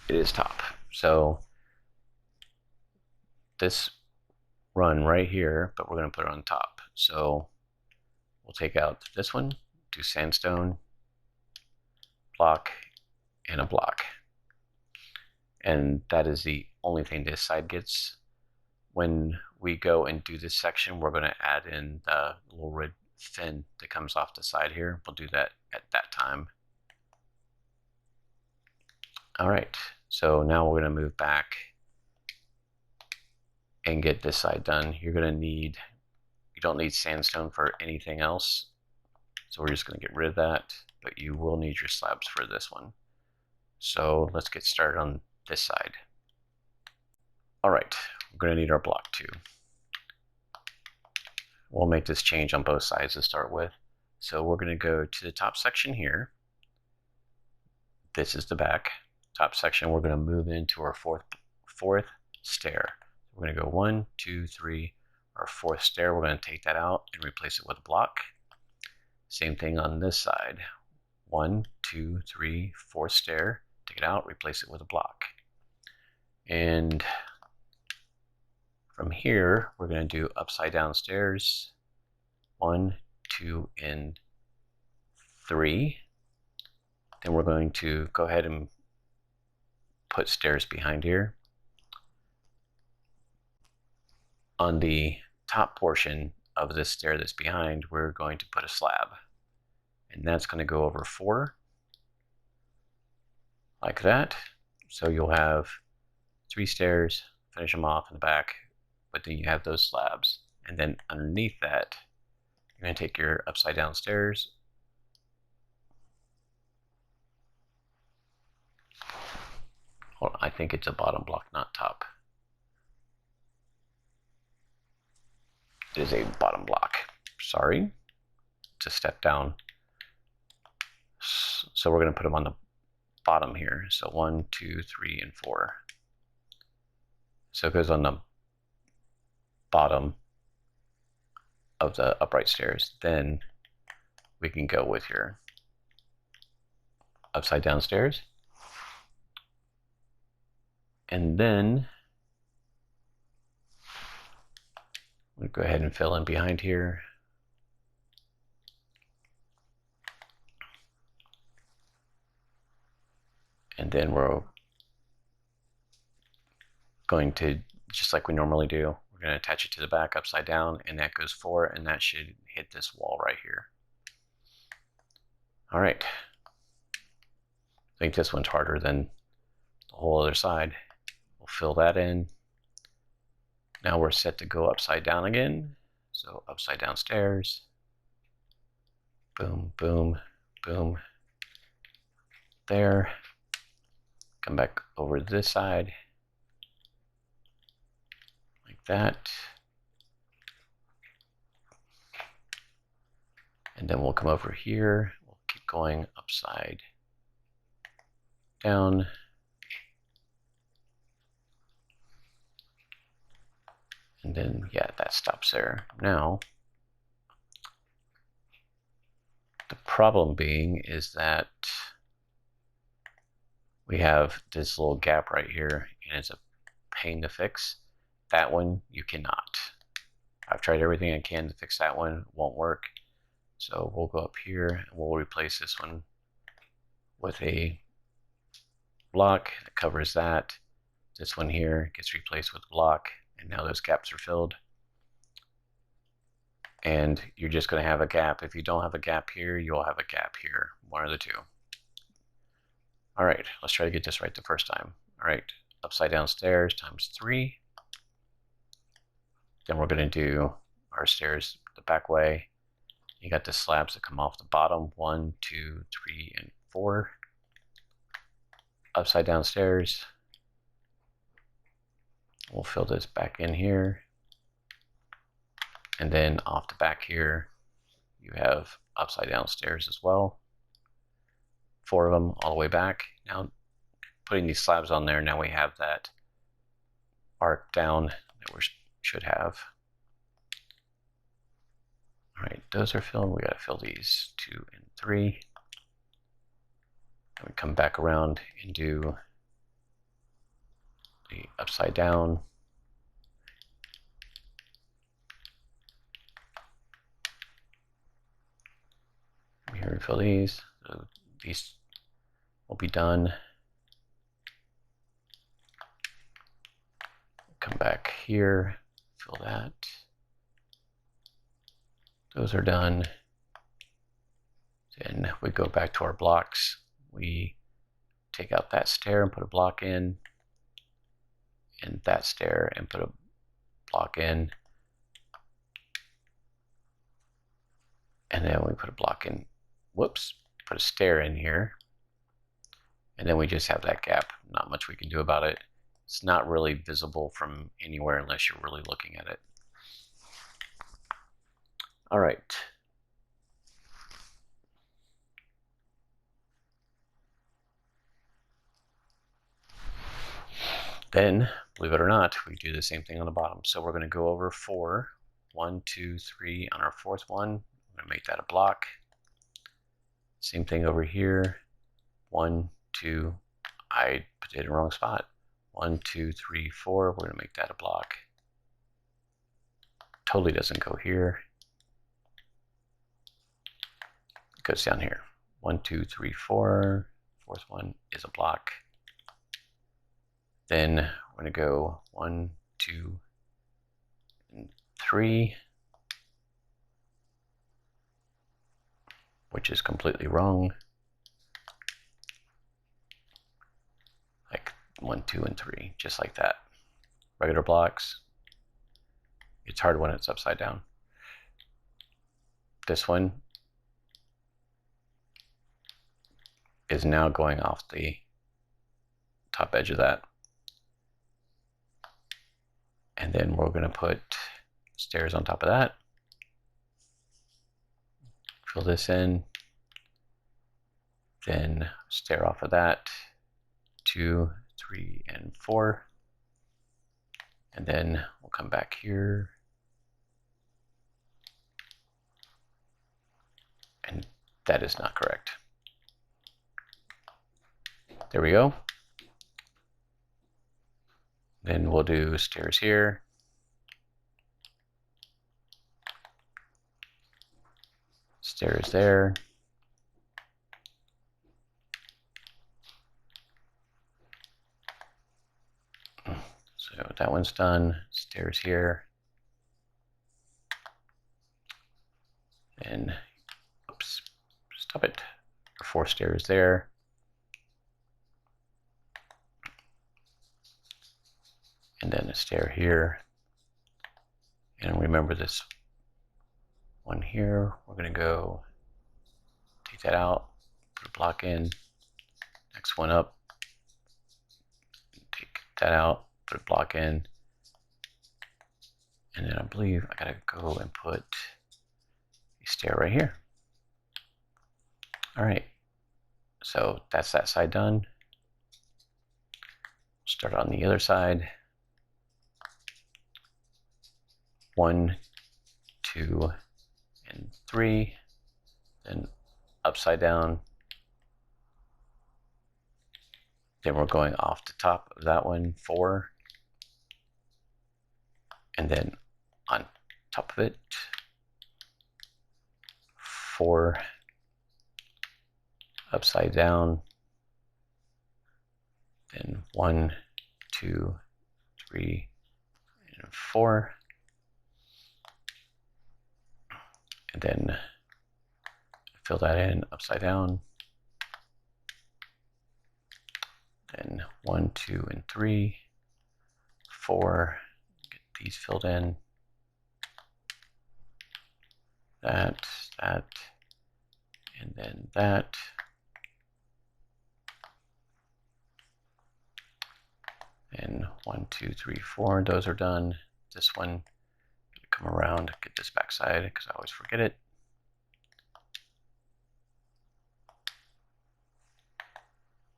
It is top. So this run right here, but we're going to put it on top. So we'll take out this one, do sandstone, block, and a block. And that is the only thing this side gets. When we go and do this section, we're going to add in the little red fin that comes off the side here. We'll do that at that time. All right, so now we're going to move back and get this side done. You're going to need, you don't need sandstone for anything else, so we're just going to get rid of that, but you will need your slabs for this one. So let's get started on this side. All right, we're going to need our block too. We'll make this change on both sides to start with. So we're going to go to the top section here. This is the back. Top section, we're going to move into our fourth stair. We're going to go 1, 2, 3. Our 4th stair, we're going to take that out and replace it with a block. Same thing on this side. 1, 2, 3, 4th stair. Take it out, replace it with a block. And from here, we're going to do upside down stairs. 1, 2, and 3. Then we're going to go ahead and put stairs behind here. On the top portion of this stair that's behind, we're going to put a slab. And that's going to go over 4, like that. So you'll have 3 stairs, finish them off in the back, but then you have those slabs. And then underneath that, you're going to take your upside down stairs, hold on, I think it's a bottom block, not top. It is a bottom block. Sorry. It's a step down. So we're going to put them on the bottom here. So 1, 2, 3, and 4. So it goes on the bottom of the upright stairs. Then we can go with your upside down stairs. And then we'll go ahead and fill in behind here. And then we're going to, just like we normally do, we're going to attach it to the back upside down, and that goes forward, and that should hit this wall right here. All right. I think this one's harder than the whole other side. We'll fill that in. Now we're set to go upside down again. So upside down stairs. Boom, boom, boom. There. Come back over to this side. Like that. And then we'll come over here. We'll keep going upside down. And then, yeah, that stops there. Now, the problem being is that we have this little gap right here, and it's a pain to fix. That one, you cannot. I've tried everything I can to fix that one. It won't work. So we'll go up here, and we'll replace this one with a block that covers that. This one here gets replaced with a block, and now those gaps are filled. And you're just going to have a gap. If you don't have a gap here, you'll have a gap here. One of the two. All right, let's try to get this right the first time. All right, upside down stairs times 3. Then we're going to do our stairs the back way. You got the slabs that come off the bottom. 1, 2, 3, and 4. Upside down stairs. We'll fill this back in here. And then off the back here, you have upside down stairs as well. 4 of them all the way back. Now, putting these slabs on there, now we have that arc down that we should have. All right, those are filled. We got to fill these 2 and 3. And we come back around and do the upside down. Here we fill these. So these will be done. Come back here, fill that. Those are done. Then we go back to our blocks. We take out that stair and put a block in, and that stair and put a block in. And then we put a block in, whoops, put a stair in here. And then we just have that gap. Not much we can do about it. It's not really visible from anywhere unless you're really looking at it. All right. Then, believe it or not, we do the same thing on the bottom. So we're going to go over 4. 1, 2, 3 on our 4th one. I'm going to make that a block. Same thing over here. 1, 2. I put it in the wrong spot. 1, 2, 3, 4. We're going to make that a block. Totally doesn't go here. It goes down here. 1, 2, 3, 4. 4th one is a block. Then we're going to go 1, 2, and 3, which is completely wrong. Like 1, 2, and 3, just like that. Regular blocks. It's hard when it's upside down. This one is now going off the top edge of that. And then we're going to put stairs on top of that. Fill this in. Then stair off of that. 2, 3, and 4. And then we'll come back here. And that is not correct. There we go. Then we'll do stairs here. Stairs there. So that one's done. Stairs here. And, oops, stop it. 4 stairs there. And then a stair here. And remember this one here. We're going to go take that out, put a block in. Next one up. Take that out, put a block in. And then I believe I got to go and put a stair right here. All right. So that's that side done. Start on the other side. 1, 2, and 3. Then upside down. Then we're going off the top of that one, 4. And then on top of it, 4. Upside down. Then 1, 2, 3, and 4. And then fill that in upside down. Then 1, 2, and 3, 4. Get these filled in. That, and then that. And 1, 2, 3, 4. Those are done. This one, come around, get this back side because I always forget it.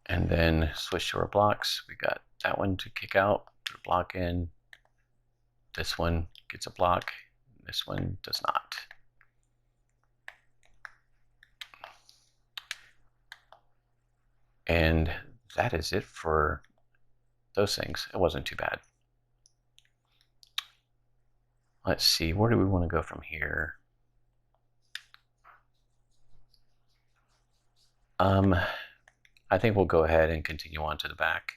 And then switch to our blocks. We got that one to kick out, put a block in. This one gets a block. This one does not. And that is it for those things. It wasn't too bad. Let's see, where do we want to go from here? I think we'll go ahead and continue on to the back.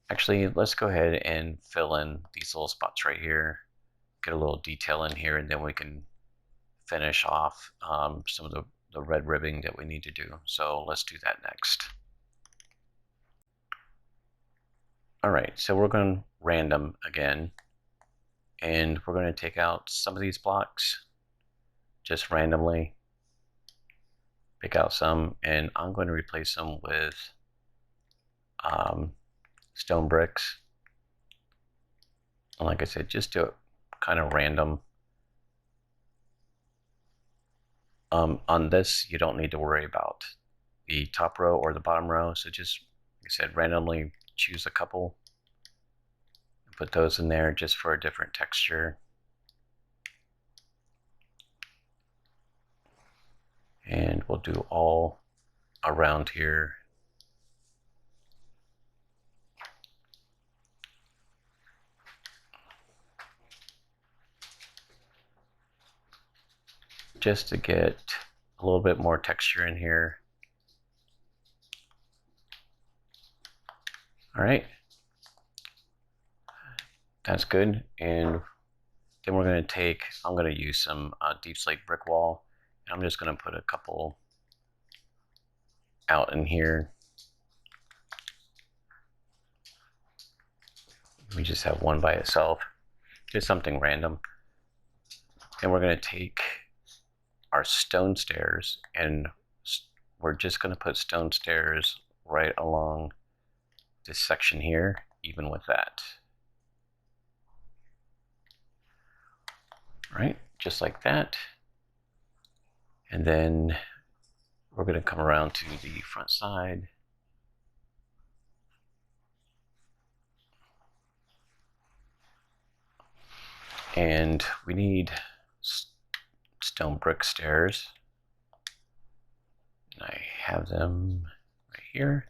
Actually, let's go ahead and fill in these little spots right here. Get a little detail in here, and then we can finish off some of the red ribbing that we need to do. So let's do that next. All right, so we're going to random again. And we're going to take out some of these blocks just randomly. Pick out some, and I'm going to replace them with stone bricks. And like I said, just do it kind of random. On this, you don't need to worry about the top row or the bottom row. So just, like I said, randomly choose a couple. Put those in there just for a different texture. And we'll do all around here. Just to get a little bit more texture in here. All right. That's good. And then we're going to take, I'm going to use some deep slate brick wall. I'm just going to put a couple out in here. We just have one by itself, just something random. And we're going to take our stone stairs, and we're just going to put stone stairs right along this section here, even with that. Right, just like that. And then we're going to come around to the front side. And we need stone brick stairs. And I have them here.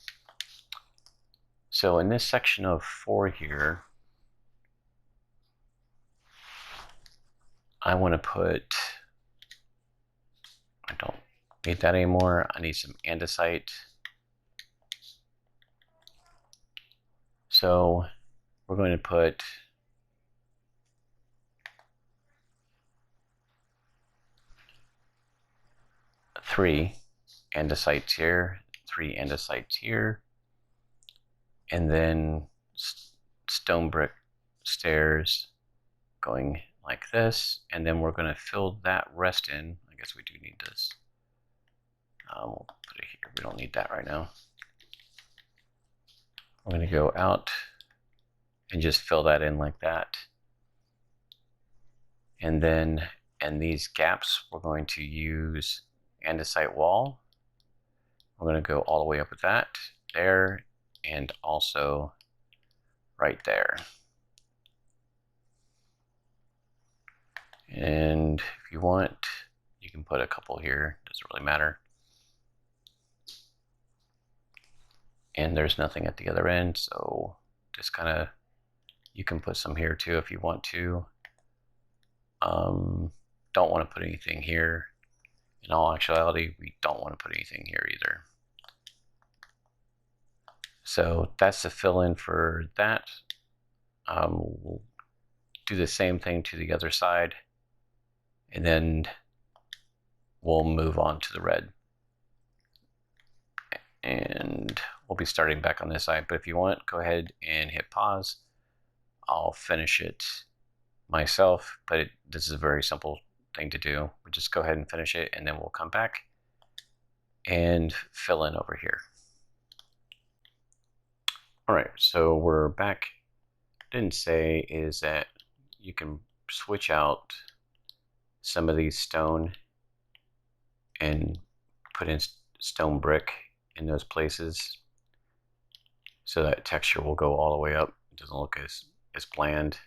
So in this section of 4 here, I want to put, I don't need that anymore. I need some andesite. So we're going to put three andesites here, 3 andesites here, and then stone brick stairs going like this, and then we're going to fill that rest in. I guess we do need this. We'll put it here. We don't need that right now. We're going to go out and just fill that in like that. And then in these gaps, we're going to use andesite wall. We're going to go all the way up with that, there, and also right there. And if you want, you can put a couple here, doesn't really matter. And there's nothing at the other end, so just kind of, you can put some here too if you want to. Don't want to put anything here. In all actuality, we don't want to put anything here either. So that's the fill in for that. We'll do the same thing to the other side, and then we'll move on to the red. And we'll be starting back on this side, but if you want, go ahead and hit pause. I'll finish it myself, but this is a very simple thing to do. We'll just go ahead and finish it, and then we'll come back and fill in over here. All right, so we're back. Didn't say is that you can switch out some of these stone and put in stone brick in those places, so that texture will go all the way up. It doesn't look as bland.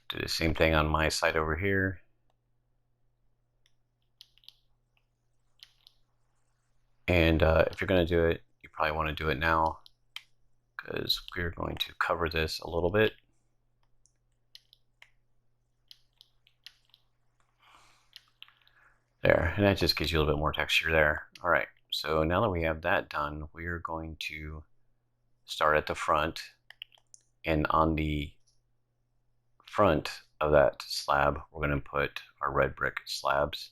Do the same thing on my side over here. And if you're going to do it, you probably want to do it now, because we're going to cover this a little bit. There, and that just gives you a little bit more texture there. All right, so now that we have that done, we are going to start at the front, and on the front of that slab, we're going to put our red brick slabs,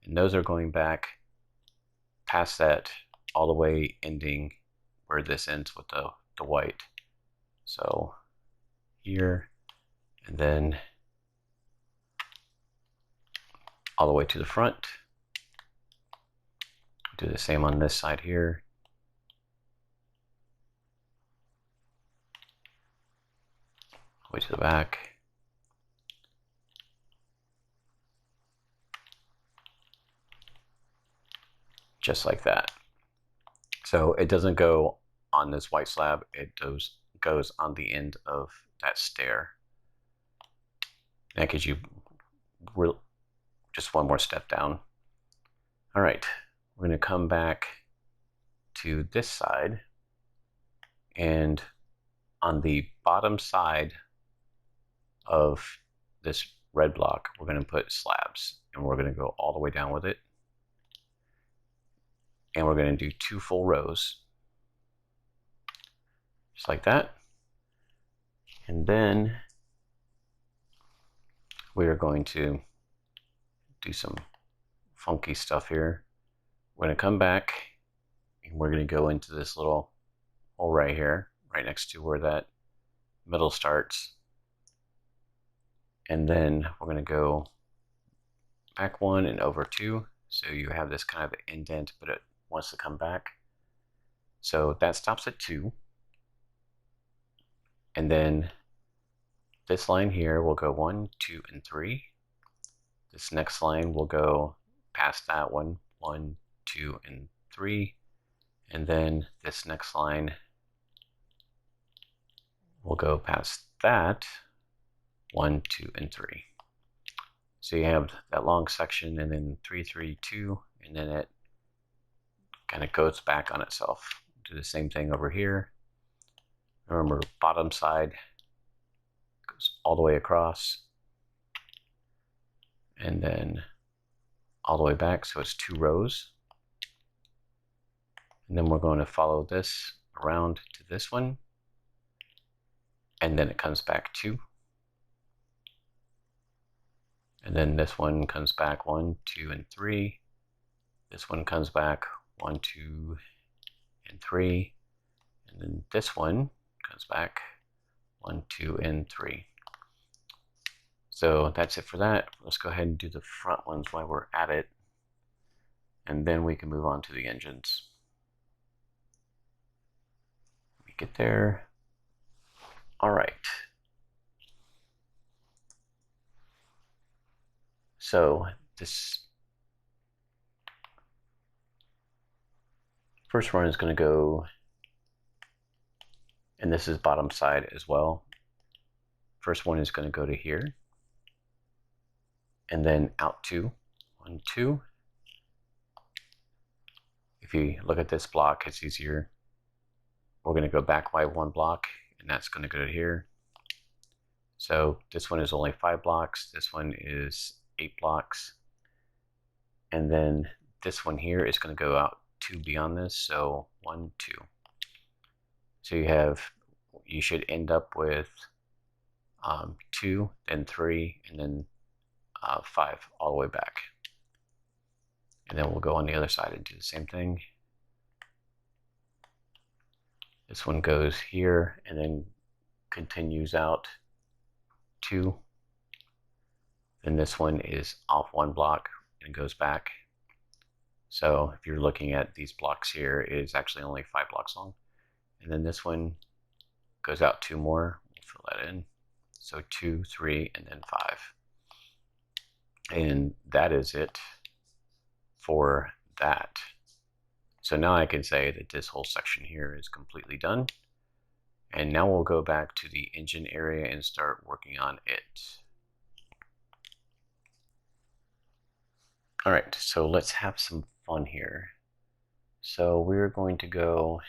and those are going back past that all the way ending where this ends with the white. So here, and then all the way to the front. Do the same on this side here. All the way to the back. Just like that. So it doesn't go on this white slab, it goes on the end of that stair. That gives you just one more step down. All right, we're going to come back to this side, and on the bottom side of this red block, we're going to put slabs, and we're going to go all the way down with it. And we're going to do 2 full rows, just like that. And then we are going to do some funky stuff here. We're going to come back, and we're going to go into this little hole right here, right next to where that middle starts. And then we're going to go back 1 and over 2. So you have this kind of indent, but it wants to come back. So that stops at 2. And then this line here will go 1, 2, and 3. This next line will go past that one, 1, 2, and 3. And then this next line will go past that, 1, 2, and 3. So you have that long section, and then 3, 3, 2, and then it kind of goes back on itself. Do the same thing over here. Remember, bottom side goes all the way across and then all the way back, so it's 2 rows. And then we're going to follow this around to this one, and then it comes back 2. And then this one comes back 1, 2, and 3. This one comes back 1, 2, and 3. And then this one comes back 1, 2, and 3. So that's it for that. Let's go ahead and do the front ones while we're at it, and then we can move on to the engines. We get there. All right. So this first one is going to go, and this is bottom side as well. First one is going to go to here, and then out 2, 1, 2. If you look at this block, it's easier. We're going to go back by 1 block, and that's going to go to here. So this one is only 5 blocks. This one is 8 blocks. And then this one here is going to go out 2 beyond this. So 1, 2. So you should end up with 2, then 3, and then 5 all the way back. And then we'll go on the other side and do the same thing. This one goes here and then continues out 2. Then this one is off 1 block and goes back. So if you're looking at these blocks here, it is actually only 5 blocks long. And then this one goes out 2 more. We'll fill that in. So 2, 3, and then 5. And that is it for that. So now I can say that this whole section here is completely done. And now we'll go back to the engine area and start working on it. All right, so let's have some fun here. So we're going to go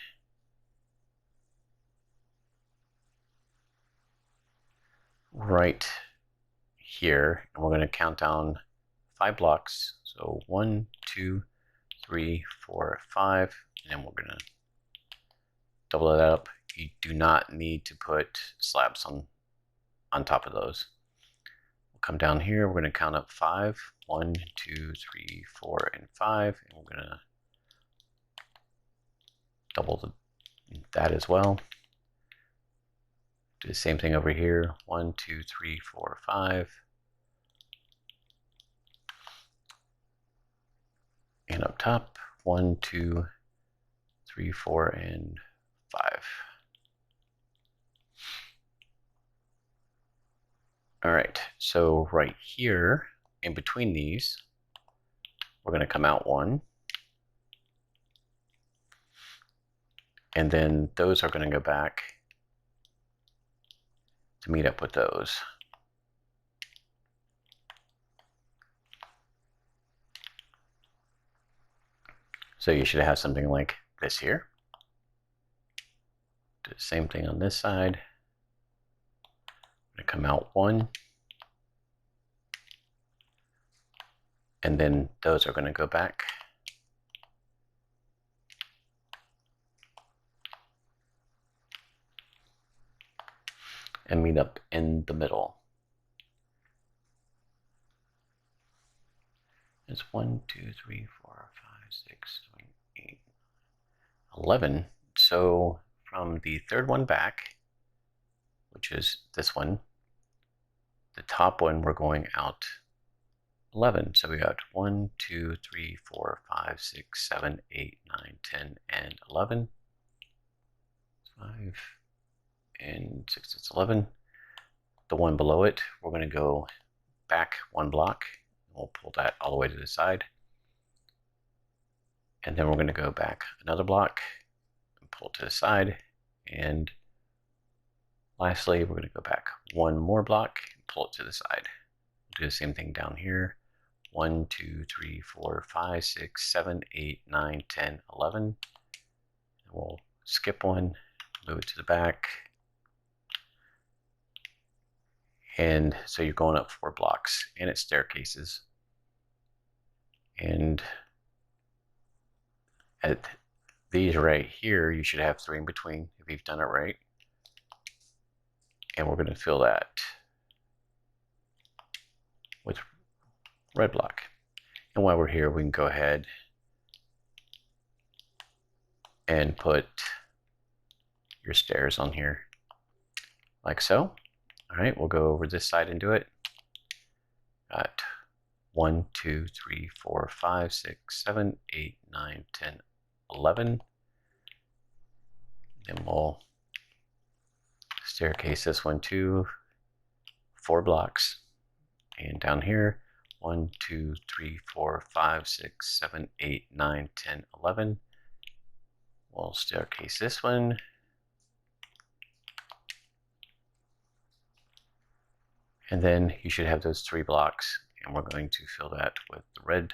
right here, and we're going to count down 5 blocks. So 1, 2, 3, 4, 5, and then we're going to double it up. You do not need to put slabs on top of those. We'll come down here, we're going to count up 5. 1, 2, 3, 4, and 5, and we're going to double that as well. Do the same thing over here. 1, 2, 3, 4, 5. And up top, 1, 2, 3, 4, and 5. All right, so right here, in between these, we're going to come out 1. And then those are going to go back to meet up with those. So you should have something like this here. Do the same thing on this side. I'm going to come out 1. And then those are going to go back. And meet up in the middle. It's 1, 2, 3, 4, 5, 6, 7, 8, 11. So from the third one back, which is this one, the top one, we're going out 11. So we got 1, 2, 3, 4, 5, 6, 7, 8, 9, 10, and 11. 5 and 6, it's 11. The one below it, we're going to go back 1 block. We'll pull that all the way to the side. And then we're going to go back another block and pull to the side. And lastly, we're going to go back 1 more block and pull it to the side. Do the same thing down here. 1, 2, 3, 4, 5, 6, 7, 8, 9, 10, 11. And we'll skip one, move it to the back. And so you're going up 4 blocks, and it's staircases. And at these right here, you should have 3 in between if you've done it right. And we're going to fill that with red block. And while we're here, we can go ahead and put your stairs on here, like so. All right, we'll go over this side and do it. Got 1, 2, 3, 4, 5, 6, 7, 8, 9, 10, 11. Then we'll staircase this one to 4 blocks. And down here, 1, 2, 3, 4, 5, 6, 7, 8, 9, 10, 11. We'll staircase this one. And then you should have those 3 blocks, and we're going to fill that with the red,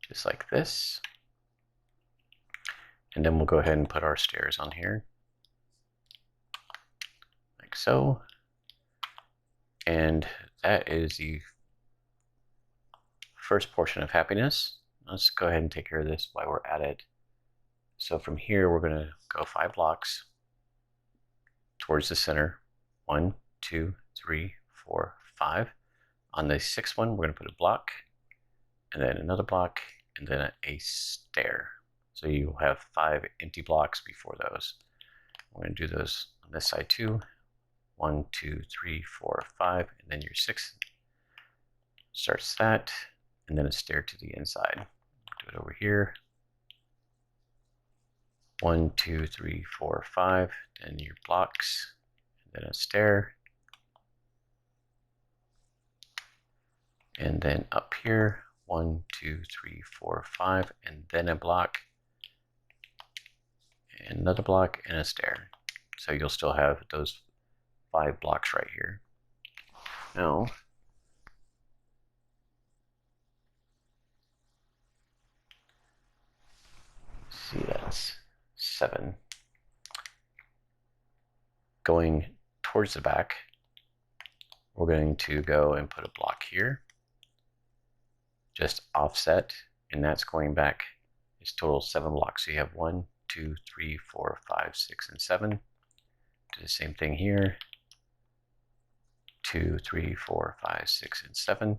just like this. And then we'll go ahead and put our stairs on here, like so. And that is the first portion of happiness. Let's go ahead and take care of this while we're at it. So from here, we're going to go 5 blocks towards the center. 1, 2, 3, 4, 5. On the 6th one, we're going to put a block, and then another block, and then a stair. So you have 5 empty blocks before those. We're going to do those on this side too. 1, 2, 3, 4, 5, and then your 6th starts that, and then a stair to the inside. Do it over here. 1, 2, 3, 4, 5, then your blocks, and then a stair. And then up here, 1, 2, 3, 4, 5, and then a block, and another block, and a stair. So you'll still have those 5 blocks right here. Now, see, that's 7. Going towards the back, we're going to go and put a block here, just offset, and that's going back. It's total 7 blocks. So you have 1, 2, 3, 4, 5, 6, and 7. Do the same thing here. 2, 3, 4, 5, 6, and 7.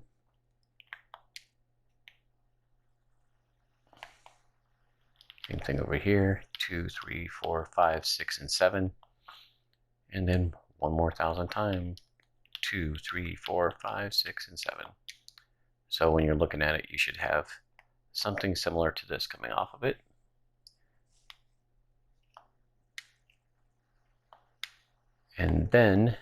Same thing over here. 2, 3, 4, 5, 6, and 7. And then one more 1,000 times. 2, 3, 4, 5, 6, and 7. So when you're looking at it, you should have something similar to this coming off of it. And then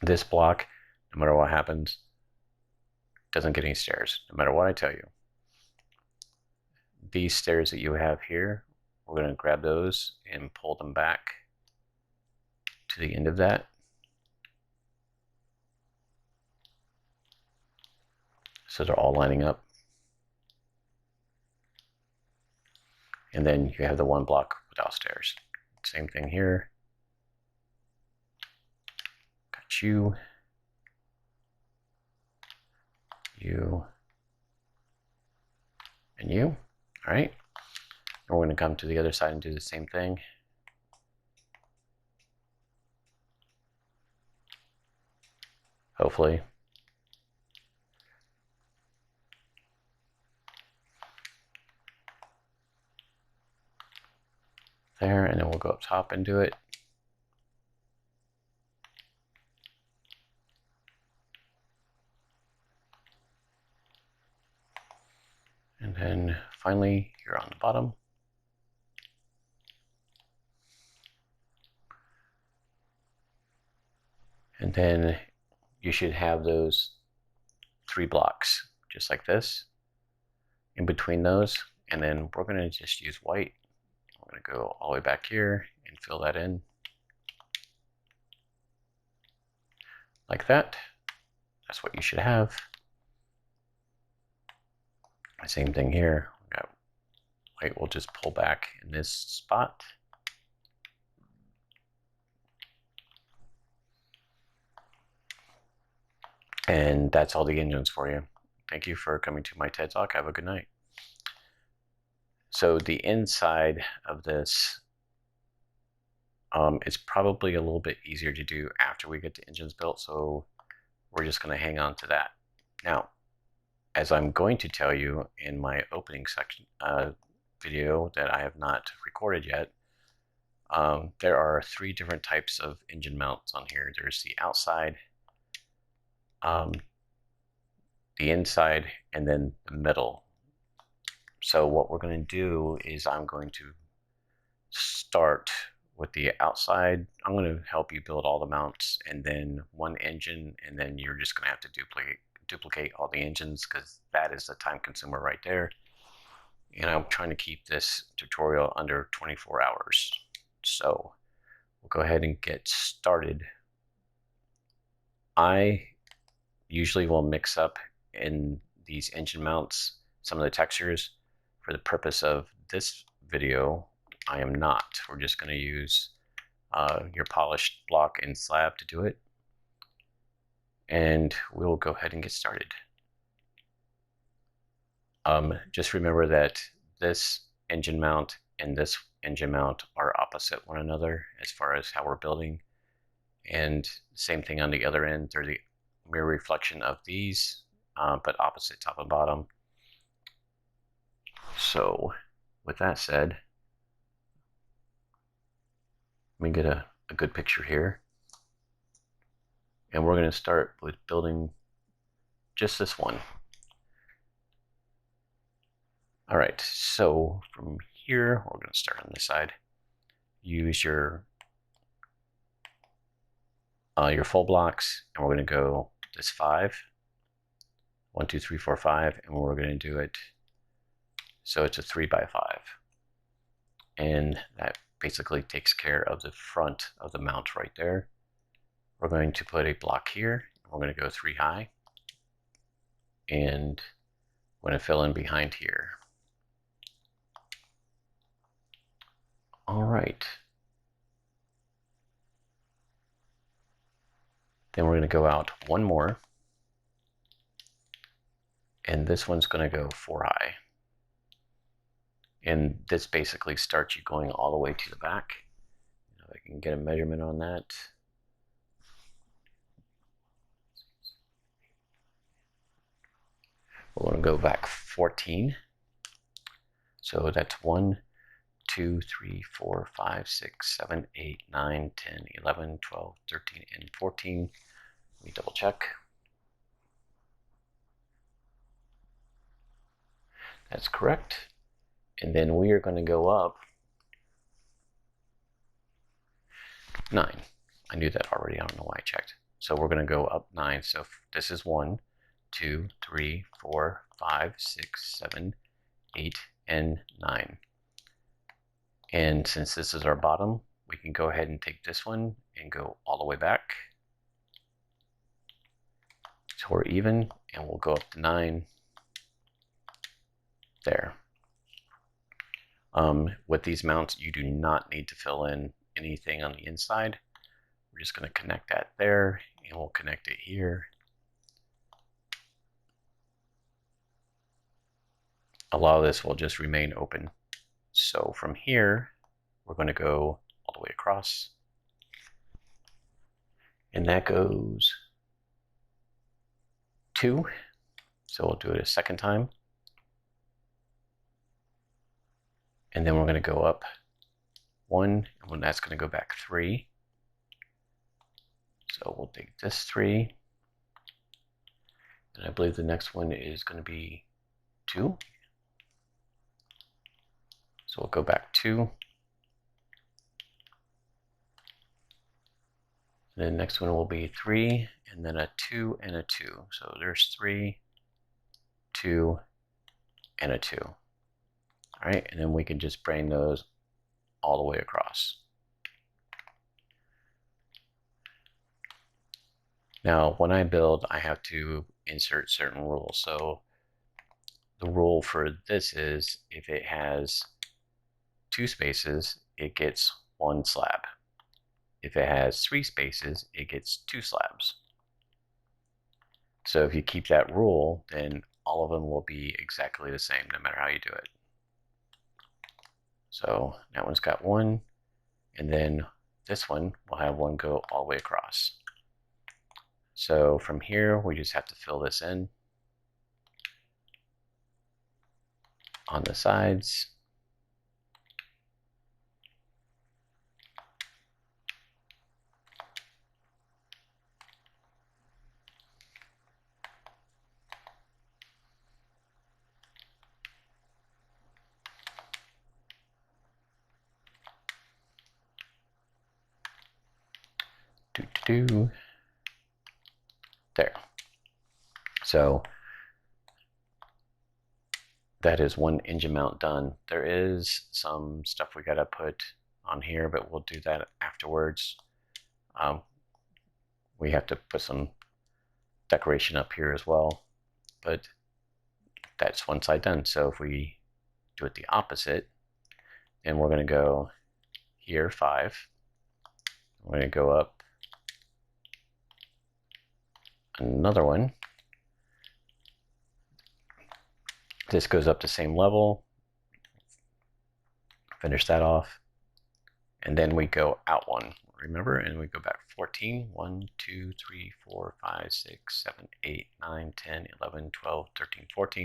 this block, no matter what happens, doesn't get any stairs, no matter what I tell you. These stairs that you have here, we're going to grab those and pull them back to the end of that. So they're all lining up. And then you have the 1 block without stairs. Same thing here. Got you, you, and you. All right. And we're going to come to the other side and do the same thing. Hopefully. There, and then we'll go up top and do it. And then finally, you're on the bottom. And then you should have those 3 blocks, just like this, in between those. And then we're going to just use white. We're going to go all the way back here and fill that in. like that. That's what you should have. Same thing here. Wait, we'll just pull back in this spot. And that's all the engines for you. Thank you for coming to my TED Talk. Have a good night. So the inside of this is probably a little bit easier to do after we get the engines built, so we're just going to hang on to that. Now, as I'm going to tell you in my opening section video that I have not recorded yet, there are 3 different types of engine mounts on here. There's the outside, the inside, and then the middle. So what we're going to do is I'm going to start with the outside. I'm going to help you build all the mounts and then one engine, and then you're just going to have to duplicate all the engines, because that is the time consumer right there. And I'm trying to keep this tutorial under 24 hours. So we'll go ahead and get started. I usually will mix up in these engine mounts some of the textures. For the purpose of this video, I am not. We're just going to use your polished block and slab to do it. And we'll go ahead and get started. Just remember that this engine mount and this engine mount are opposite one another as far as how we're building. And same thing on the other end. They're the mirror reflection of these, but opposite top and bottom. So with that said, let me get a good picture here. And we're going to start with building just this one. All right, so from here, we're going to start on this side. Use your full blocks, and we're going to go this 5. 1, 2, 3, 4, 5, and we're going to do it so it's a 3 by 5. And that basically takes care of the front of the mount right there. We're going to put a block here. We're going to go 3 high, and we're going to fill in behind here. All right. Then we're going to go out 1 more, and this one's going to go 4 high. And this basically starts you going all the way to the back. If I can get a measurement on that. We're going to go back 14. So that's 1, 2, 3, 4, 5, 6, 7, 8, 9, 10, 11, 12, 13, and 14. Let me double check. That's correct. And then we are going to go up 9. I knew that already. I don't know why I checked. So we're going to go up 9. So this is 1, 2, 3, 4, 5, 6, 7, 8, and 9. And since this is our bottom, we can go ahead and take this one and go all the way back. So we're even, and we'll go up to 9 there. With these mounts, you do not need to fill in anything on the inside. We're just going to connect that there, and we'll connect it here. A lot of this will just remain open. So from here, we're going to go all the way across. And that goes 2. So we'll do it a second time. And then we're going to go up 1, and that's going to go back 3. So we'll take this 3. And I believe the next one is going to be 2. So we'll go back 2. And the next one will be 3, and then a 2 and a 2. So there's 3, 2, and a 2. All right, and then we can just brain those all the way across. Now, when I build, I have to insert certain rules. So the rule for this is if it has 2 spaces, it gets 1 slab. If it has 3 spaces, it gets 2 slabs. So if you keep that rule, then all of them will be exactly the same, no matter how you do it. So that one's got 1, and then this one will have 1 go all the way across. So from here, we just have to fill this in on the sides. There. So that is 1 engine mount done. There is some stuff we gotta put on here, but we'll do that afterwards. We have to put some decoration up here as well, but that's one side done. So if we do it the opposite, then we're gonna go here 5. We're gonna go up another one. This goes up the same level. Finish that off. And then we go out 1, remember? And we go back 14. 1, 2, 3, 4, 5, 6, 7, 8, 9, 10, 11, 12, 13, 14.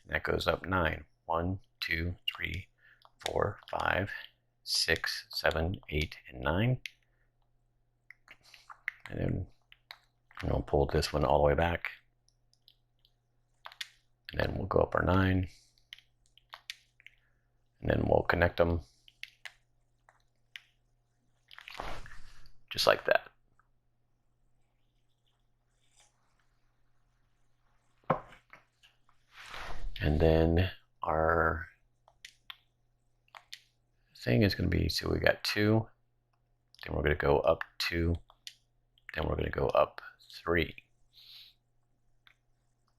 And that goes up 9. 1, 2, 3, 4, 5, 6, 7, 8, and 9. And then we'll pull this one all the way back. And then we'll go up our 9. And then we'll connect them just like that. And then our thing is going to be, so we got 2, then we're going to go up 2, then we're going to go up 3,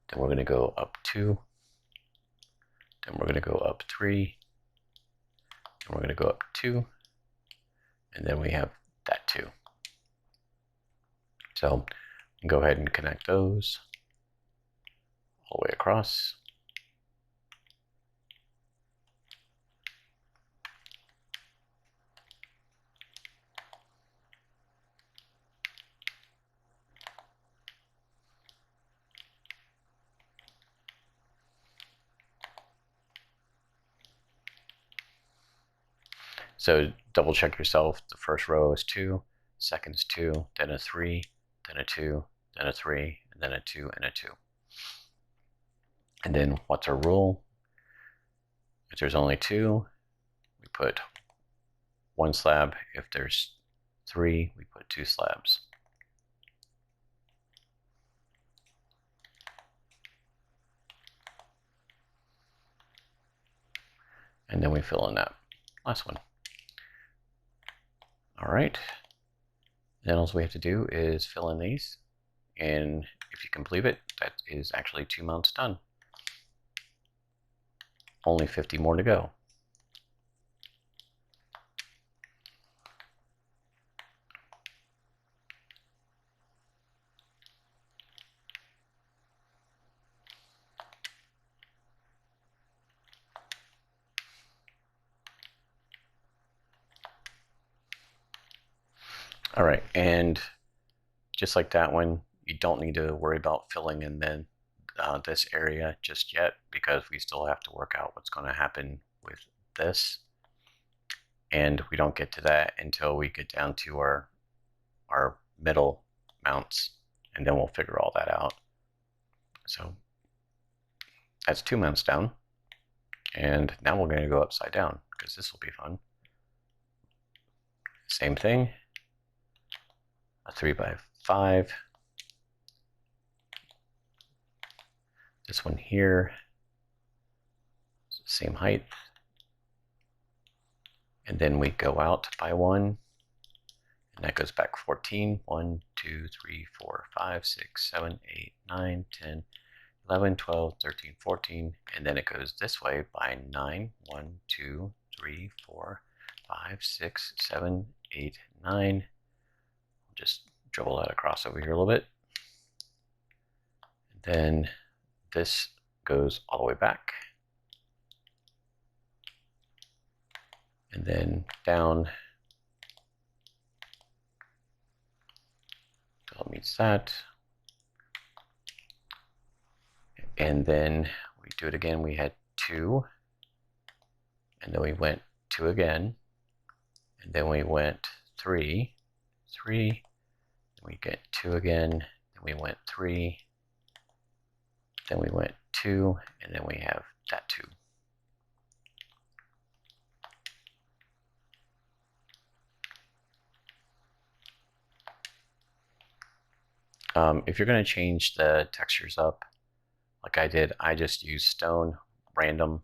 then we're going to go up 2, then we're going to go up 3, then we're going to go up 2, and then we have that 2. So go ahead and connect those all the way across. So double check yourself. The first row is 2, second is 2, then a 3, then a 2, then a 3, and then a 2 and a 2. And then what's our rule? If there's only 2, we put 1 slab. If there's 3, we put 2 slabs. And then we fill in that last one. All right. Then all we have to do is fill in these. And if you complete it, that is actually 2 mounts done. Only 50 more to go. All right, and just like that one, you don't need to worry about filling in then this area just yet, because we still have to work out what's going to happen with this, and we don't get to that until we get down to our middle mounts, and then we'll figure all that out. So that's 2 mounts down, and now we're going to go upside down because this will be fun. Same thing, a 3x5. This one here, same height. And then we go out by 1, and And that goes back 14. 1, 2, 3, 4, 5, 6, 7, 8, 9, 10, 11, 12, 13, 14. And then it goes this way by 9. 1, 2, 3, 4, 5, 6, 7, 8, 9. Just dribble that across over here a little bit. And then this goes all the way back. And then down until it meets that. And then we do it again. We had 2. And then we went 2 again. And then we went 3, 3. And we get 2 again. Then we went 3. Then we went 2. And then we have that 2. If you're going to change the textures up, like I did, I just used stone, random,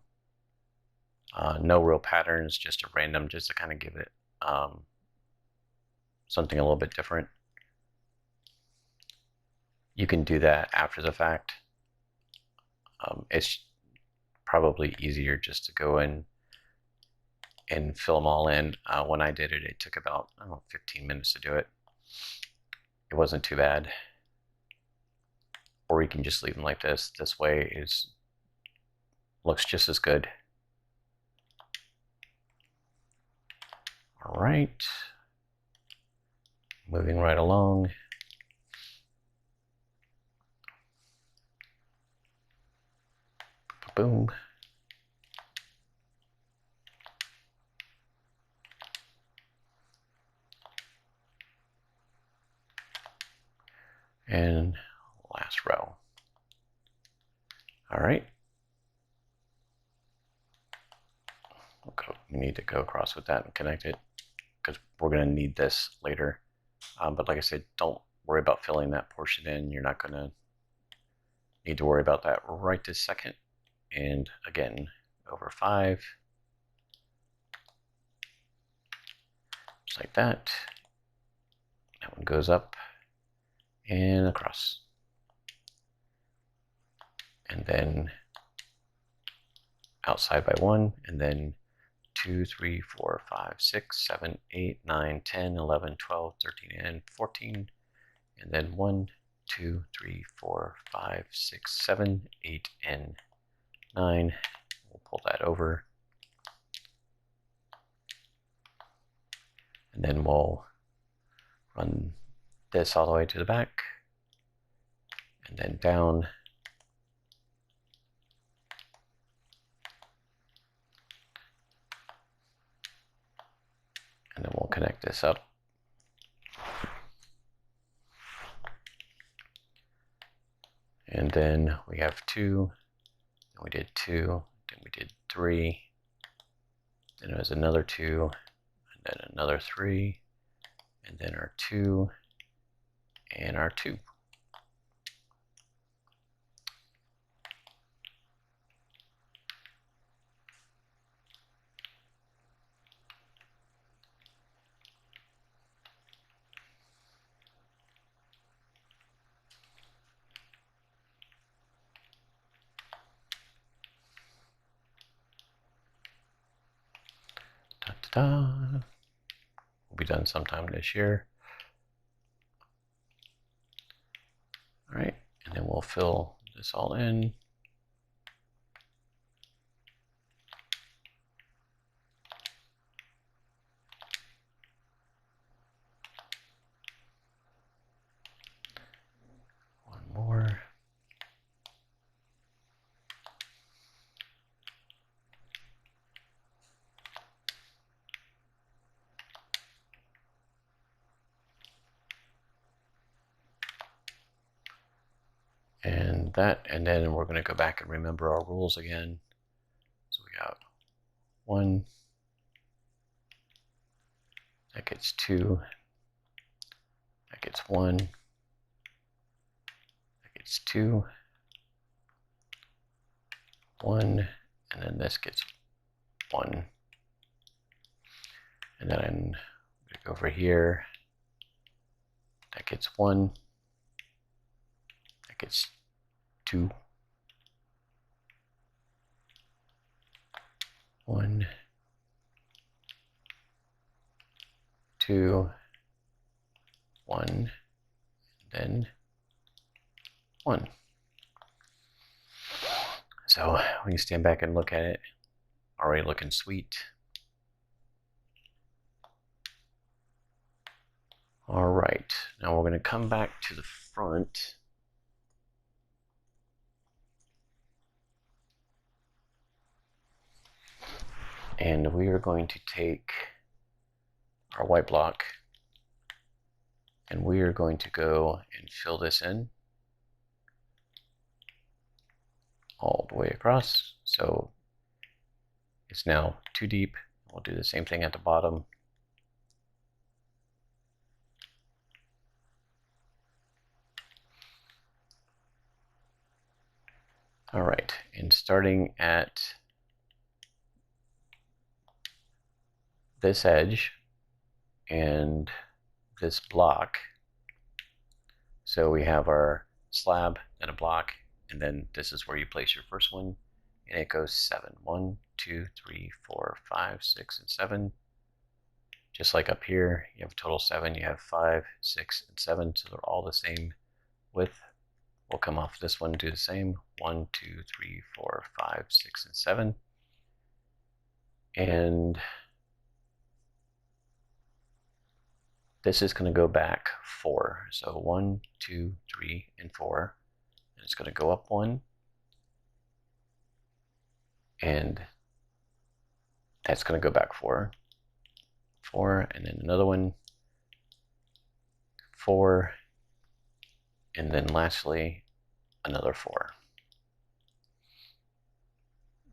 no real patterns, just a random, just to kind of give it something a little bit different. You can do that after the fact. It's probably easier just to go in and fill them all in. When I did it, it took about 15 minutes to do it. It wasn't too bad. Or you can just leave them like this. This way looks just as good. All right. Moving right along. Boom. And last row. All right. We need to go across with that and connect it because we're going to need this later. But like I said, don't worry about filling that portion in. You're not going to need to worry about that right this second. And again, over 5. Just like that. That one goes up and across. And then outside by 1, and then 2, 3, 4, 5, 6, 7, 8, 9, 10, 11, 12, 13, and 14. And then 1, 2, 3, 4, 5, 6, 7, 8, and 9. We'll pull that over. And then we'll run this all the way to the back. And then down. And then we'll connect this up. And then we have 2, then we did 2, then we did 3, then it was another 2, and then another 3, and then our 2, and our 2. We'll be done sometime this year. All right, and then we'll fill this all in. One more. And that, and then we're going to go back and remember our rules again. So we got 1, that gets 2, that gets 1, that gets 2, 1, and then this gets 1. And then I'm going to go over here That gets 1. That gets 2. 1, 2, 1, then 1. So we can stand back and look at it. Already looking sweet. All right, now we're going to come back to the front. And we are going to take our white block and we are going to go and fill this in all the way across. So it's now too deep. We'll do the same thing at the bottom. All right, and starting at this edge and this block, so we have our slab and a block, and then this is where you place your first one, and it goes 7. 1, 2, 3, 4, 5, 6, and 7. Just like up here, you have a total 7. You have 5, 6, and 7, so they're all the same width. We'll come off this one and do the same. 1, 2, 3, 4, 5, 6, and 7. And this is going to go back 4. So 1, 2, 3, and 4. And it's going to go up 1. And that's going to go back 4. 4, and then another one. 4. And then lastly, another 4.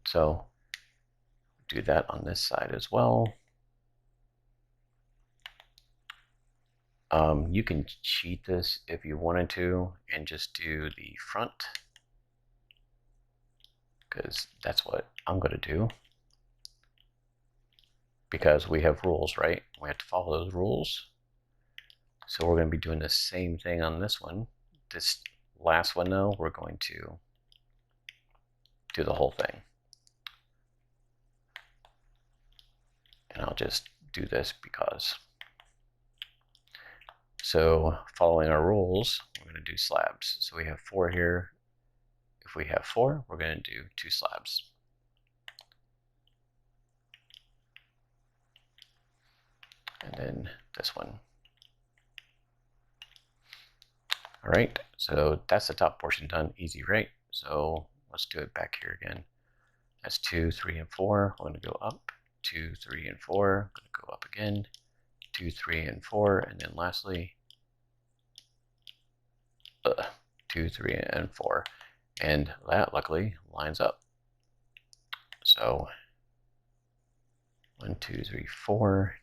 So do that on this side as well. You can cheat this if you wanted to and just do the front, because that's what I'm going to do, because we have rules, right? We have to follow those rules. So we're going to be doing the same thing on this one. This last one, though, we're going to do the whole thing. And I'll just do this because. So following our rules, we're going to do slabs. So we have 4 here. If we have 4, we're going to do 2 slabs. And then this one. All right, so that's the top portion done. Easy, right? So let's do it back here again. That's 2, 3, and 4. We're going to go up. 2, 3, and 4. I'm going to go up again. 2, 3, and 4. And then lastly, 2, 3, and 4. And that luckily lines up. So 1, 2, 3, 4.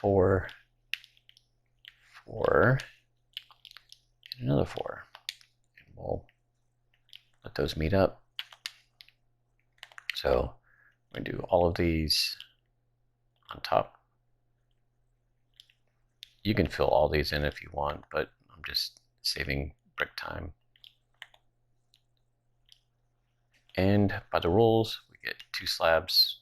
4, 4, and another 4. And we'll let those meet up. So we're going to do all of these on top. You can fill all these in if you want, but I'm just saving brick time. And by the rules, we get 2 slabs.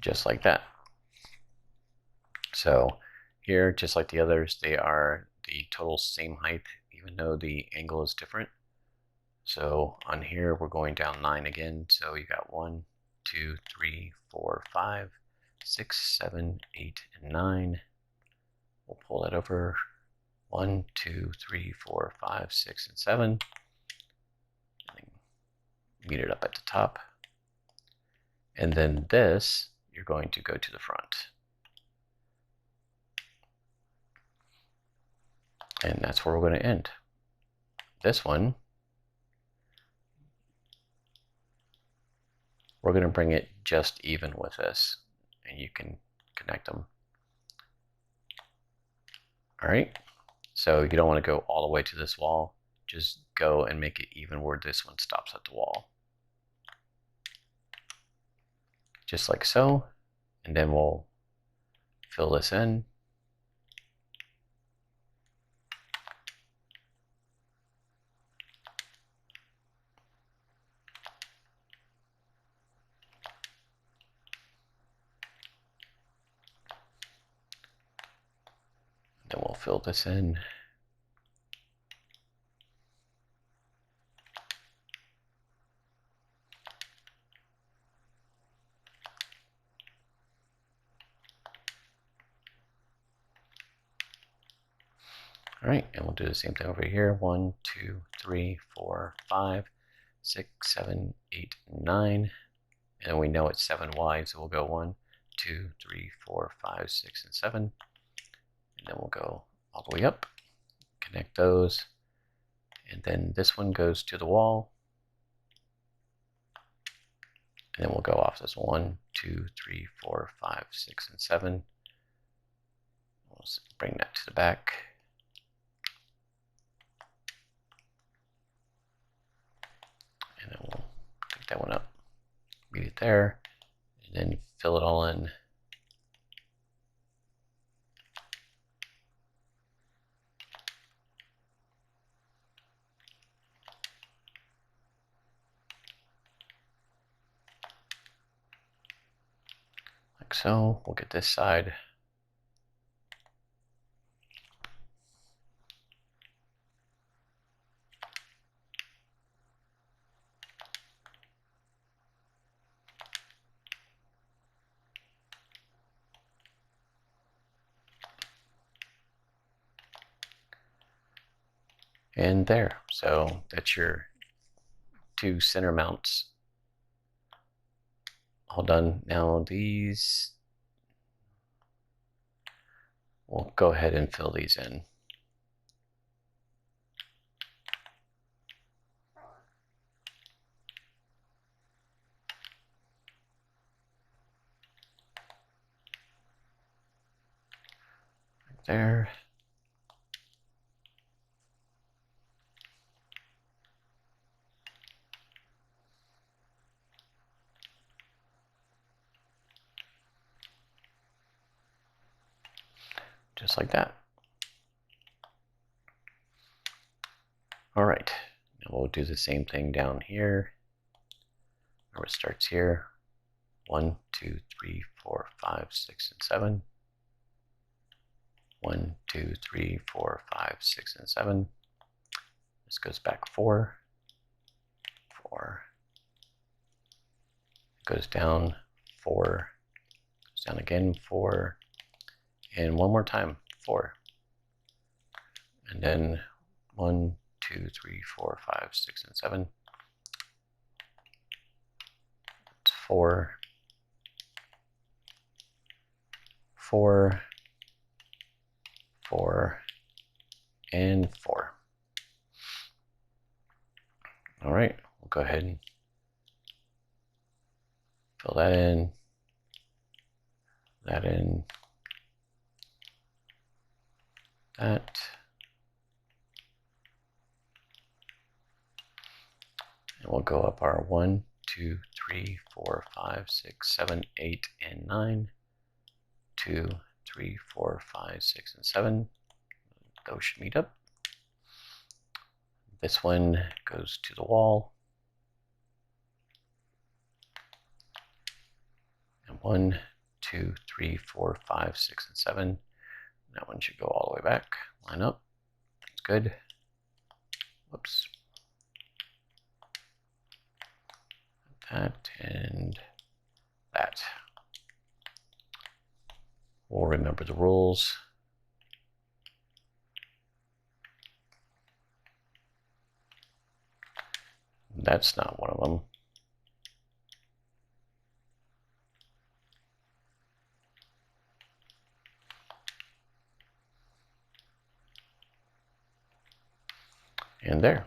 Just like that. So here, just like the others, they are the total same height, even though the angle is different. So on here, we're going down 9 again. So you got 1, 2, 3, 4, 5, 6, 7, 8, and 9. We'll pull that over. 1, 2, 3, 4, 5, 6, and 7. And then meet it up at the top. And then this, you're going to go to the front. And that's where we're going to end. This one, we're going to bring it just even with this, and you can connect them. All right, so you don't want to go all the way to this wall. just go and make it even where this one stops at the wall. Just like so. And then we'll fill this in. Then we'll fill this in. All right, and we'll do the same thing over here. 1, 2, 3, 4, 5, 6, 7, 8, 9. And we know it's 7 wide, so we'll go 1, 2, 3, 4, 5, 6, and 7. And then we'll go all the way up, connect those. And then this one goes to the wall. And then we'll go off this 1, 2, 3, 4, 5, 6, and 7. We'll bring that to the back. And then we'll pick that one up, meet it there, and then fill it all in. Like so. We'll get this side. And there. So that's your 2 center mounts all done. Now these, we'll go ahead and fill these in. Right there. Just like that. All right, now we'll do the same thing down here. Remember, it starts here. 1, 2, 3, 4, 5, 6, and 7. 1, 2, 3, 4, 5, 6, and 7. This goes back 4, 4. Goes down 4. Goes down again 4. And one more time 4. And then 1, 2, 3, 4, 5, 6, and 7. It's 4, 4, 4, and 4. All right, we'll go ahead and fill that in, that. And we'll go up our 1, 2, 3, 4, 5, 6, 7, 8, and 9. 2, 3, 4, 5, 6, and 7. Those should meet up. This one goes to the wall. And 1, 2, 3, 4, 5, 6, and 7. That one should go all the way back. Line up. That's good. Whoops. That and that. We'll remember the rules. That's not one of them. And there.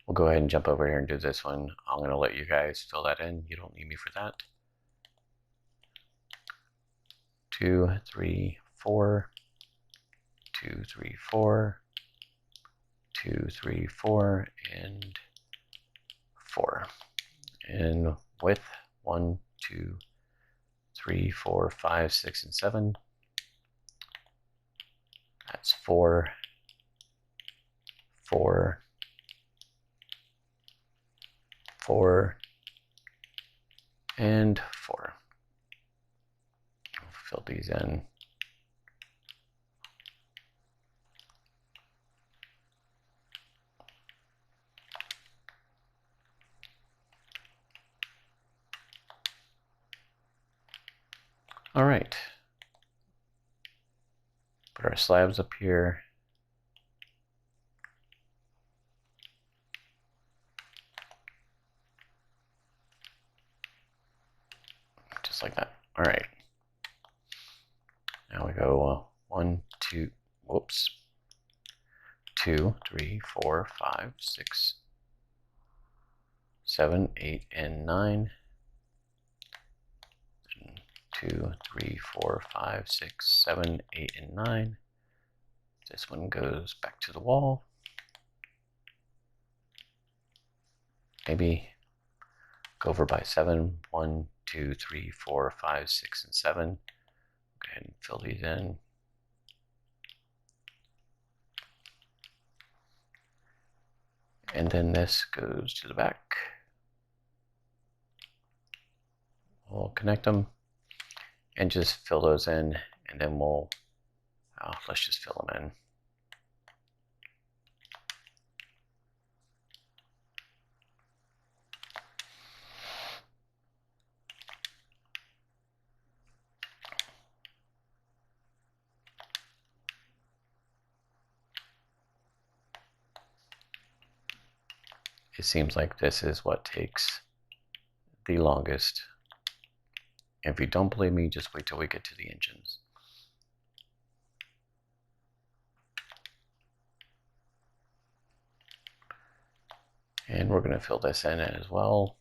We'll go ahead and jump over here and do this one. I'm going to let you guys fill that in. You don't need me for that. 2, 3, 4. 2, 3, 4. 2, 3, 4, and 4. And width 1, 2, 3, 4, 5, 6, and 7. That's 4, 4, 4, and 4. I'll fill these in. All right. Put our slabs up here. Just like that. All right. Now we go 1, 2, whoops. 2, 3, 4, 5, 6, 7, 8, and 9. 2, 3, 4, 5, 6, 7, 8, and 9. This one goes back to the wall. Maybe go over by 7. 1, 2, 3, 4, 5, 6, and 7. Go ahead and fill these in. And then this goes to the back. We'll connect them and just fill those in, and then we'll, let's just fill them in. It seems like this is what takes the longest. If you don't believe me, just wait till we get to the engines. And we're going to fill this in as well.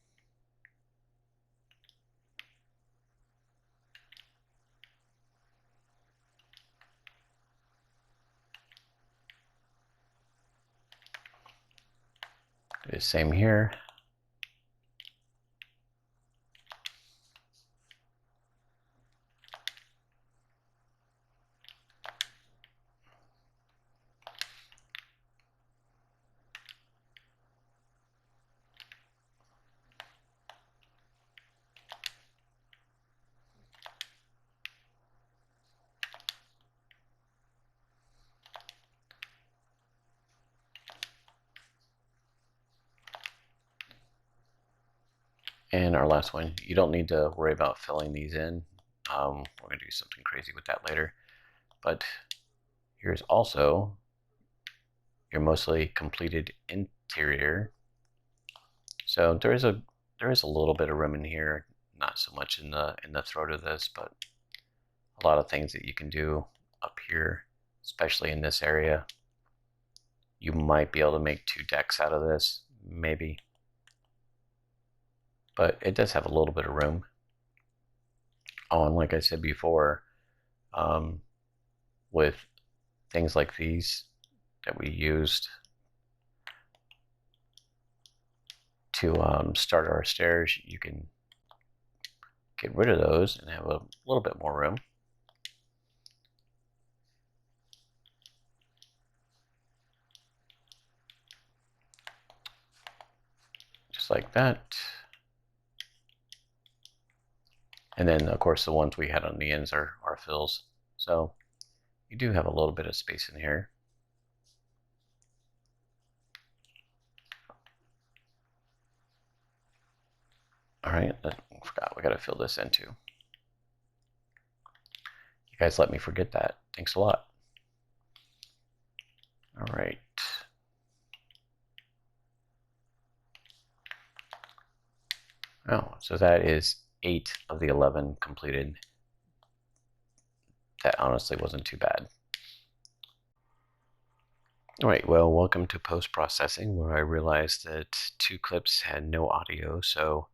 Do the same here. And our last one, you don't need to worry about filling these in. We're going to do something crazy with that later. But here's also your mostly completed interior. So there is a little bit of room in here, not so much in the throat of this, but a lot of things that you can do up here, especially in this area. You might be able to make 2 decks out of this, maybe. But it does have a little bit of room. Oh, and like I said before, with things like these that we used to start our stairs, you can get rid of those and have a little bit more room. Just like that. And then, of course, the ones we had on the ends are fills. So you do have a little bit of space in here. All right, I forgot we got to fill this in too. You guys let me forget that. Thanks a lot. All right. Oh, so that is 8 of the 11 completed. That honestly wasn't too bad. All right, well, welcome to post-processing, where I realized that 2 clips had no audio, so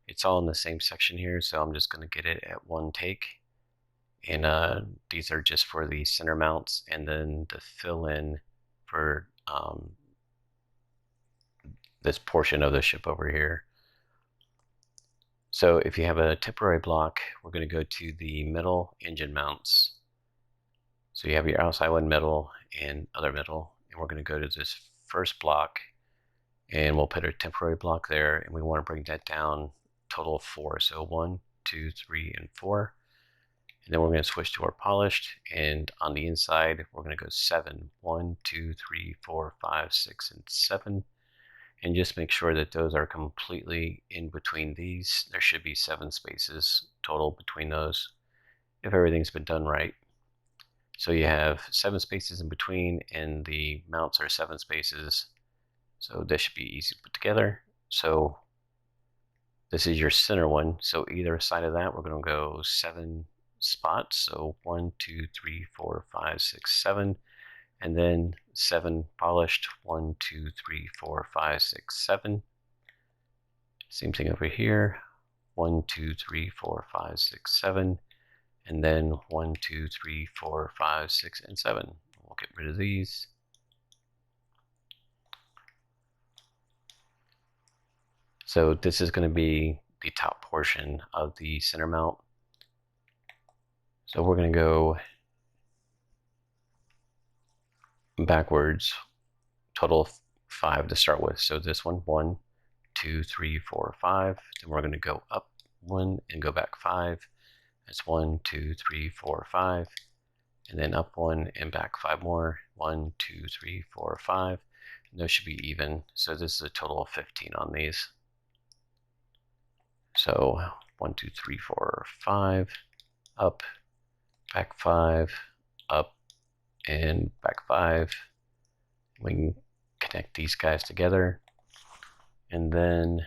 it's all in the same section here, so I'm just going to get it at 1 take. And these are just for the center mounts, and then the fill-in for this portion of the ship over here. So if you have a temporary block, we're going to go to the middle engine mounts. So you have your outside one middle and other middle, and we're going to go to this first block, and we'll put a temporary block there, and we want to bring that down total of 4. So 1, 2, 3, and 4. And then we're going to switch to our polished, and on the inside, we're going to go 7. 1, 2, 3, 4, 5, 6, and 7. And just make sure that those are completely in between these. There should be 7 spaces total between those if everything's been done right. So you have 7 spaces in between, and the mounts are 7 spaces. So this should be easy to put together. So this is your center one. So either side of that, we're going to go 7 spots. So 1, 2, 3, 4, 5, 6, 7. And then 7 polished. 1, 2, 3, 4, 5, 6, 7. Same thing over here. 1, 2, 3, 4, 5, 6, 7. And then 1, 2, 3, 4, 5, 6, and 7. We'll get rid of these. So this is going to be the top portion of the center mount. So we're going to go backwards, total of 5 to start with. So this one, 1, 2, 3, 4, 5. Then we're going to go up 1 and go back 5. That's 1, 2, 3, 4, 5. And then up 1 and back 5 more. 1, 2, 3, 4, 5. And those should be even. So this is a total of 15 on these. So 1, 2, 3, 4, 5. Up, back 5, up, and back 5. We can connect these guys together. And then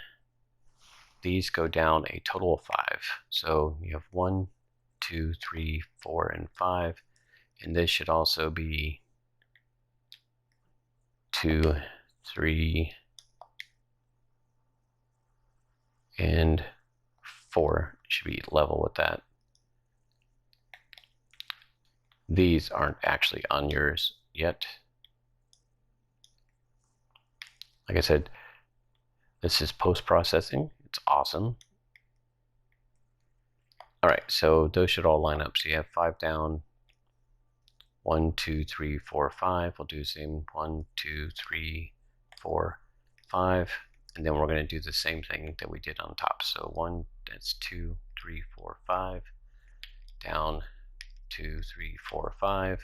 these go down a total of 5. So you have 1, 2, 3, 4, and 5. And this should also be 2, 3, and 4. It should be level with that. These aren't actually on yours yet. Like I said, this is post-processing. It's awesome. All right, so those should all line up. So you have 5 down. 1, 2, 3, 4, 5. We'll do the same. 1, 2, 3, 4, 5. And then we're going to do the same thing that we did on top. So 1, that's 2, 3, 4, 5. Down, 2, 3, 4, 5.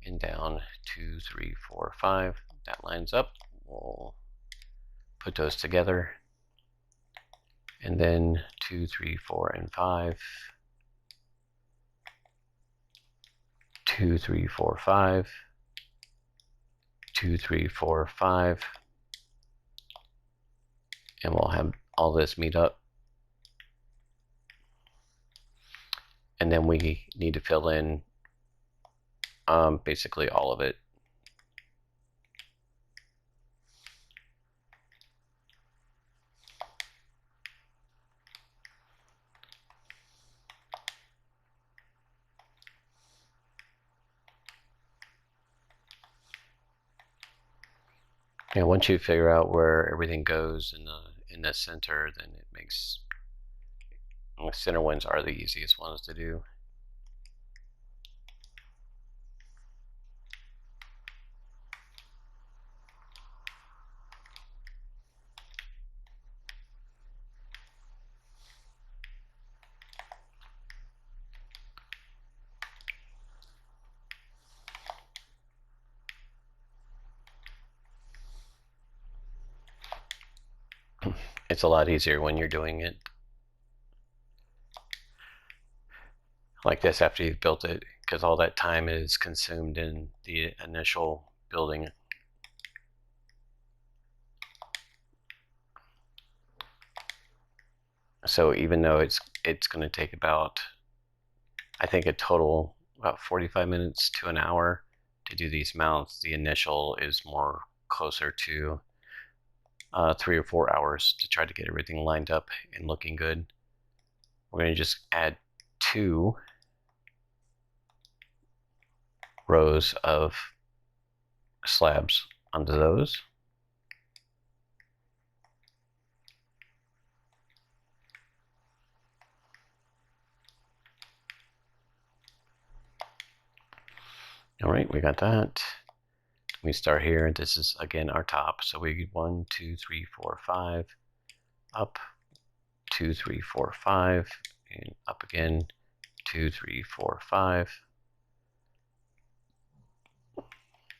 And down, 2, 3, 4, 5. That lines up. We'll put those together. And then 2, 3, 4, and 5. 2, 3, 4, 5. 2, 3, 4, 5. And we'll have all this meet up. And then we need to fill in basically all of it. And once you figure out where everything goes in the center, then it makes the center ones are the easiest ones to do. It's a lot easier when you're doing it like this after you've built it, because all that time is consumed in the initial building. So even though it's going to take about, I think, a total about 45 minutes to an hour to do these mounts, the initial is more closer to 3 or 4 hours to try to get everything lined up and looking good. We're going to just add 2 rows of slabs onto those. All right, we got that. We start here. This is again our top. So we 1, 2, 3, 4, 5, up, 2, 3, 4, 5, and up again, 2, 3, 4, 5,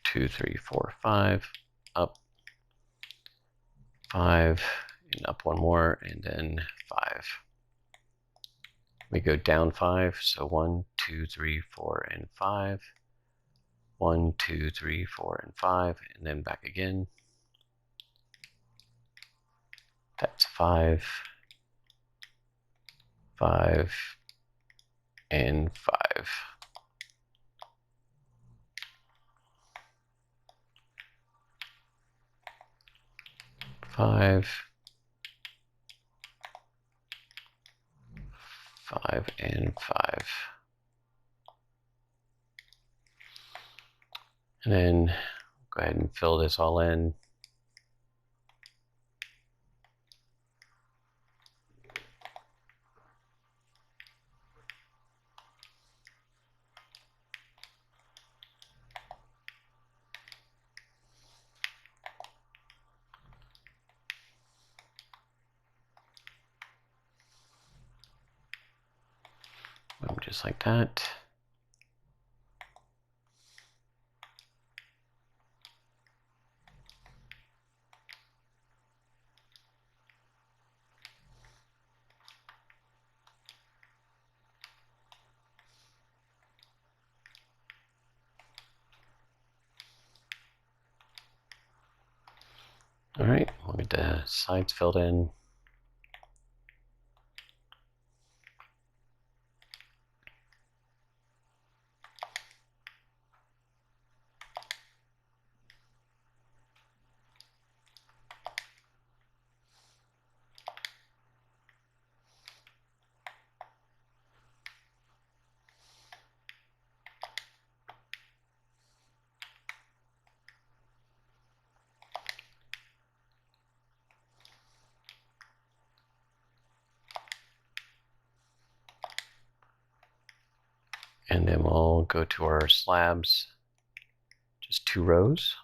2, 3, 4, 5, up, 5, and up one more, and then 5. We go down 5, so 1, 2, 3, 4, and 5. 1, 2, 3, 4, and 5, and then back again. That's 5, 5, and 5. Five, 5, and 5. And then go ahead and fill this all in. Just like that. All right, we'll get the sides filled in. And then we'll go to our slabs, just 2 rows.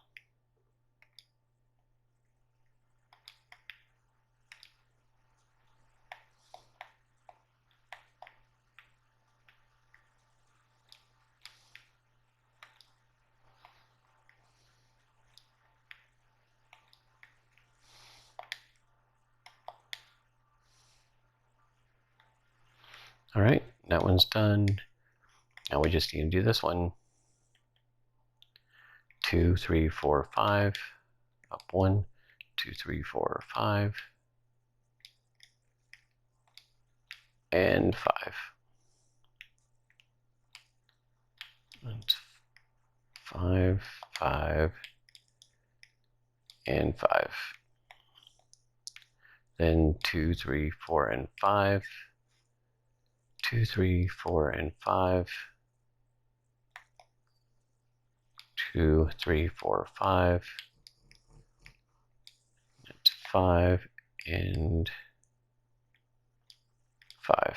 All right, that one's done. Now we just need to do this one. 2, 3, 4, 5, up 1, 2, 3, 4, 5, and 5. That's 5, 5, and 5. Then 2, 3, 4, and 5. 2, 3, 4, and 5. 2, 3, 4, 5. That's 5 and 5.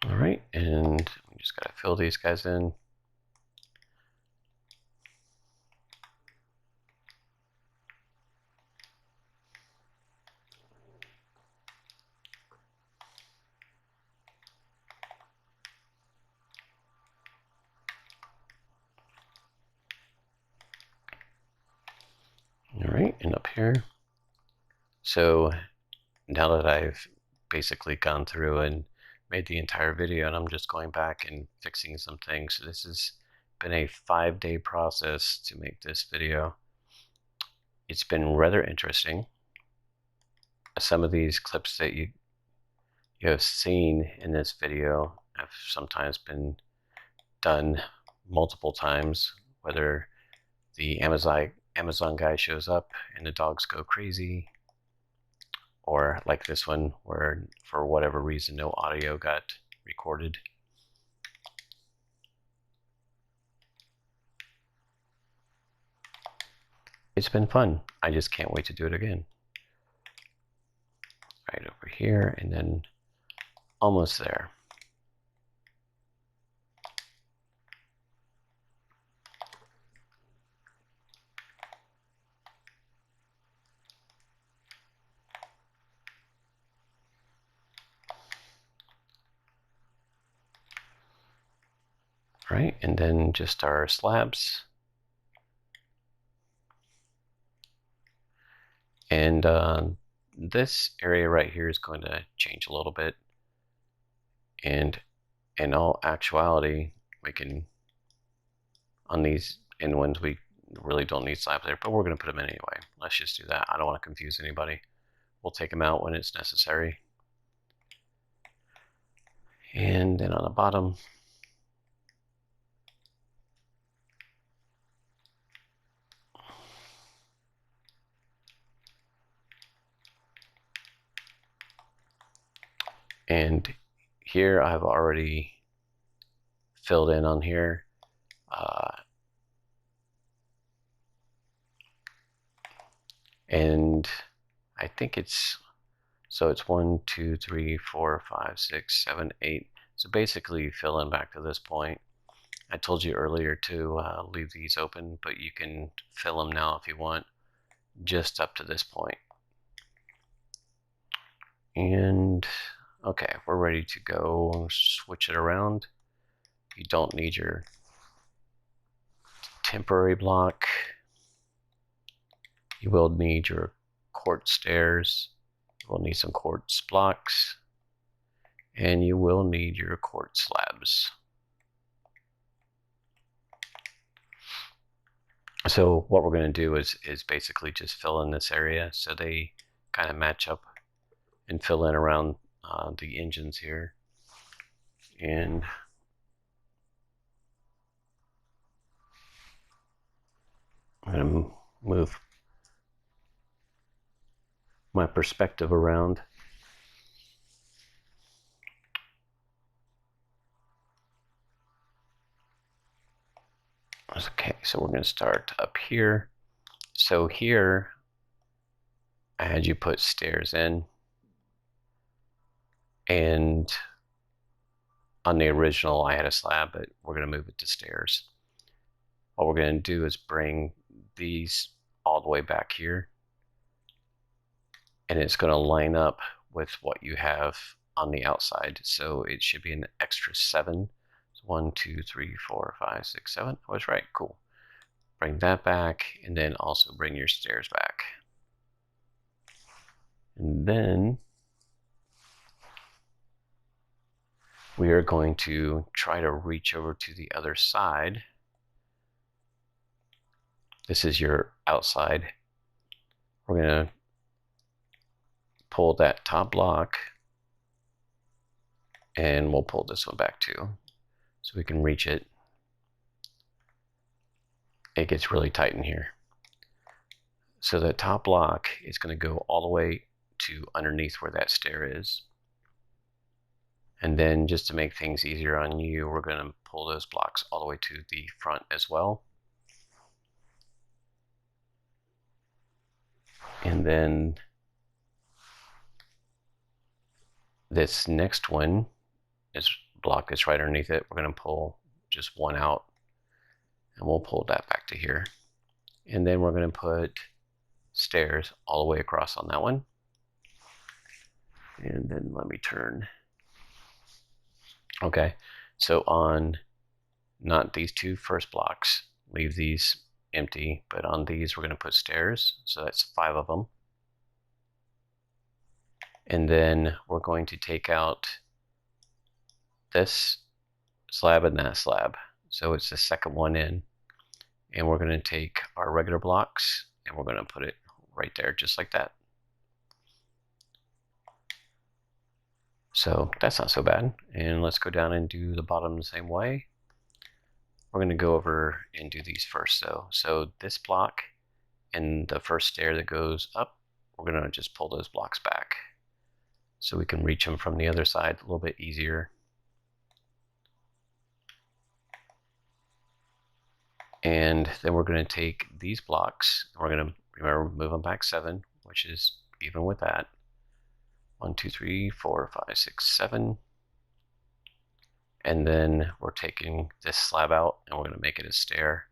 All right, and we just gotta fill these guys in. All right, and up here. So now that I've basically gone through and made the entire video, and I'm just going back and fixing some things. So this has been a 5-day process to make this video. It's been rather interesting. Some of these clips that you have seen in this video have sometimes been done multiple times, whether the Amazon guy shows up and the dogs go crazy, or like this one where for whatever reason no audio got recorded. It's been fun. I just can't wait to do it again. here and then almost there. Right, and then just our slabs. And this area right here is going to change a little bit. And in all actuality, we can, on these end ones, we really don't need slabs there, but we're going to put them in anyway. Let's just do that. I don't want to confuse anybody. We'll take them out when it's necessary. And then on the bottom, and here I've already filled in on here. And I think it's, so it's 1, 2, 3, 4, 5, 6, 7, 8. So basically fill in back to this point. I told you earlier to leave these open, but you can fill them now if you want, just up to this point. And okay, we're ready to go. Switch it around. You don't need your temporary block. You will need your quartz stairs. You will need some quartz blocks. And you will need your quartz slabs. So what we're going to do is basically just fill in this area so they kind of match up and fill in around the engines here. And I'm going to move my perspective around. Okay, so we're going to start up here. So here, I had you put stairs in. And on the original, I had a slab, but we're going to move it to stairs. What we're going to do is bring these all the way back here. And it's going to line up with what you have on the outside. So it should be an extra 7. 1, 2, 3, 4, 5, 6, 7. I was right. Cool. Bring that back, and then also bring your stairs back. And then we are going to try to reach over to the other side. This is your outside. We're going to pull that top block, and we'll pull this one back too, so we can reach it. It gets really tight in here. So the top block is going to go all the way to underneath where that stair is. And then just to make things easier on you, we're going to pull those blocks all the way to the front as well. And then this next one, this block is right underneath it. We're going to pull just one out, and we'll pull that back to here. And then we're going to put stairs all the way across on that one. And then let me turn. Okay, so on not these two first blocks, leave these empty, but on these we're going to put stairs, so that's 5 of them. And then we're going to take out this slab and that slab, so it's the second one in. And we're going to take our regular blocks and we're going to put it right there, just like that. So that's not so bad. And let's go down and do the bottom the same way. We're going to go over and do these first though. So this block and the first stair that goes up, we're going to just pull those blocks back so we can reach them from the other side a little bit easier. And then we're going to take these blocks and we're going to, remember, move them back 7, which is even with that. 1, 2, 3, 4, 5, 6, 7. And then we're taking this slab out and we're going to make it a stair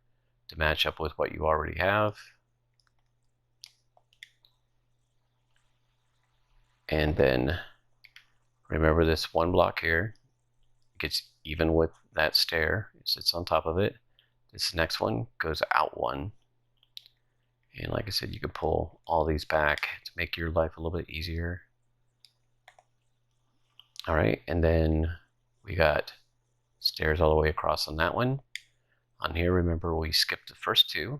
to match up with what you already have. And then remember this one block here gets even with that stair. It sits on top of it. This next one goes out one. And like I said, you can pull all these back to make your life a little bit easier. All right, and then we got stairs all the way across on that one. On here, remember we skipped the first two,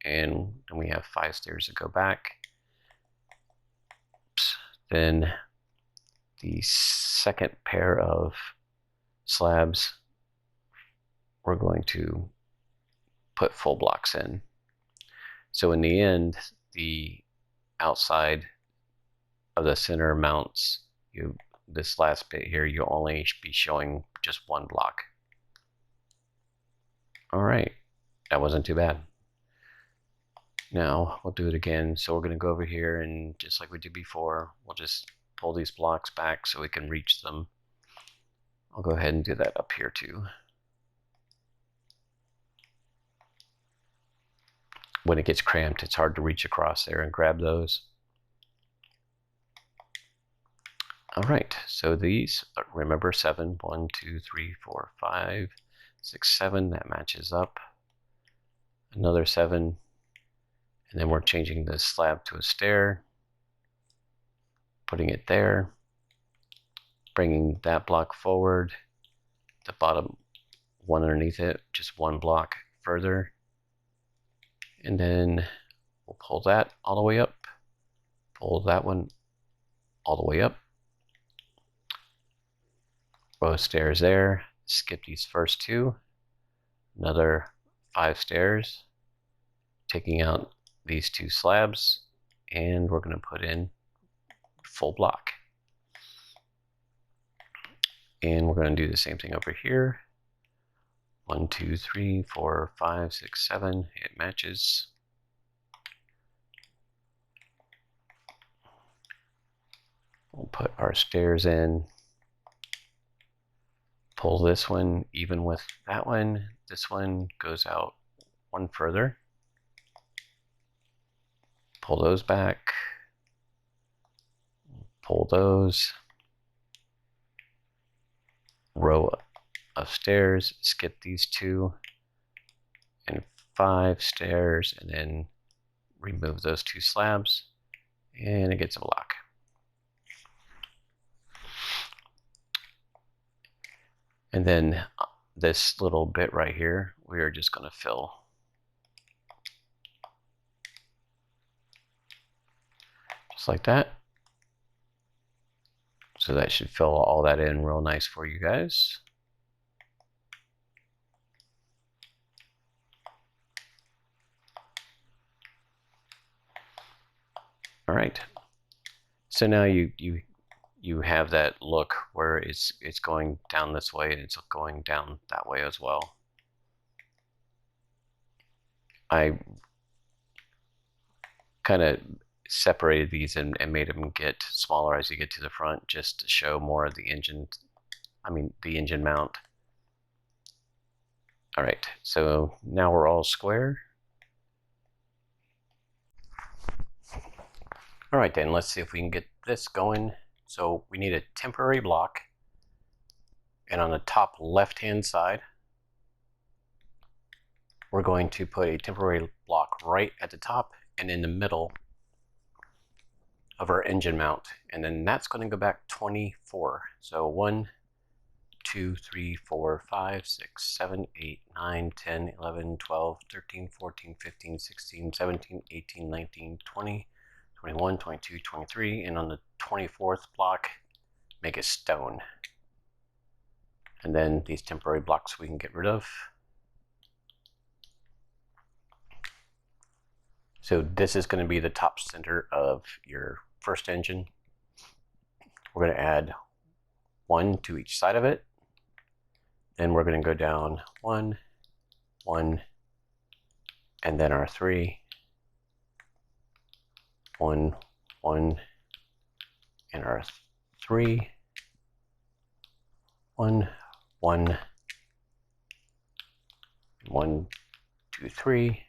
and then we have 5 stairs to go back. Oops. Then the second pair of slabs, we're going to put full blocks in. So in the end, the outside of the center mounts, this last bit here, you'll only be showing just one block. All right, that wasn't too bad. Now we'll do it again. So we're going to go over here, and just like we did before, we'll just pull these blocks back so we can reach them. I'll go ahead and do that up here too. When it gets cramped, it's hard to reach across there and grab those. All right, so these, remember 7, 1, 2, 3, 4, 5, 6, 7, that matches up. Another 7, and then we're changing this slab to a stair, putting it there, bringing that block forward, the bottom one underneath it, just one block further, and then we'll pull that all the way up, pull that one all the way up, both stairs there, skip these first 2, another 5 stairs, taking out these 2 slabs, and we're going to put in full block. And we're going to do the same thing over here. 1, 2, 3, 4, 5, 6, 7, it matches. We'll put our stairs in. Pull this one even with that one. This one goes out one further. Pull those back. Pull those. Row of stairs, skip these 2 and 5 stairs, and then remove those 2 slabs, and it gets a block. And then this little bit right here, we are just going to fill. Just like that. So that should fill all that in real nice for you guys. All right. So now you have that look where it's going down this way and it's going down that way as well. I kind of separated these and made them get smaller as you get to the front, just to show more of the engine, the engine mount. All right, so now we're all square. All right, then let's see if we can get this going. So we need a temporary block, and on the top left-hand side, we're going to put a temporary block right at the top and in the middle of our engine mount, and then that's going to go back 24. So 1, 2, 3, 4, 5, 6, 7, 8, 9, 10, 11, 12, 13, 14, 15, 16, 17, 18, 19, 20, 21, 22, 23, and on the 24th block, make it stone. And then these temporary blocks we can get rid of. So this is going to be the top center of your first engine. We're going to add 1 to each side of it. Then we're going to go down 1, 1, and then our 3, 1, 1, and our 3, 1, 1, 1, 2, 3,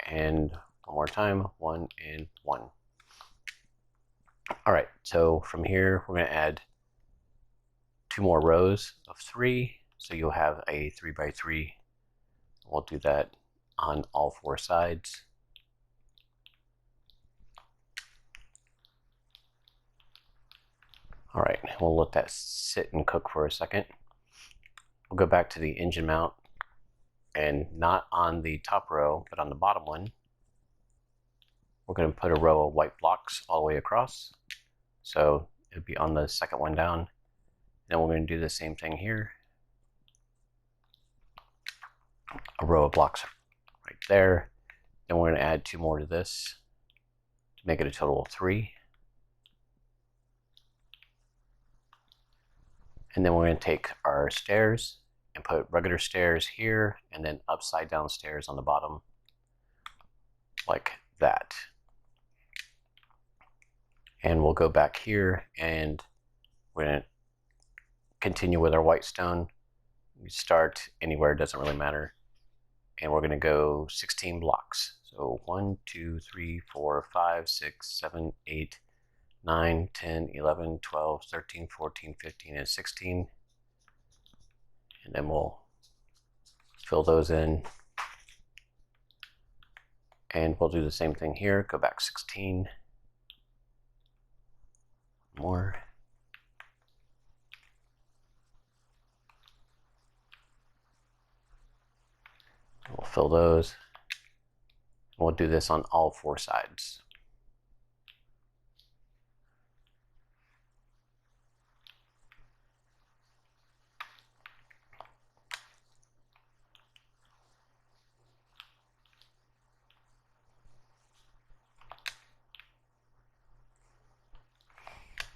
and one more time, 1 and 1. All right, so from here we're going to add 2 more rows of 3, so you'll have a 3 by 3. We'll do that on all 4 sides. All right, we'll let that sit and cook for a second. We'll go back to the engine mount, and not on the top row, but on the bottom one, we're going to put a row of white blocks all the way across. So it'll be on the second one down. Then we're going to do the same thing here. A row of blocks right there. Then we're going to add 2 more to this to make it a total of 3. And then we're going to take our stairs and put regular stairs here and then upside down stairs on the bottom like that. And we'll go back here and we're going to continue with our white stone. We start anywhere, doesn't really matter. And we're going to go 16 blocks. So 1, 2, 3, 4, 5, 6, 7, 8, 9, 10, 11, 12, 13, 14, 15, and 16. And then we'll fill those in. And we'll do the same thing here. Go back 16. More. We'll fill those. We'll do this on all 4 sides.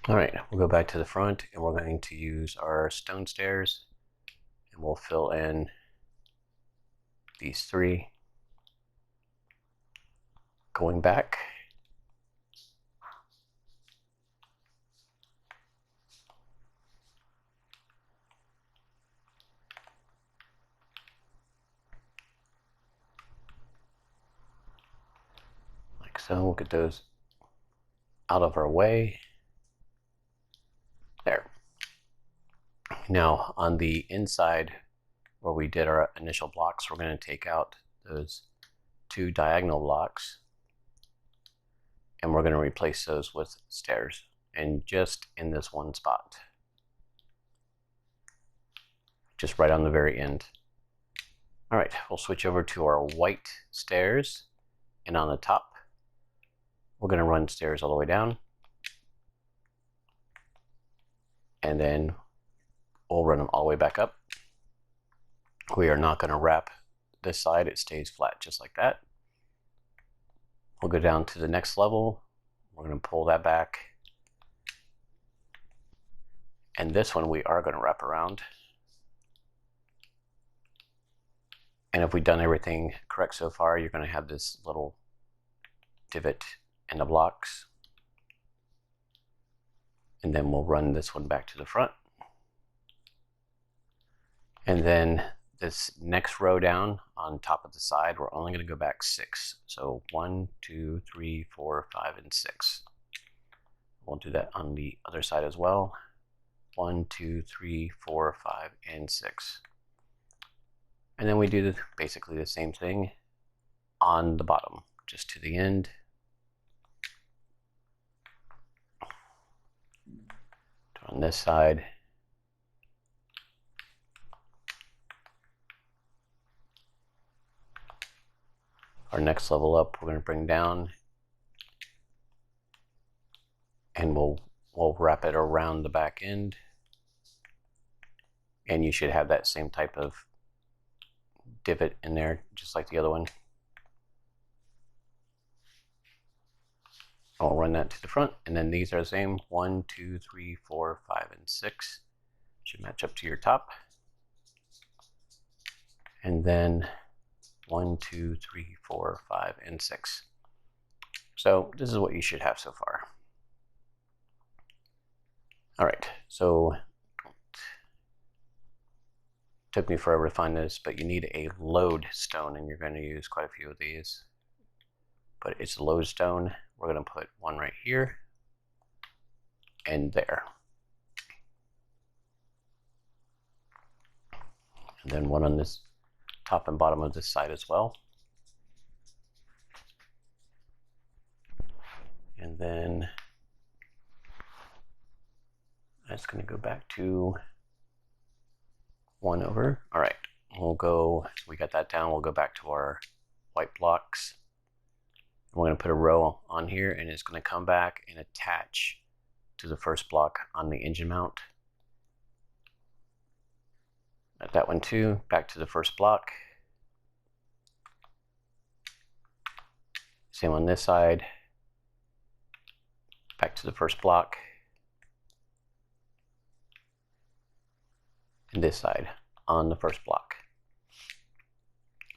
All right, we'll go back to the front and we're going to use our stone stairs and we'll fill in these 3. Going back. Like so, we'll get those out of our way. There. Now on the inside where we did our initial blocks, we're going to take out those 2 diagonal blocks and we're going to replace those with stairs, and just in this one spot, just right on the very end. All right, we'll switch over to our white stairs, and on the top we're going to run stairs all the way down, and then we'll run them all the way back up. We are not going to wrap this side, it stays flat just like that. We'll go down to the next level. We're going to pull that back. And this one we are going to wrap around. And if we've done everything correct so far, you're going to have this little divot in the blocks. And then we'll run this one back to the front. And then this next row down on top of the side, we're only going to go back 6. So 1, 2, 3, 4, 5, and 6. We'll do that on the other side as well. 1, 2, 3, 4, 5, and 6. And then we do basically the same thing on the bottom, just to the end. On this side. Our next level up, we're going to bring down, and we'll wrap it around the back end, and you should have that same type of divot in there, just like the other one. I'll run that to the front, and then these are the same. 1, 2, 3, 4, 5, and 6 should match up to your top, and then 1, 2, 3, 4, 5, and 6. So this is what you should have so far. All right, so took me forever to find this, but you need a lodestone, and you're going to use quite a few of these. But it's a lodestone. We're going to put one right here and there. And then one on this top and bottom of this side as well. And then that's going to go back to one over. All right, we'll go, we got that down. We'll go back to our white blocks. We're going to put a row on here, and it's going to come back and attach to the first block on the engine mount. At that one too, back to the first block. Same on this side. Back to the first block. And this side on the first block.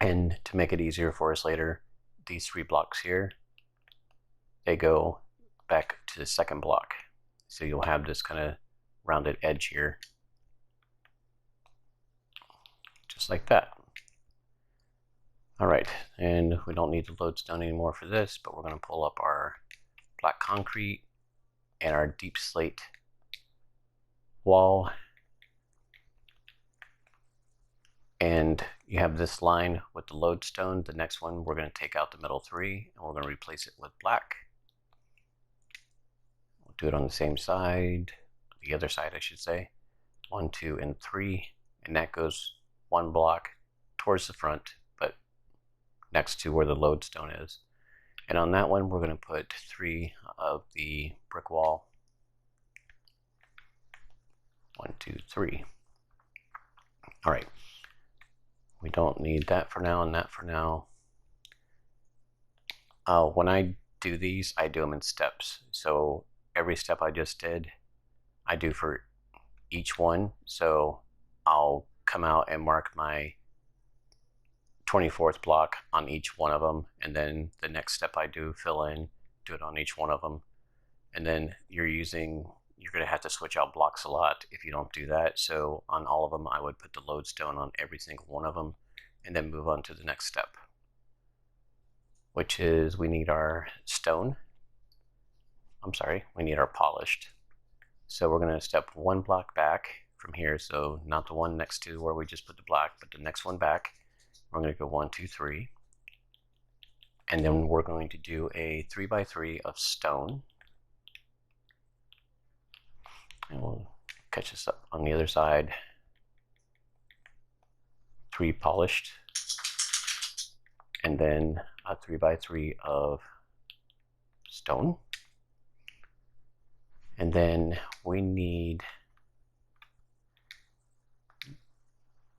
And to make it easier for us later, these 3 blocks here, they go back to the second block. So you'll have this kind of rounded edge here. Just like that. All right, and we don't need the lodestone anymore for this, but we're going to pull up our black concrete and our deep slate wall. And you have this line with the lodestone. The next one, we're going to take out the middle 3, and we're going to replace it with black. We'll do it on the same side, the other side, I should say. 1, 2, and 3, and that goes 1 block towards the front, but next to where the lodestone is. And on that one, we're going to put 3 of the brick wall. 1, 2, 3. All right. We don't need that for now and that for now. When I do these, I do them in steps. So every step I just did, I do for each one. So I'll come out and mark my 24th block on each one of them. And then the next step I do, fill in, do it on each one of them. And then you're going to have to switch out blocks a lot if you don't do that. So on all of them, I would put the lodestone on every single one of them and then move on to the next step, which is we need our stone. I'm sorry, we need our polished. So we're going to step 1 block back from here. So not the one next to where we just put the black, but the next one back. We're going to go 1, 2, 3. And then we're going to do a 3x3 of stone. And we'll catch this up on the other side. 3 polished. And then a 3x3 of stone. And then we need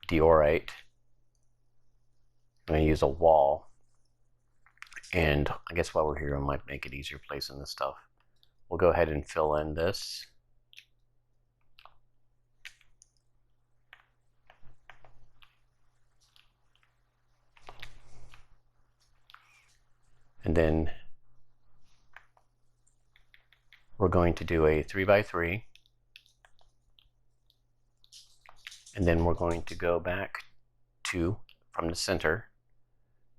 diorite. I'm going to use a wall. And I guess while we're here, I might make it easier placing this stuff. We'll go ahead and fill in this. And then we're going to do a 3x3. And then we're going to go back to, from the center.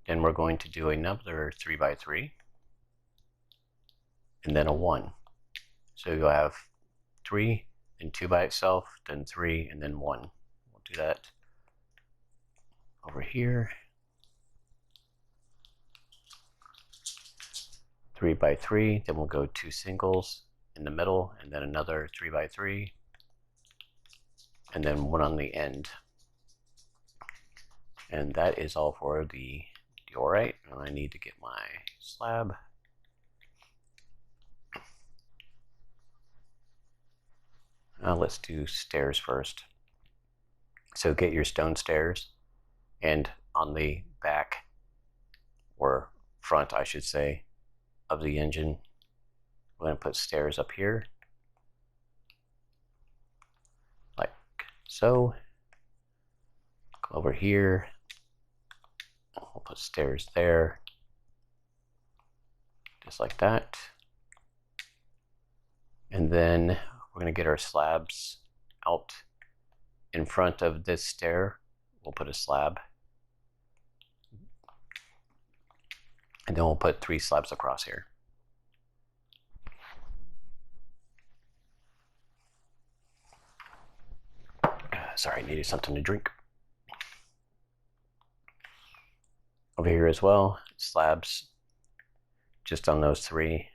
Then we're going to do another 3x3. And then a 1. So you'll have 3, then 2 by itself, then 3, and then 1. We'll do that over here. 3x3, then we'll go 2 singles in the middle, and then another 3x3, and then 1 on the end. And that is all for the diorite. And I need to get my slab. Now let's do stairs first. So get your stone stairs, and on the back, or front I should say, of the engine, we're going to put stairs up here, like so. Go over here, we'll put stairs there, just like that. And then we're we're going to get our slabs out in front of this stair. We'll put a slab, and then we'll put 3 slabs across here. Sorry, I needed something to drink. Over here as well, slabs just on those 3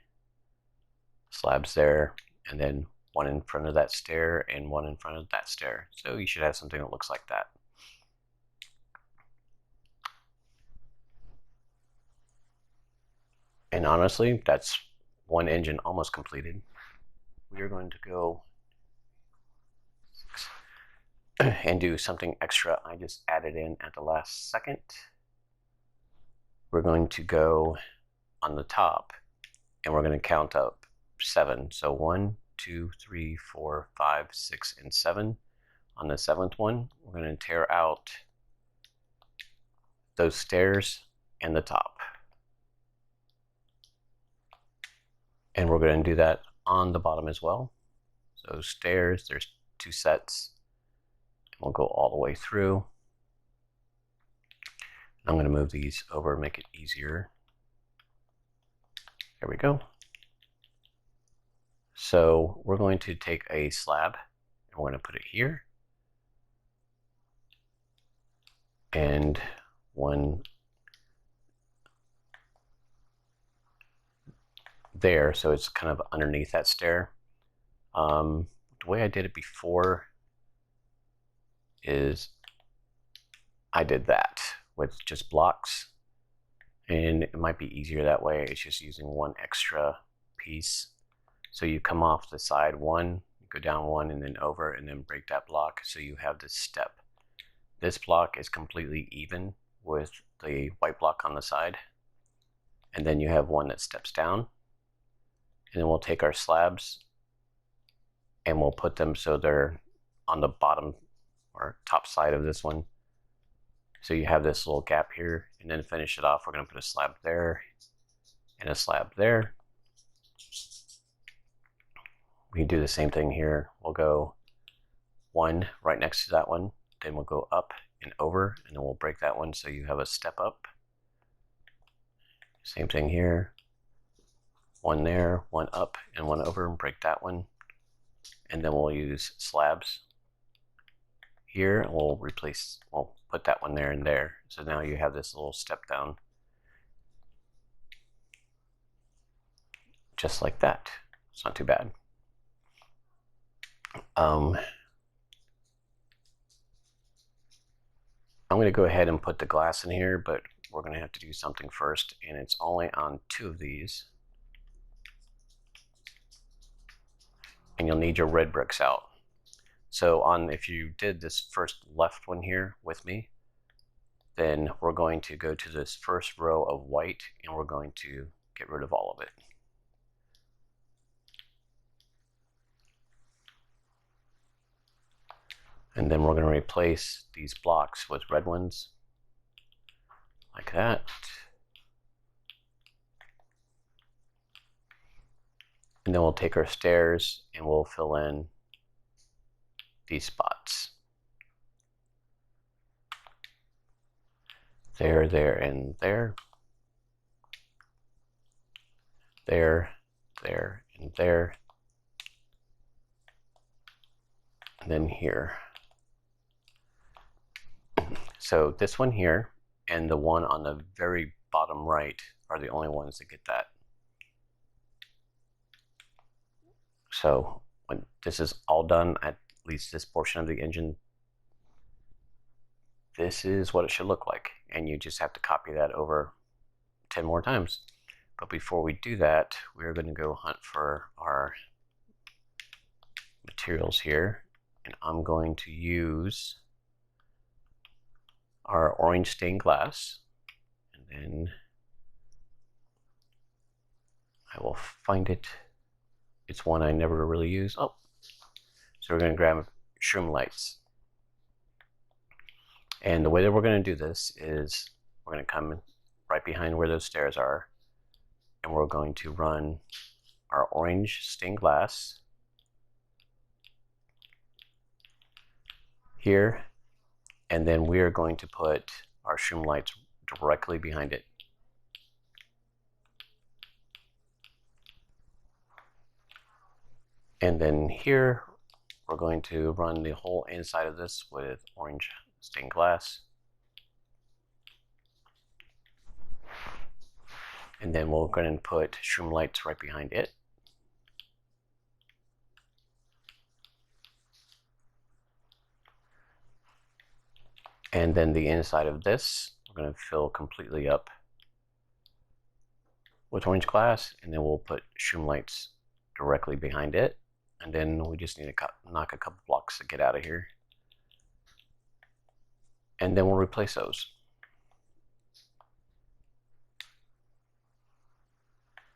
slabs there, and then 1 in front of that stair and 1 in front of that stair. So you should have something that looks like that. And honestly, that's one engine almost completed. We are going to go and do something extra I just added in at the last second. We're going to go on the top and we're going to count up 7. So 1, 2, 3, 4, 5, 6, and 7. On the 7th one, we're going to tear out those stairs and the top. And we're going to do that on the bottom as well. So stairs, there's 2 sets. We'll go all the way through. I'm going to move these over, make it easier. There we go. So we're going to take a slab and we're going to put it here. And 1 there, so it's kind of underneath that stair. The way I did it before is I did that with just blocks, and it might be easier that way. It's just using 1 extra piece. So you come off the side 1, go down 1, and then over, and then break that block, so you have this step. This block is completely even with the white block on the side, and then you have 1 that steps down, and then we'll take our slabs and we'll put them so they're on the bottom or top side of this one. So you have this little gap here, and then finish it off. We're going to put a slab there and a slab there. We can do the same thing here. We'll go 1 right next to that one, then we'll go up and over, and then we'll break that one so you have a step up. Same thing here. 1 there, 1 up, and 1 over, and break that one. And then we'll use slabs here, and we'll put that one there and there. So now you have this little step down. Just like that. It's not too bad. I'm going to go ahead and put the glass in here, but we're going to have to do something first, and it's only on 2 of these. And you'll need your red bricks out. So if you did this first left one here with me, then we're going to go to this first row of white, and we're going to get rid of all of it. And then we're going to replace these blocks with red ones, like that. And then we'll take our stairs and we'll fill in these spots. There, there, and there. There, there, and there. And then here. So this one here and the one on the very bottom right are the only ones that get that. So when this is all done, at least this portion of the engine, this is what it should look like. And you just have to copy that over 10 more times. But before we do that, we're going to go hunt for our materials here. And I'm going to use our orange stained glass. And then I will find it. It's one I never really use. Oh, so we're going to grab shroom lights. And the way that we're going to do this is we're going to come right behind where those stairs are, and we're going to run our orange stained glass here, and then we are going to put our shroom lights directly behind it. And then here, we're going to run the whole inside of this with orange stained glass. And then we're going to put shroom lights right behind it. And then the inside of this, we're going to fill completely up with orange glass, and then we'll put shroom lights directly behind it. And then we just need to knock a couple blocks to get out of here. And then we'll replace those.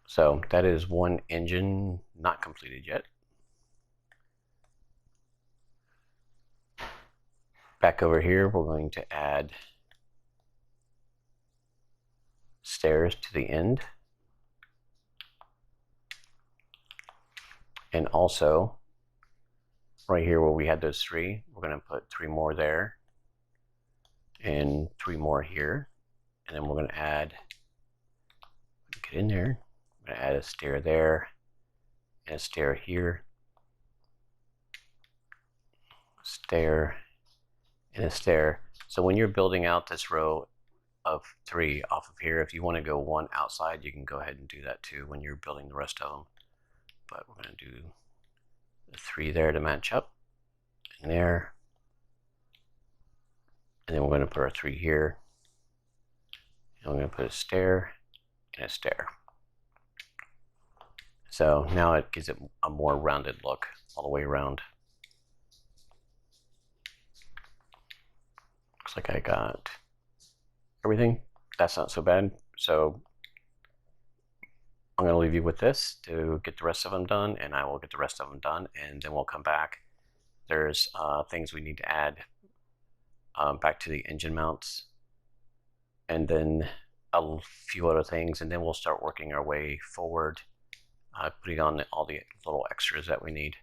So that is one engine not completed yet. Back over here, we're going to add stairs to the end. And also, right here where we had those three, we're going to put 3 more there and 3 more here. And then we're going to add, get in there, we're going to add a stair there and a stair here, stair and a stair. So when you're building out this row of 3 off of here, if you want to go 1 outside, you can go ahead and do that too when you're building the rest of them. But we're going to do the 3 there to match up, and there, and then we're going to put our 3 here, and we're going to put a stair and a stair. So now it gives it a more rounded look all the way around. Looks like I got everything. That's not so bad. So I'm going to leave you with this to get the rest of them done, and I will get the rest of them done, and then we'll come back. There's things we need to add back to the engine mounts, and then a few other things, and then we'll start working our way forward, putting on all the little extras that we need.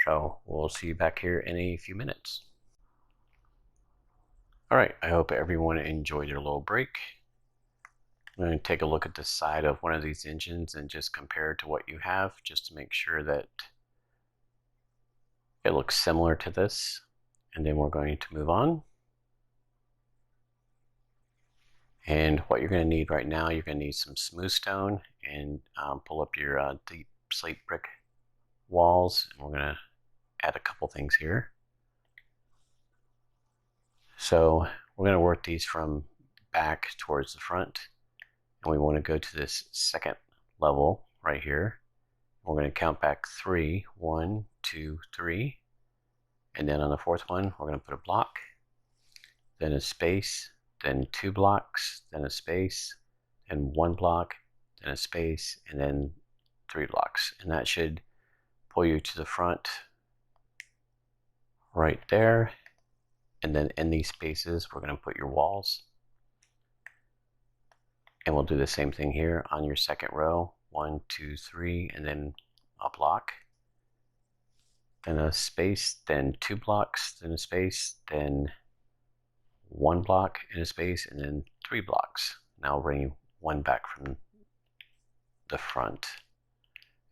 So we'll see you back here in a few minutes. All right, I hope everyone enjoyed their little break. I'm going to take a look at the side of one of these engines and just compare it to what you have, just to make sure that it looks similar to this. And then we're going to move on. And what you're going to need right now, you're going to need some smooth stone, and pull up your deep slate brick walls. And we're going to add a couple things here. So we're going to work these from back towards the front. And we want to go to this second level right here. We're going to count back 3, 1, 2, 3. And then on the 4th one, we're going to put a block, then a space, then 2 blocks, then a space, then 1 block, then a space, and then 3 blocks. And that should pull you to the front right there. And then in these spaces, we're going to put your walls. And we'll do the same thing here on your second row, 1, 2, 3, and then a block, then a space, then 2 blocks, then a space, then 1 block and a space, and then 3 blocks. Now I'll bring 1 back from the front,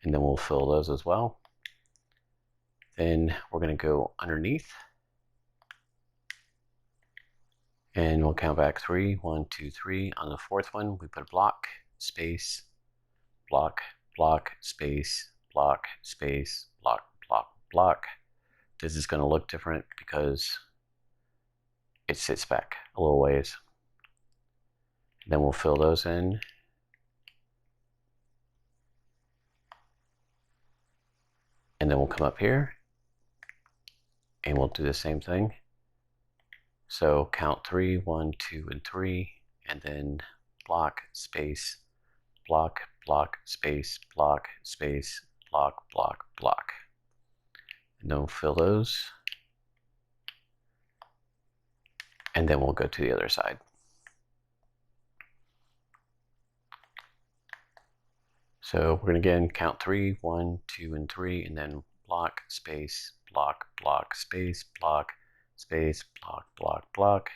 and then we'll fill those as well. Then we're going to go underneath, and we'll count back 3, 1, 2, 3. On the 4th one, we put a block, space, block, block, space, block, space, block, block, block. This is going to look different because it sits back a little ways. Then we'll fill those in. And then we'll come up here and we'll do the same thing. So count 3, 1, 2, and 3, and then block, space, block, block, space, block, space, block, block, block. And then we'll fill those. And then we'll go to the other side. So we're going to again count 3, 1, 2, and 3, and then block, space, block, block, space, block, space, block, block, block.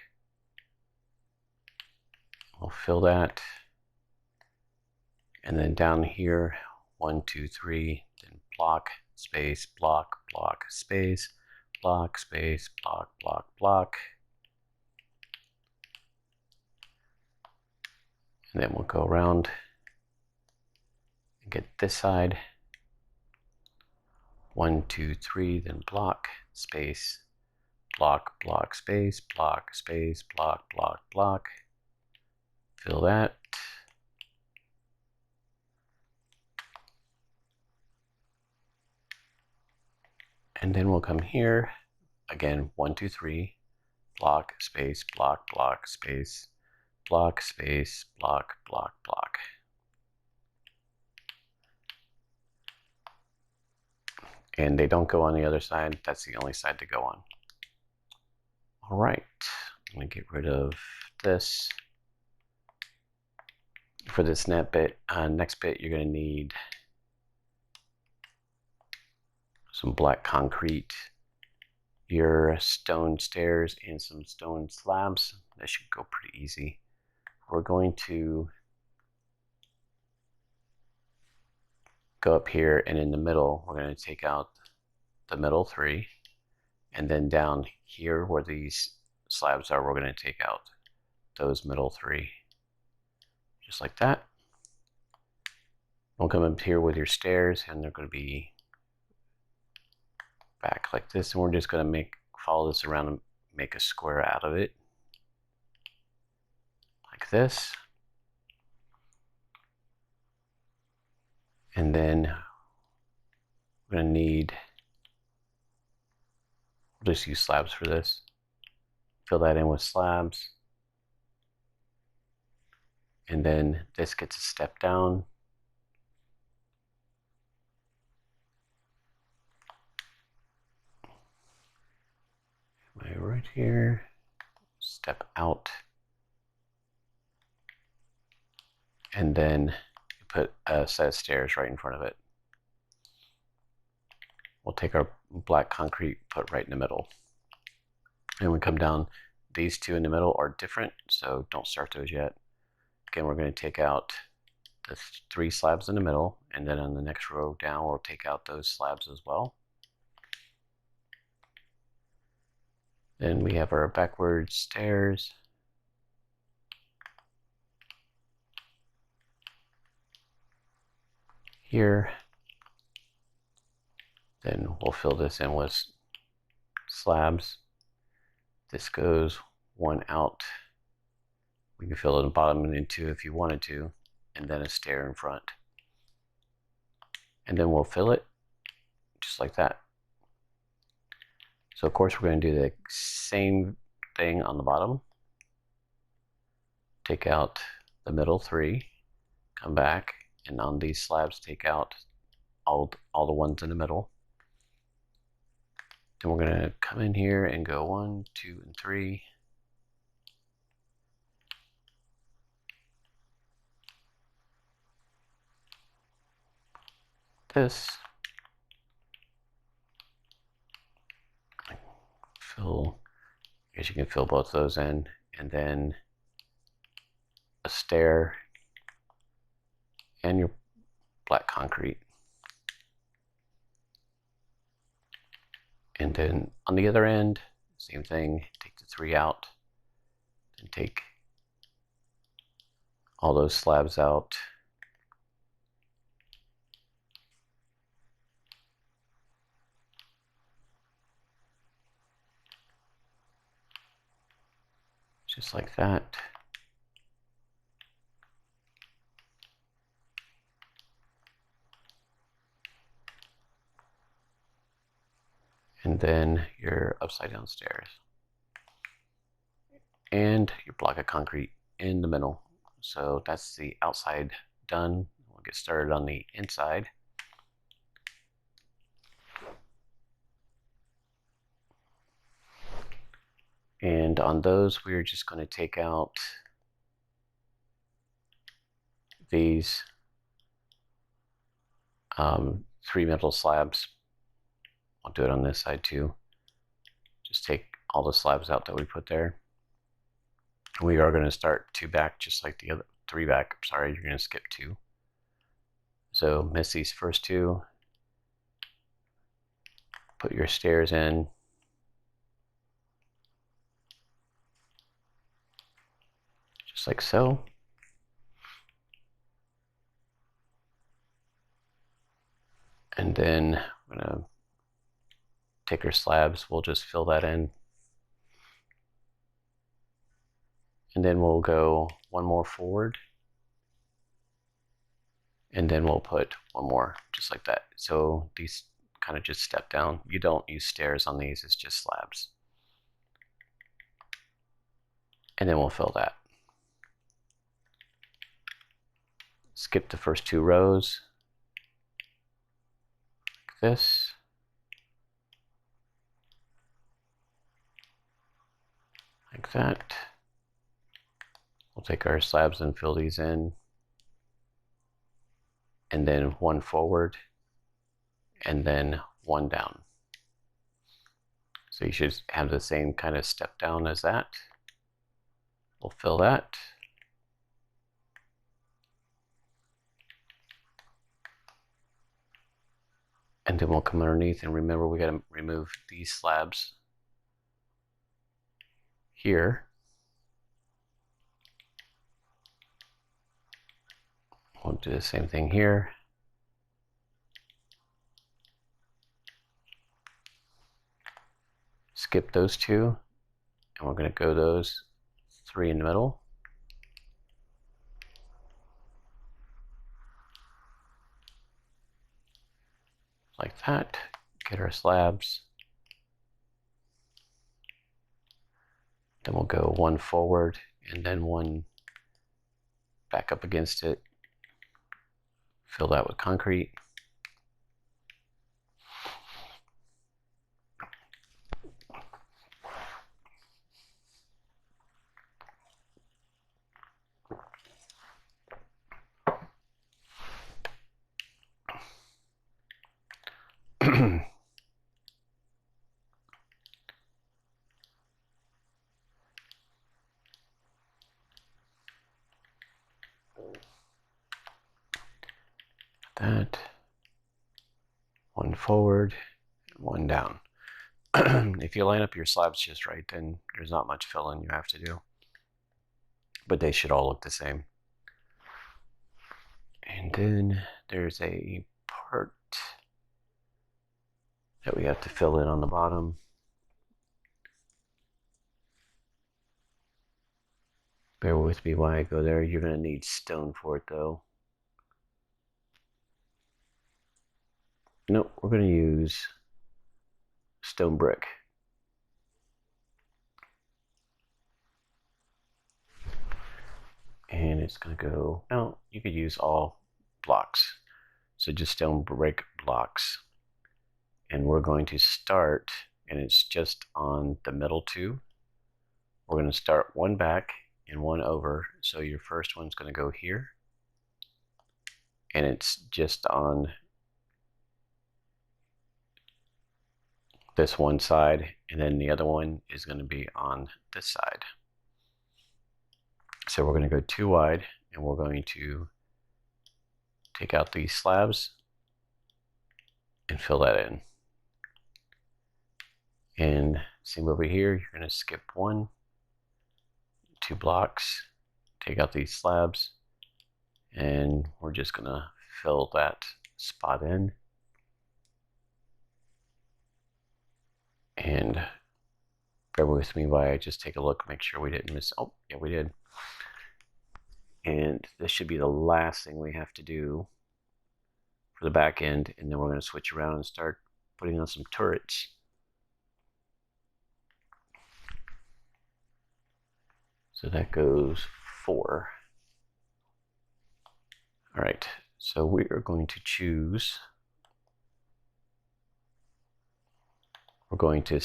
We'll fill that. And then down here, 1, 2, 3, then block, space, block, block, space, block, space, block, block, block. And then we'll go around and get this side. 1, 2, 3, then block, space, block, block, space, block, space, block, block, block. Fill that. And then we'll come here, again, 1, 2, 3, block, space, block, block, space, block, space, block, block, block. And they don't go on the other side. That's the only side to go on. All right, I'm gonna get rid of this. For this next bit, you're gonna need some black concrete, your stone stairs, and some stone slabs. That should go pretty easy. We're going to go up here, and in the middle, we're going to take out the middle 3, and then down here where these slabs are, we're going to take out those middle 3, just like that. We'll come up here with your stairs, and they're going to be back like this, and we're just going to follow this around and make a square out of it, like this. And then we're going to need, we'll just use slabs for this. Fill that in with slabs. And then this gets a step down. Right here, step out. And then you put a set of stairs right in front of it. We'll take our black concrete, put right in the middle. And we come down, these 2 in the middle are different, so don't start those yet. Again, we're going to take out the 3 slabs in the middle, and then on the next row down, we'll take out those slabs as well. Then we have our backward stairs. Here. Then we'll fill this in with slabs. This goes 1 out. We can fill it in the bottom and in 2 if you wanted to, and then a stair in front. And then we'll fill it just like that. So of course we're going to do the same thing on the bottom. Take out the middle 3, come back, and on these slabs take out all the ones in the middle. Then we're going to come in here and go 1, 2, and 3. This. Fill, I guess you can fill both those in, and then a stair and your black concrete. And then on the other end, same thing, take the 3 out, and take all those slabs out. Just like that. And then your upside down stairs. And your block of concrete in the middle. So that's the outside done. We'll get started on the inside. And on those, we're just going to take out these 3 metal slabs I'll do it on this side too. Just take all the slabs out that we put there. We are going to start 2 back just like the other 3 back. Sorry, you're going to skip 2. So miss these first 2. Put your stairs in. Just like so. And then I'm going to take our slabs. We'll just fill that in. And then we'll go 1 more forward. And then we'll put 1 more, just like that. So these kind of just step down. You don't use stairs on these, it's just slabs. And then we'll fill that. Skip the first 2 rows, like this. Like that. We'll take our slabs and fill these in. And then 1 forward, and then 1 down. So you should have the same kind of step down as that. We'll fill that. And then we'll come underneath, and remember we got to remove these slabs here. We'll do the same thing here. Skip those 2, and we're going to go those 3 in the middle. Like that. Get our slabs. Then we'll go 1 forward, and then 1 back up against it. Fill that with concrete. That. 1 forward, 1 down. If you line up your slabs just right, then there's not much filling you have to do. But they should all look the same. And then there's a part that we have to fill in on the bottom. Bear with me while I go there. You're going to need stone for it though. Nope, we're going to use stone brick. And it's going to go, no, you could use all blocks. So just stone brick blocks. And we're going to start, and it's just on the middle 2. We're going to start 1 back and 1 over. So your first one's going to go here. And it's just on this one side, and then the other one is going to be on this side. So we're going to go 2 wide, and we're going to take out these slabs and fill that in. And same over here, you're going to skip 1, 2 blocks, take out these slabs, and we're just going to fill that spot in. And bear with me while I just take a look, make sure we didn't miss. Oh, yeah, we did. And this should be the last thing we have to do for the back end, and then we're going to switch around and start putting on some turrets. So that goes 4. All right, so we are going to choose. We're going to,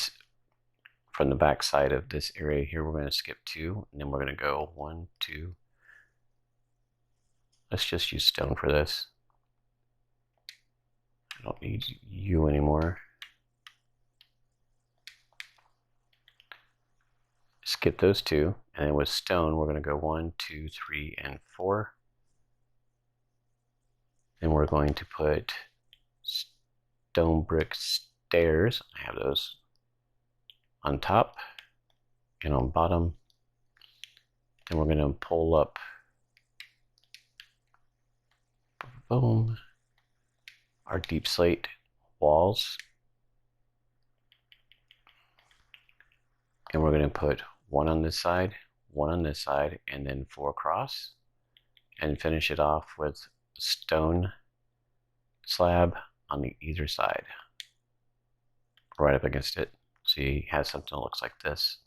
from the back side of this area here, we're going to skip 2, and then we're going to go 1, 2. Let's just use stone for this. I don't need you anymore. skip those two, and then with stone, we're going to go 1, 2, 3, and 4. Then we're going to put stone brick stairs. I have those on top and on bottom. Then we're going to pull up, boom, our deep slate walls. And we're going to put one on this side, one on this side, and then 4 across. And finish it off with stone slab on the either side, right up against it. So you have something that looks like this.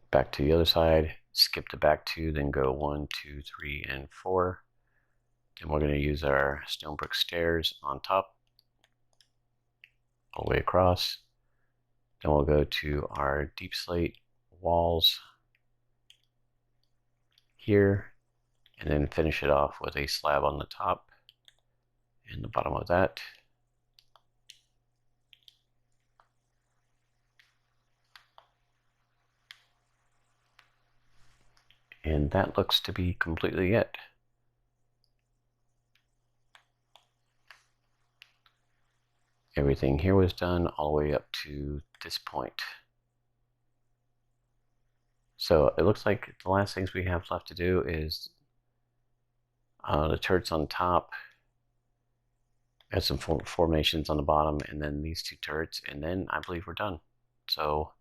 Back to the other side, skip the back 2, then go 1, 2, 3, and 4. Then we're going to use our stone brick stairs on top, all the way across. Then we'll go to our deep slate walls here, and then finish it off with a slab on the top and the bottom of that. And that looks to be completely it. Everything here was done all the way up to this point. So it looks like the last things we have left to do is the turrets on top, add some formations on the bottom, and then these 2 turrets, and then I believe we're done. So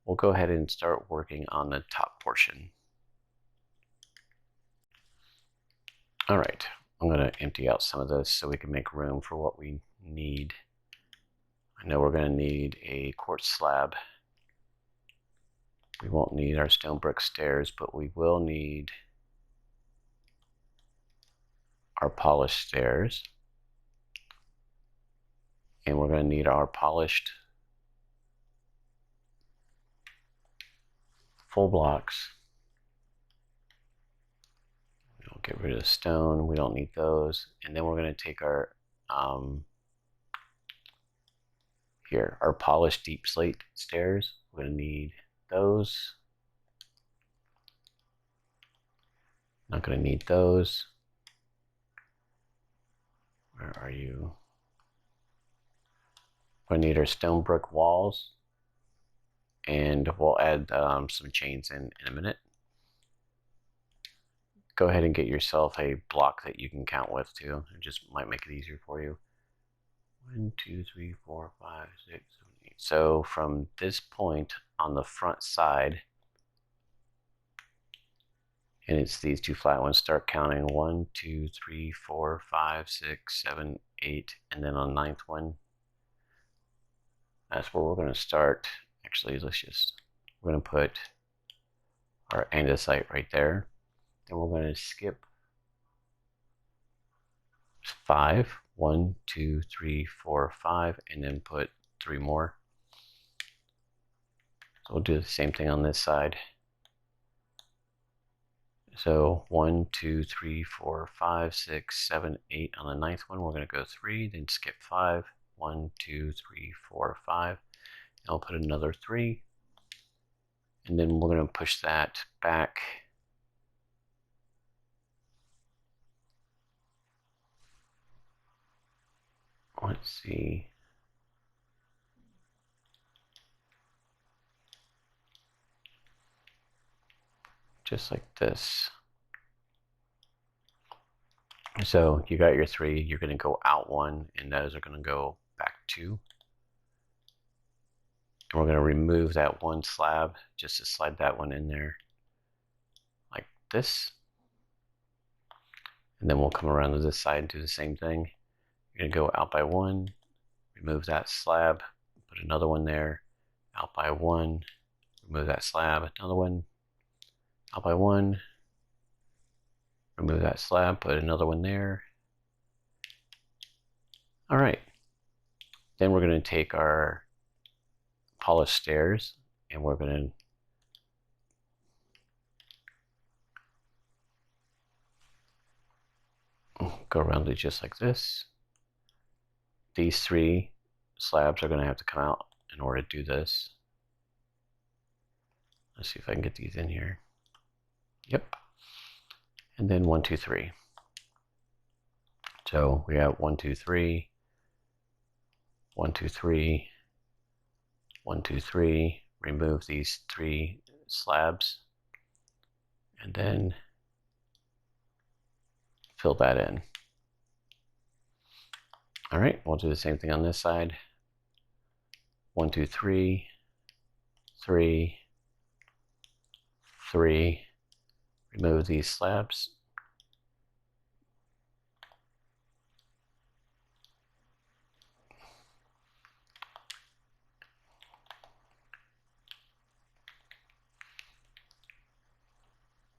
we'll go ahead and start working on the top portion. All right, I'm going to empty out some of this so we can make room for what we need. I know we're going to need a quartz slab. We won't need our stone brick stairs, but we will need our polished stairs. And we're going to need our polished full blocks. We'll get rid of the stone. We don't need those. And then we're going to take our our polished deep slate stairs. We're going to need those. Not going to need those. Where are you? We're going to need our stone brick walls. And we'll add some chains in a minute. Go ahead and get yourself a block that you can count with too. It just might make it easier for you. 1, 2, 3, 4, 5, 6, 7, 8. So from this point on the front side, and it's these 2 flat ones, start counting 1, 2, 3, 4, 5, 6, 7, 8, and then on the 9th one, that's where we're going to start. Actually, we're going to put our andesite right there. Then we're going to skip 5, 1, 2, 3, 4, 5, and then put 3 more. So we'll do the same thing on this side. So 1, 2, 3, 4, 5, 6, 7, 8. On the 9th one, we're going to go 3, then skip 5, 1, 2, 3, 4, 5. And I'll put another 3. And then we're going to push that back. Let's see. Just like this. So you got your 3, you're going to go out 1, and those are going to go back 2. And we're going to remove that 1 slab just to slide that one in there like this. And then we'll come around to this side and do the same thing. You're going to go out by 1, remove that slab, put another one there, out by 1, remove that slab, another one, out by 1, remove that slab, put another one there. All right. Then we're going to take our polished stairs and we're going to go around it just like this. These 3 slabs are going to have to come out in order to do this. Let's see if I can get these in here. Yep. And then 1, 2, 3. So we have 1, 2, 3, 1, 2, 3, 1, 2, 3. Remove these 3 slabs, and then fill that in. All right, we'll do the same thing on this side. 1, 2, 3, 3, 3. Remove these slabs.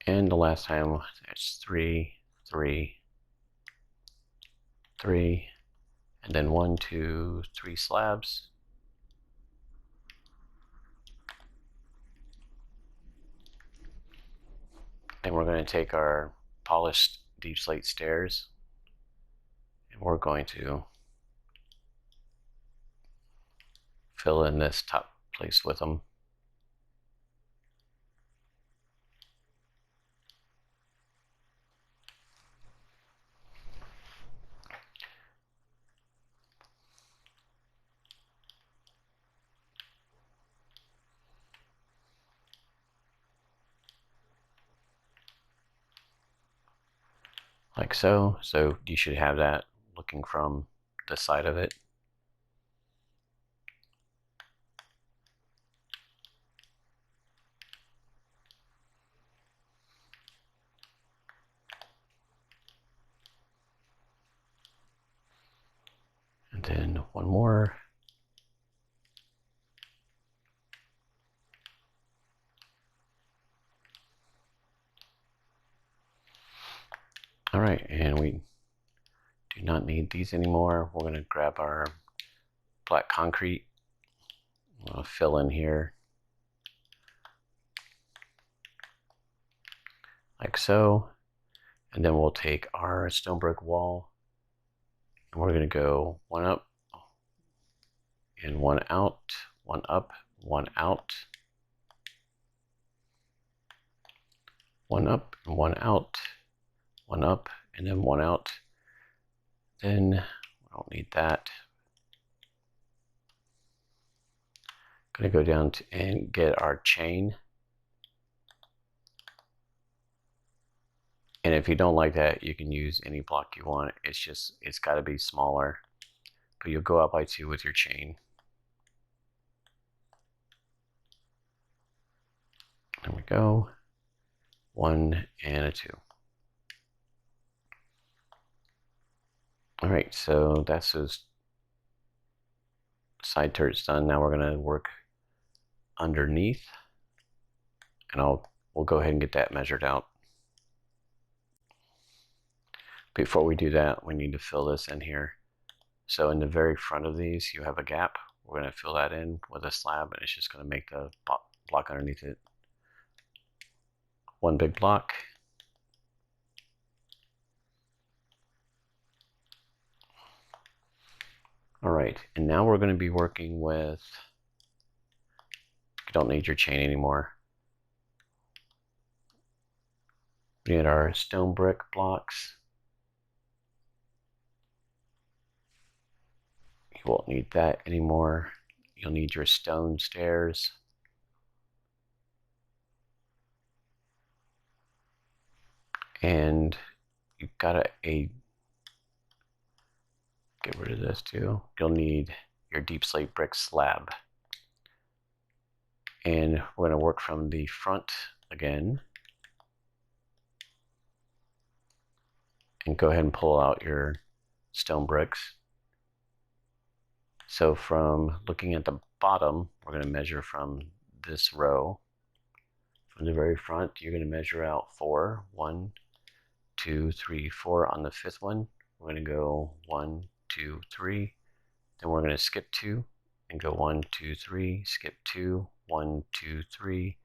And the last time, it's 3, 3, 3, and then 1, 2, 3 slabs. And we're going to take our polished deep slate stairs, and we're going to fill in this top place with them. Like so. So you should have that looking from the side of it. And then one more. All right, and we do not need these anymore. We're going to grab our black concrete. We'll fill in here like so. And then we'll take our stone brick wall, and we're going to go 1 up and 1 out, 1 up, 1 out, 1 up and 1 out, 1 up and then 1 out. Then we don't need that. Going to go down and get our chain. And if you don't like that, you can use any block you want. It's got to be smaller. But you'll go up by 2 with your chain. There we go. 1 and a 2. All right, so that's those side turrets done. Now we're going to work underneath, and we'll go ahead and get that measured out. Before we do that, we need to fill this in here. So in the very front of these, you have a gap. We're going to fill that in with a slab, and it's just going to make the block underneath it one big block. All right, and now we're going to be working with, you don't need your chain anymore. We need our stone brick blocks. You won't need that anymore. You'll need your stone stairs. And you've got to get rid of this too. You'll need your deep slate brick slab. And we're going to work from the front again. And go ahead and pull out your stone bricks. So from looking at the bottom, we're going to measure from this row. From the very front, you're going to measure out 4. 1, 2, 3, 4. On the 5th one, we're going to go 1, 2, 3. Then we're going to skip 2 and go 1, 2, 3, skip 2, 1, 2, 3,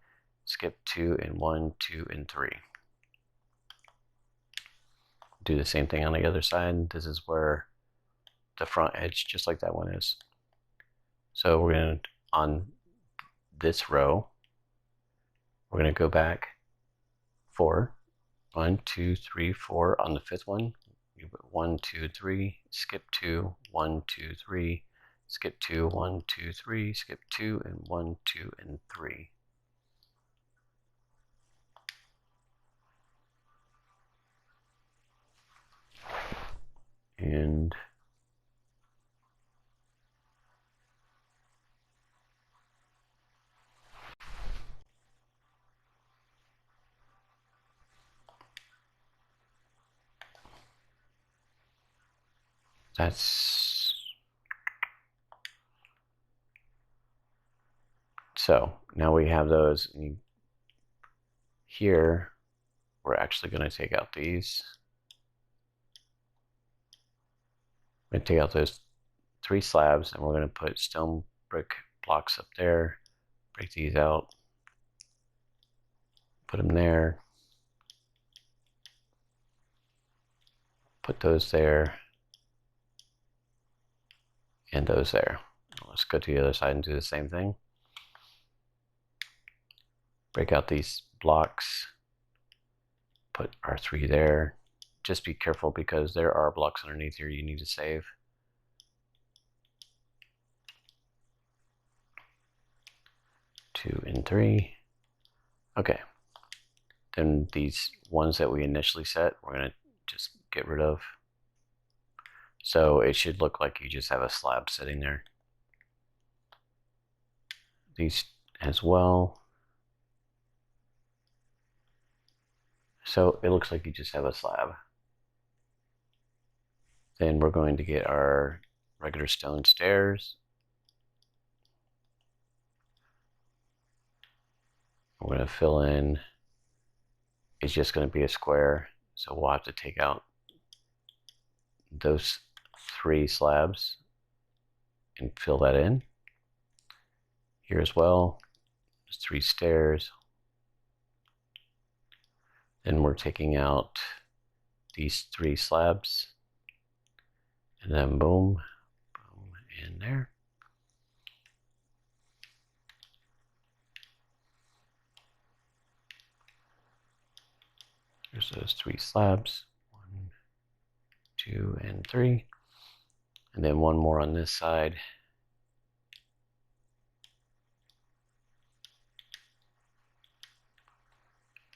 skip 2, and 1, 2, and 3. Do the same thing on the other side. This is where the front edge, just like that one is. So we're going to, on this row, we're going to go back 4. 1, 2, 3, 4. On the 5th one, you put 1, 2, 3, skip 2, 1, 2, 3, skip 2, 1, 2, 3, skip 2, and 1, 2, and 3. And that's so now we have those. And here we're actually going to take out these. We're going to take out those 3 slabs, and we're going to put stone brick blocks up there. Break these out, put them there, put those there, and those there. Let's go to the other side and do the same thing. Break out these blocks, put our 3 there. Just be careful because there are blocks underneath here you need to save. Two and 3. Okay. Then these ones that we initially set, we're going to just get rid of. So it should look like you just have a slab sitting there. These as well. So it looks like you just have a slab. Then we're going to get our regular stone stairs. We're going to fill in, it's just going to be a square, so we'll have to take out those 3 slabs and fill that in. Here as well, there's 3 stairs. Then we're taking out these 3 slabs, and then boom, boom, and there. There's those 3 slabs, 1, 2, and 3, and then one more on this side.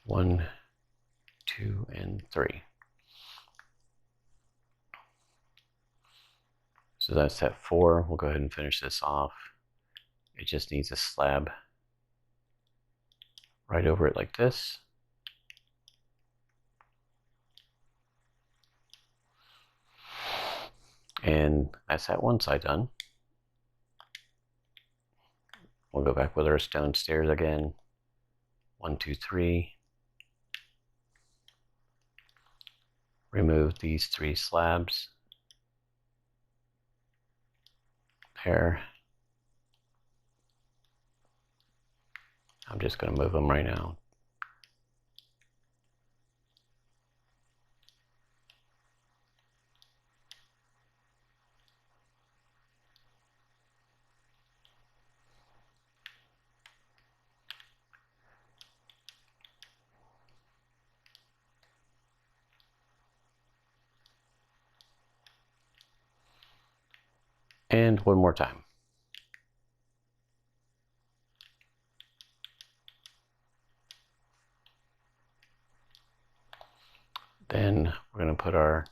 One, 2, and 3. So that's at 4. We'll go ahead and finish this off. It just needs a slab right over it like this. And that's that one side done. We'll go back with our stone stairs again. 1, 2, 3. Remove these 3 slabs. There. I'm just going to move them right now. And one more time. Then we're going to put our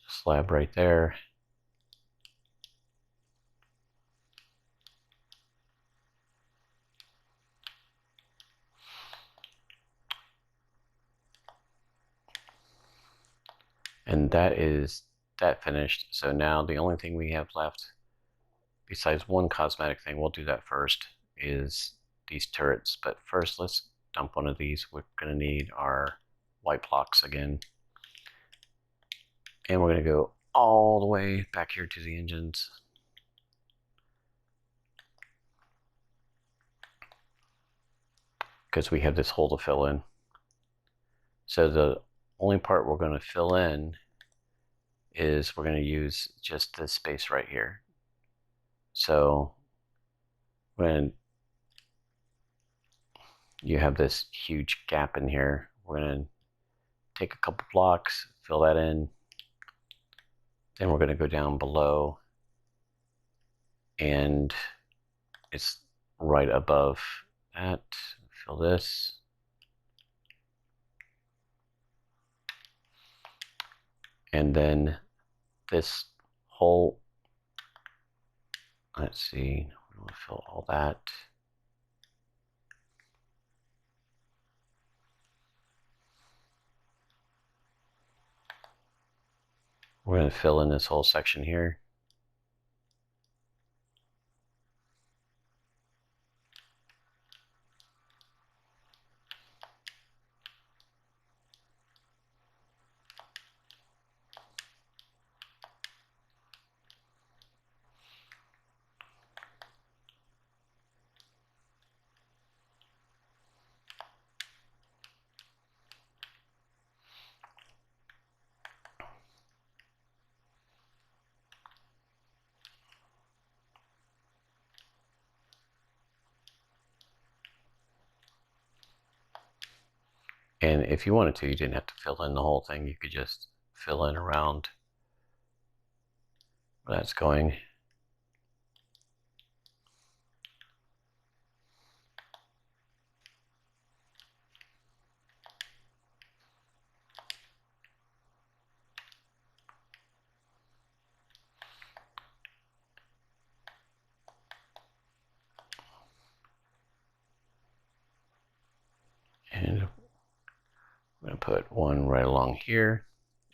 slab right there. And that is that finished. So now the only thing we have left, besides one cosmetic thing, we'll do that first, is these turrets. But first, let's dump one of these. We're going to need our white blocks again. And we're going to go all the way back here to the engines. Because we have this hole to fill in. So the only part we're going to fill in is we're going to use just this space right here. So when you have this huge gap in here, we're going to take a couple blocks, fill that in. Then we're going to go down below, and it's right above that. Fill this. And then this whole, let's see, we want to fill all that. We're going to fill in this whole section here. And if you wanted to, you didn't have to fill in the whole thing. You could just fill in around where that's going. And I'm going to put one right along here.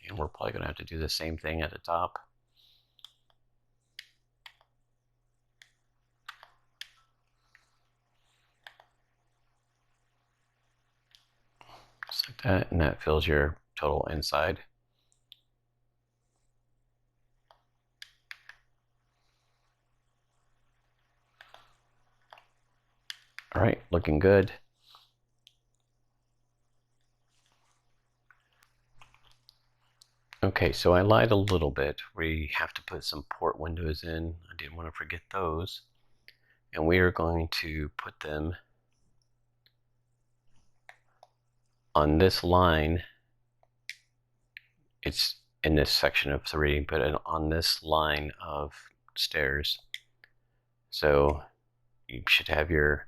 And we're probably going to have to do the same thing at the top. Just like that, and that fills your total inside. All right, looking good. Okay, so I lied a little bit. We have to put some port windows in. I didn't want to forget those. And we are going to put them on this line. It's in this section of 3, but on this line of stairs. So you should have your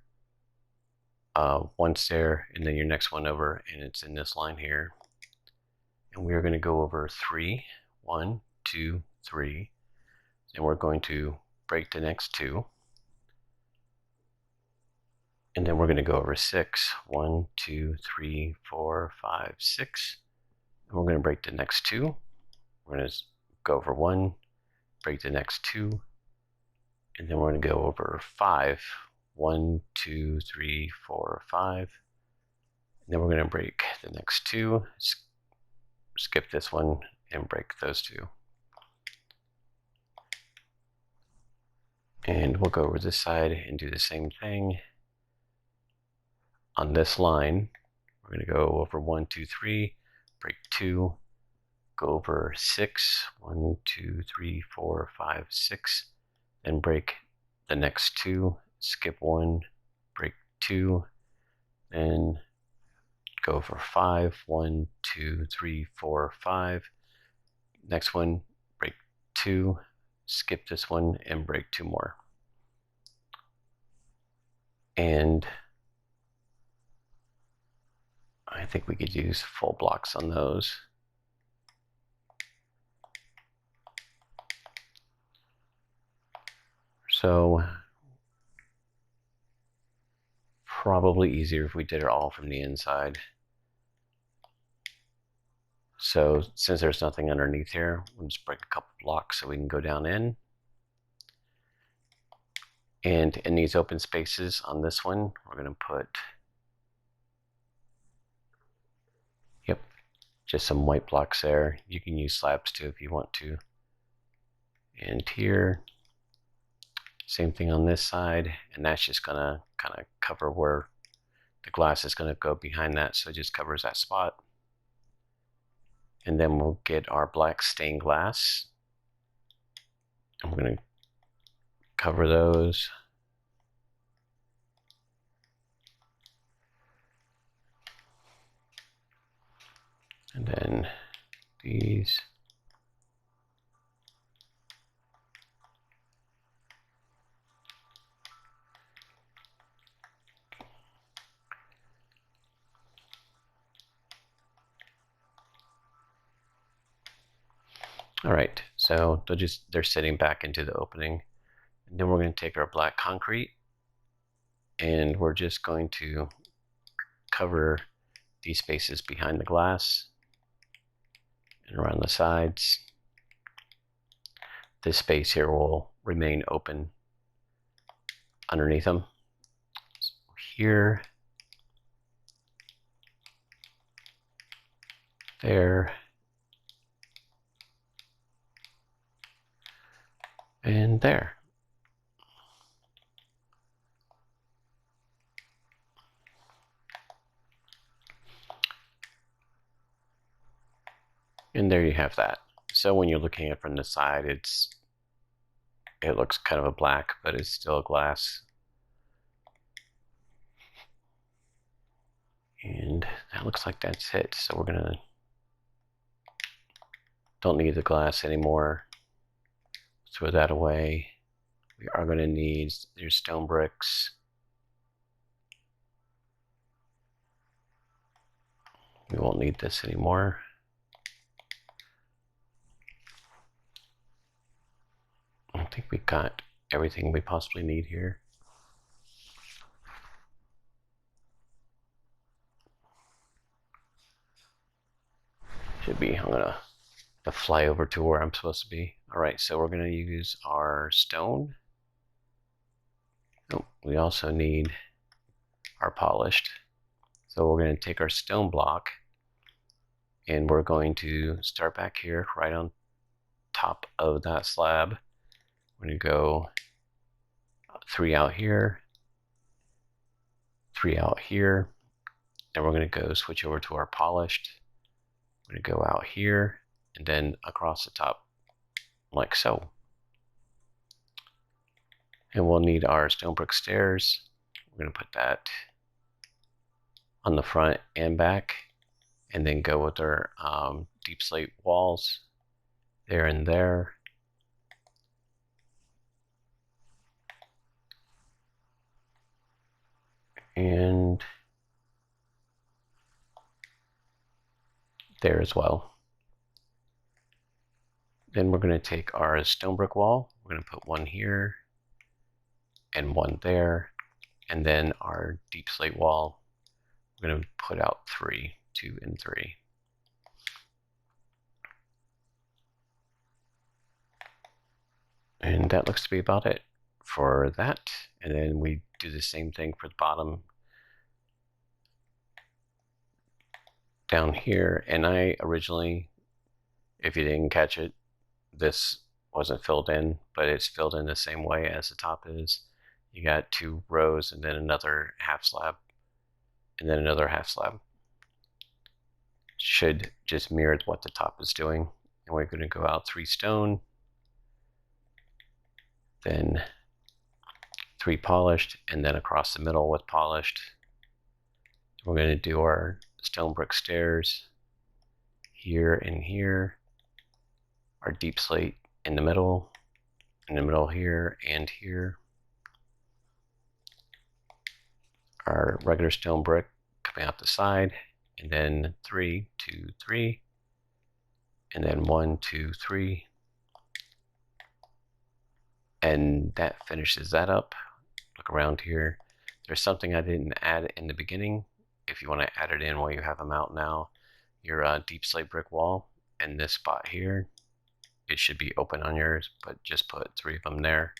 one stair and then your next one over, and it's in this line here. And we are going to go over 3, 1, 2, 3, and we're going to break the next 2. And then we're going to go over 6, 1, 2, 3, 4, 5, 6. And we're going to break the next 2. We're going to go over 1, break the next 2, and then we're going to go over 5. 1, 2, 3, 4, 5. And then we're going to break the next 2, skip this one, and break those 2. And we'll go over this side and do the same thing. On this line, we're going to go over 1, 2, 3, break 2, go over 6, 1, 2, 3, 4, 5, 6, then break the next 2, skip 1, break 2, then go over 5, 1, 2, 3, 4, 5. Next one, break 2, skip this one, and break 2 more. And I think we could use full blocks on those. So probably easier if we did it all from the inside. So since there's nothing underneath here, we'll just break a couple blocks so we can go down in. And in these open spaces on this one, we're going to put, yep, just some white blocks there. You can use slabs too if you want to. And here, same thing on this side, and that's just going to kind of cover where the glass is going to go behind that, so it just covers that spot. And then we'll get our black stained glass. I'm going to cover those. And then these. All right, so they're sitting back into the opening. And then we're going to take our black concrete and we're just going to cover these spaces behind the glass and around the sides. This space here will remain open underneath them. So here, there, and there. And there you have that. So when you're looking at it from the side, it looks kind of a black, but it's still glass. And that looks like that's it. So we're gonna, don't need the glass anymore. Throw that away. We are gonna need your stone bricks. We won't need this anymore. I think we got everything we possibly need here. Should be, I'm gonna fly over to where I'm supposed to be. All right, so we're gonna use our stone. Oh, we also need our polished. So we're gonna take our stone block and we're going to start back here right on top of that slab. We're gonna go 3 out here, 3 out here, and we're gonna go switch over to our polished. We're gonna go out here and then across the top like so. And we'll need our stone brick stairs. We're gonna put that on the front and back, and then go with our deep slate walls there and there. And there as well. Then we're going to take our stone brick wall. We're going to put one here and one there. And then our deep slate wall, we're going to put out 3, 2, and 3. And that looks to be about it for that. And then we do the same thing for the bottom down here. And I originally, if you didn't catch it, this wasn't filled in, but it's filled in the same way as the top is. You got 2 rows and then another half slab and then another half slab. Should just mirror what the top is doing. And we're going to go out 3 stone, then 3 polished, and then across the middle with polished. We're going to do our stone brick stairs here and here, our deep slate in the middle here and here, our regular stone brick coming out the side, and then 3, 2, 3, and then 1, 2, 3, and that finishes that up. Look around here. There's something I didn't add in the beginning. If you want to add it in while you have them out now, your deep slate brick wall and this spot here, it should be open on yours, but just put 3 of them there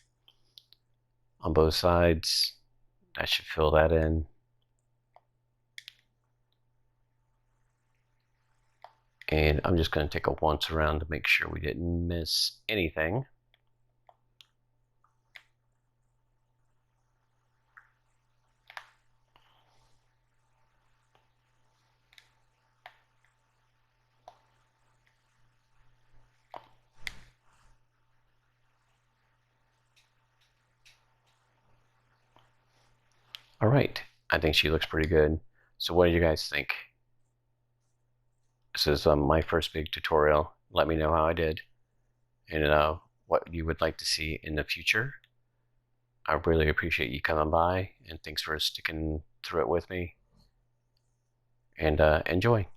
on both sides. That should fill that in. And I'm just going to take a once around to make sure we didn't miss anything. All right, I think she looks pretty good. So what do you guys think? This is my first big tutorial. Let me know how I did and what you would like to see in the future. I really appreciate you coming by, and thanks for sticking through it with me. And enjoy.